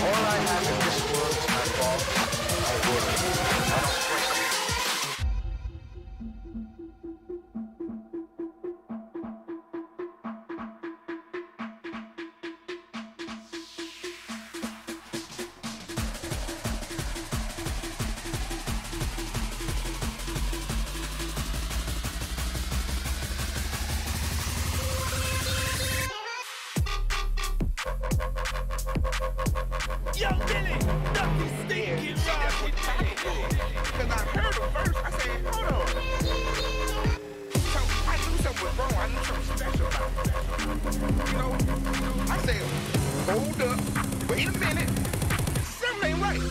All I have in this world is my thoughts, my words. I don't break them. Young Dili, Ducky stinking rocket. Because I heard him first, I said, hold on. So I knew something was wrong. I knew something special about it. You know, I said, hold up, wait a minute. Something ain't right.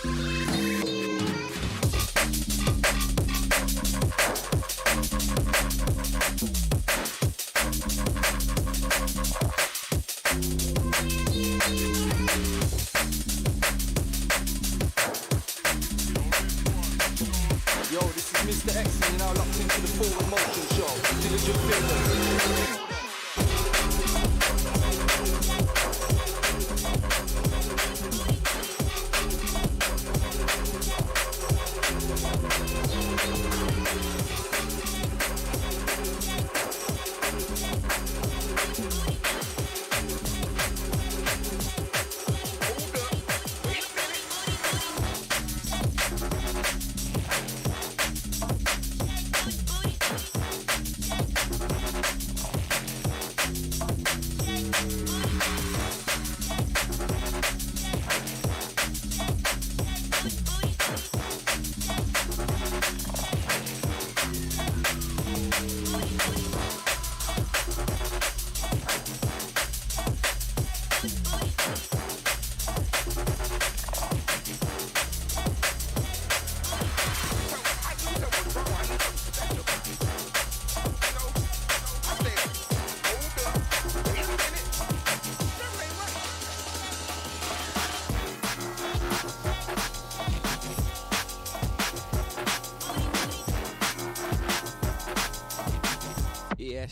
Yo, this is Mr. X, and you're now locked into the Forward Motion Show. Diligent Fingers.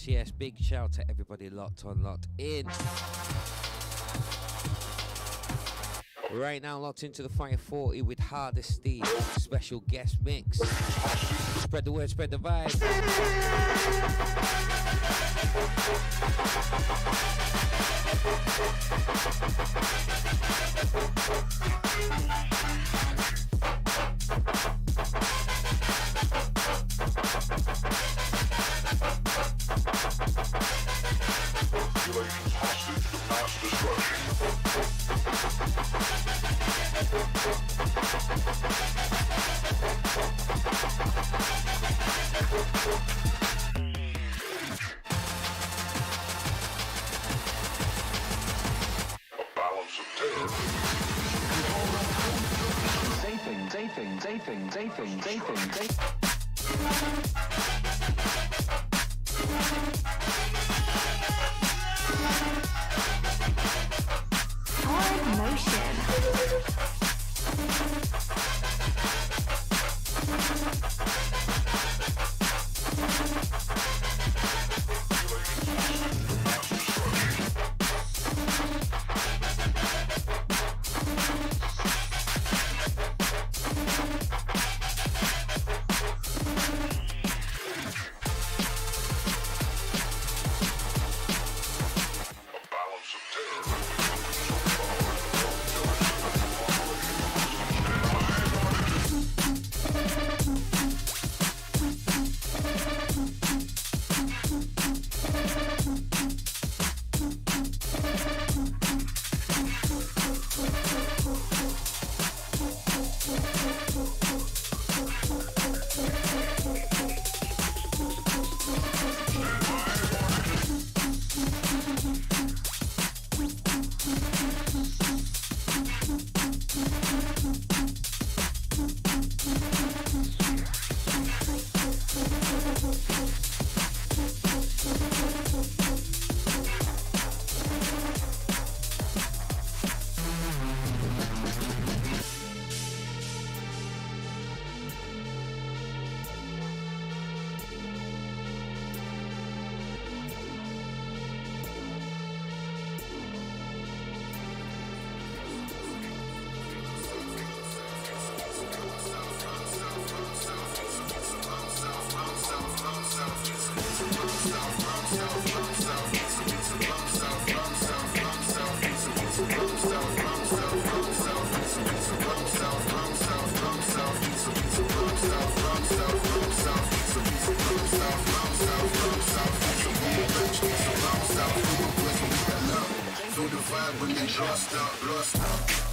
Yes, big shout to everybody locked on, locked in. Right now, locked into the Fire 40 with Hardisty, special guest mix. Spread the word, spread the vibe. feel the vibe when they lost up, lost up.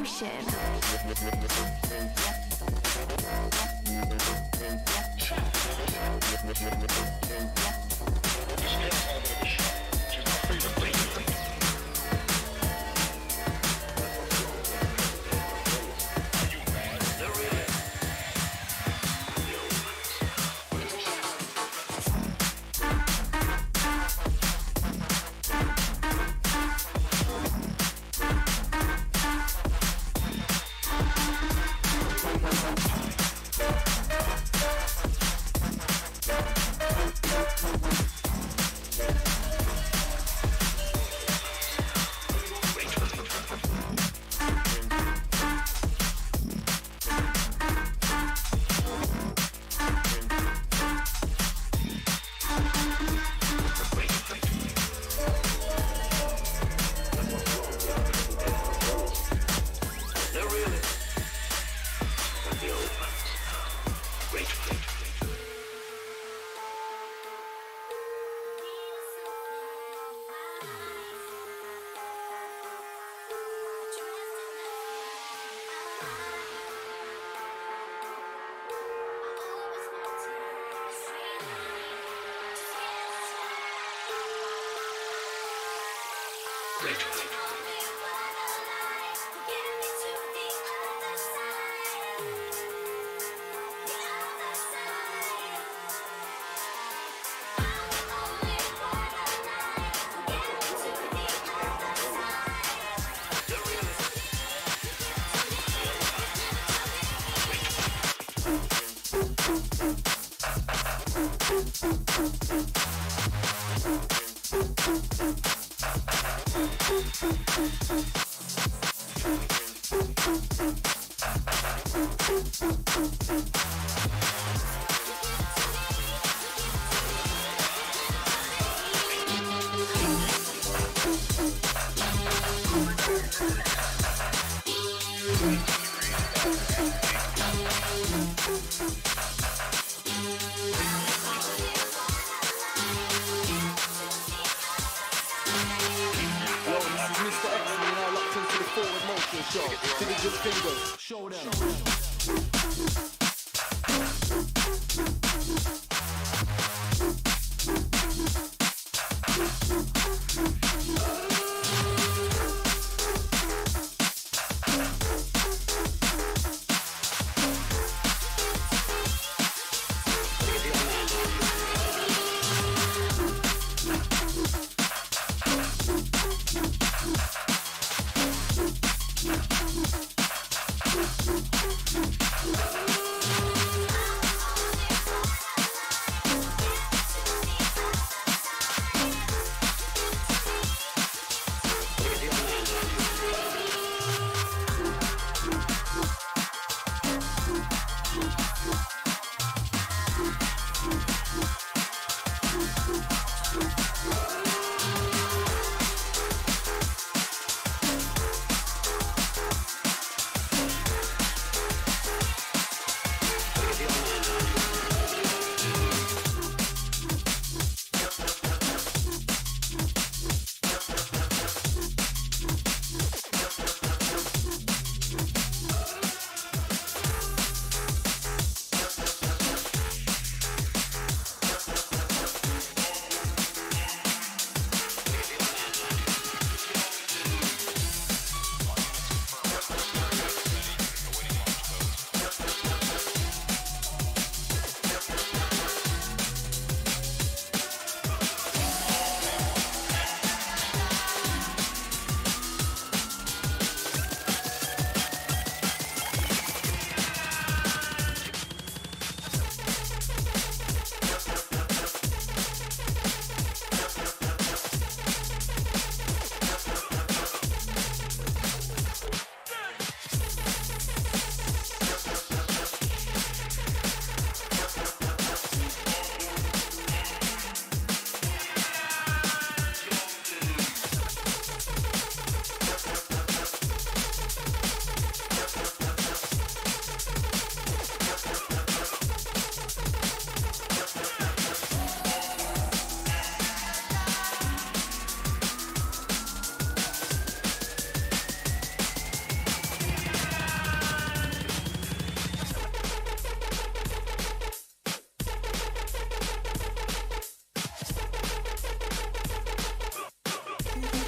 Motion.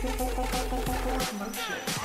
Forward motion.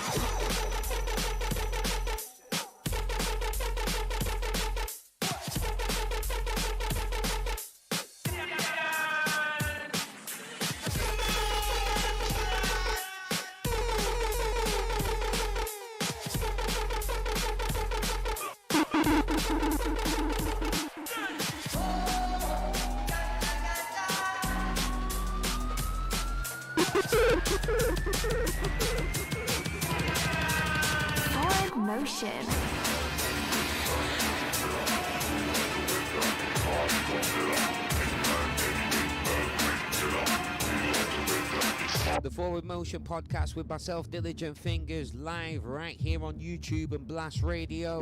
The Forward Motion podcast with myself, Diligent Fingers, live right here on YouTube and Blast Radio.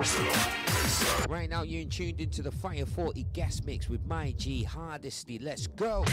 Right now, you're tuned into the Fiyah 40 guest mix with my G Hardisty. Let's go.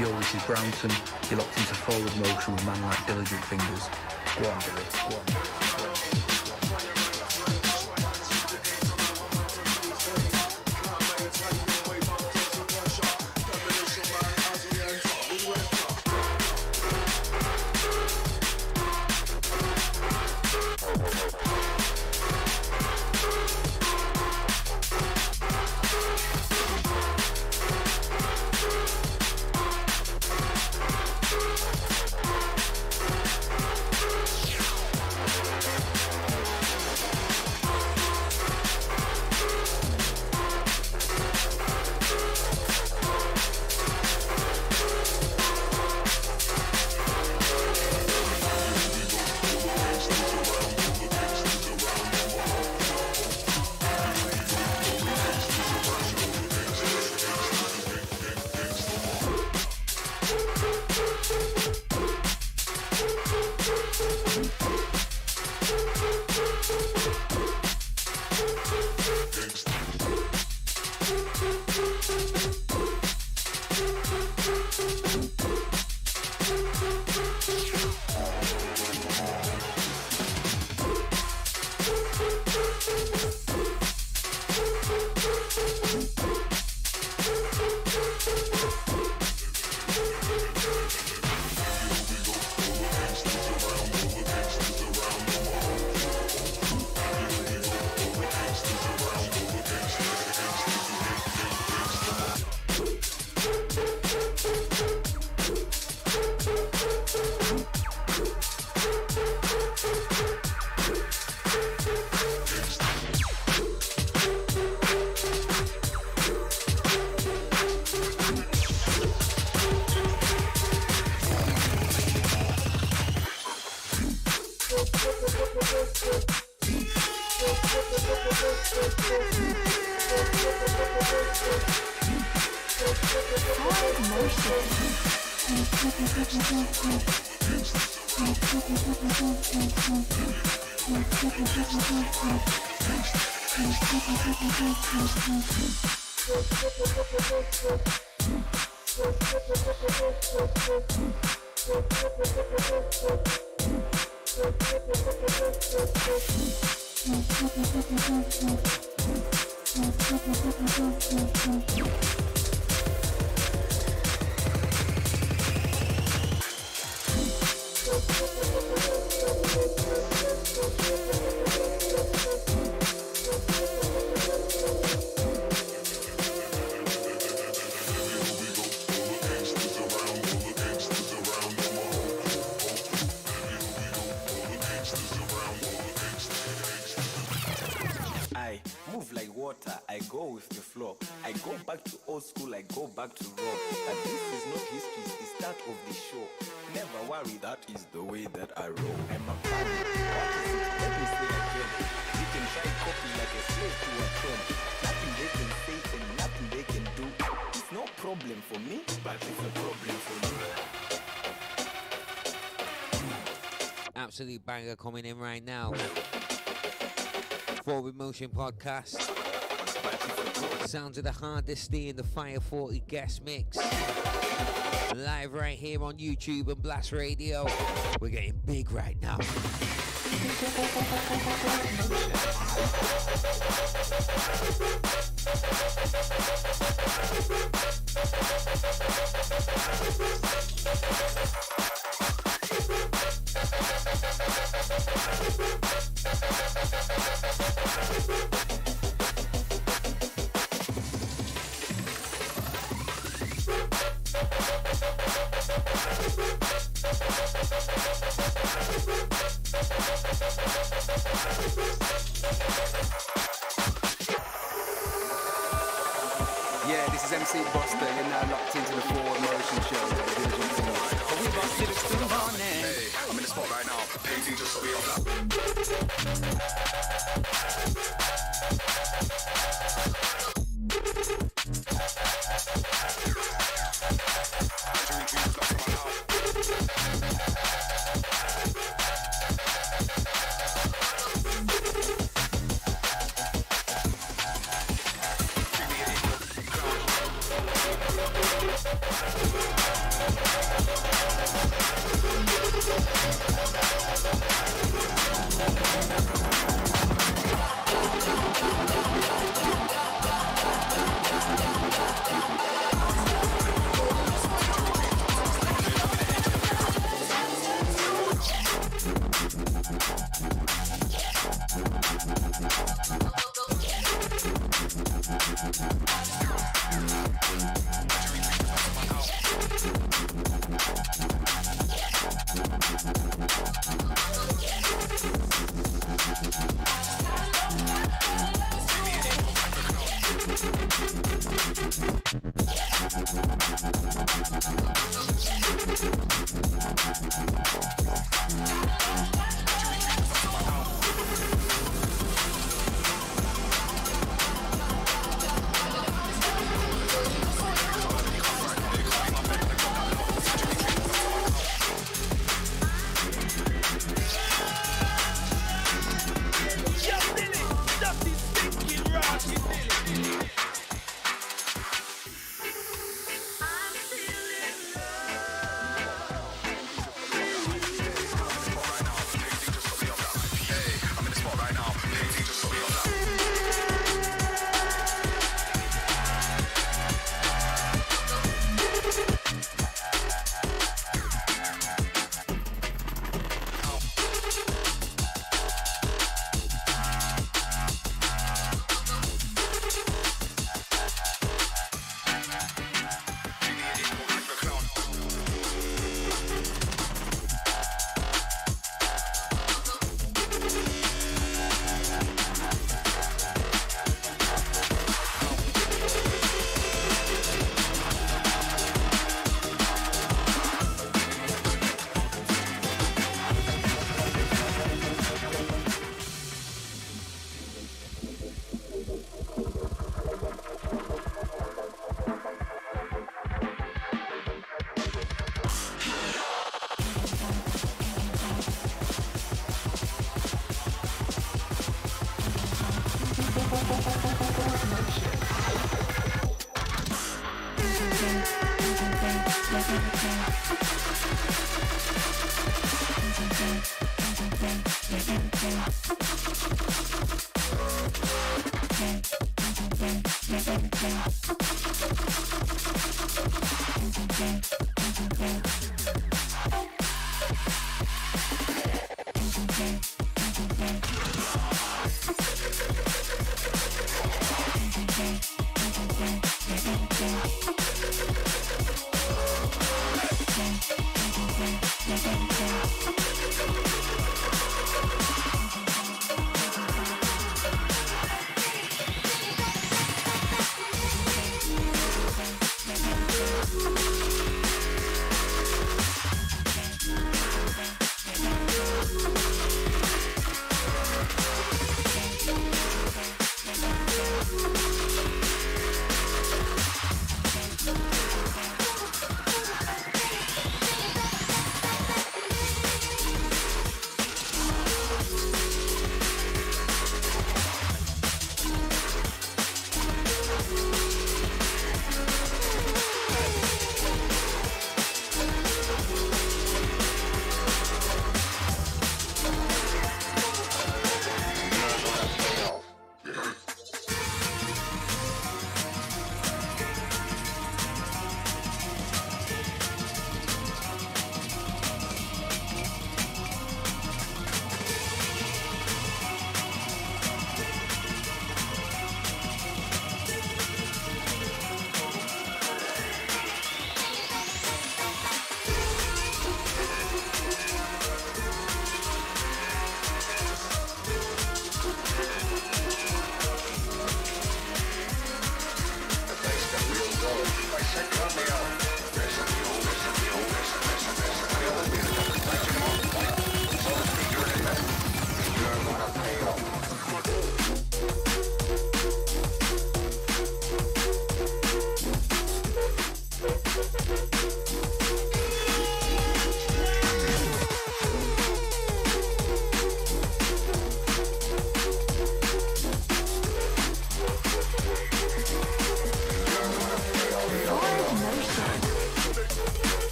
Yo, this is Brownson. You're locked into Forward Motion with man like Diligent Fingers. Go on, Billy. Go on. Absolute banger coming in right now. Forward Motion Podcast. Sounds of the Hardisty in the Fiyah 40 guest mix. Live right here on YouTube and Blast Radio. We're getting big right now. Yeah, this is MC Buster. You're now locked into the Forward Motion Show. We got lyrics to the morning. Hey, I'm in the spot right now. Painting just so we all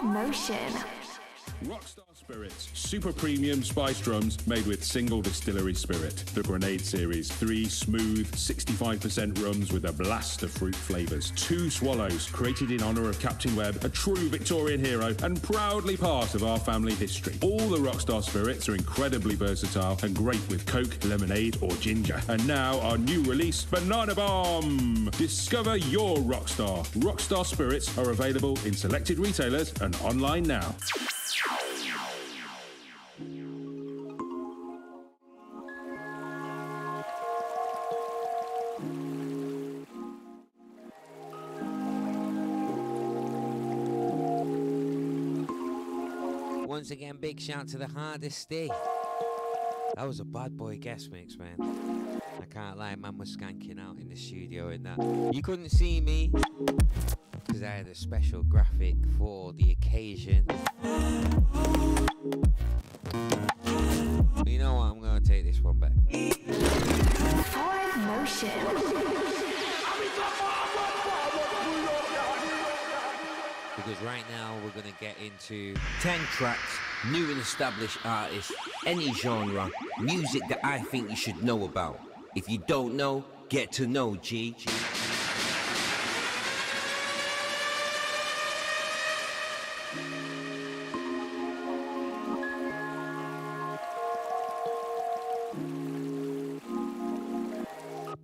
Motion. Rockstar Spirits, super premium spice drums made with single distillery spirit. The Grenade Series, 3 smooth, 65% rums with a blast of fruit flavours. 2 swallows, created in honour of Captain Webb, a true Victorian hero and proudly part of our family history. All the Rockstar Spirits are incredibly versatile and great with Coke, lemonade or ginger. And now our new release, Banana Bomb! Discover your Rockstar. Rockstar Spirits are available in selected retailers and online now. Once again, big shout to the Hardisty. That was a bad boy guest mix, man. I can't lie, man was skanking out in the studio and that. You couldn't see me, because I had a special graphic for the occasion. But you know what? I'm going to take this one back. Forward motion. Because right now we're going to get into 10 tracks, new and established artists, any genre, music that I think you should know about. If you don't know, get to know, G.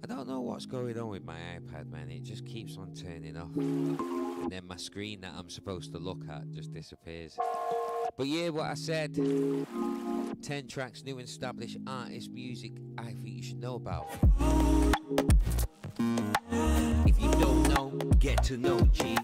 I don't know what's going on with my iPad, man. It just keeps on turning off. And then my screen that I'm supposed to look at just disappears. But yeah, what I said, 10 tracks, new and established artists, music I think you should know about. If you don't know, get to know, G.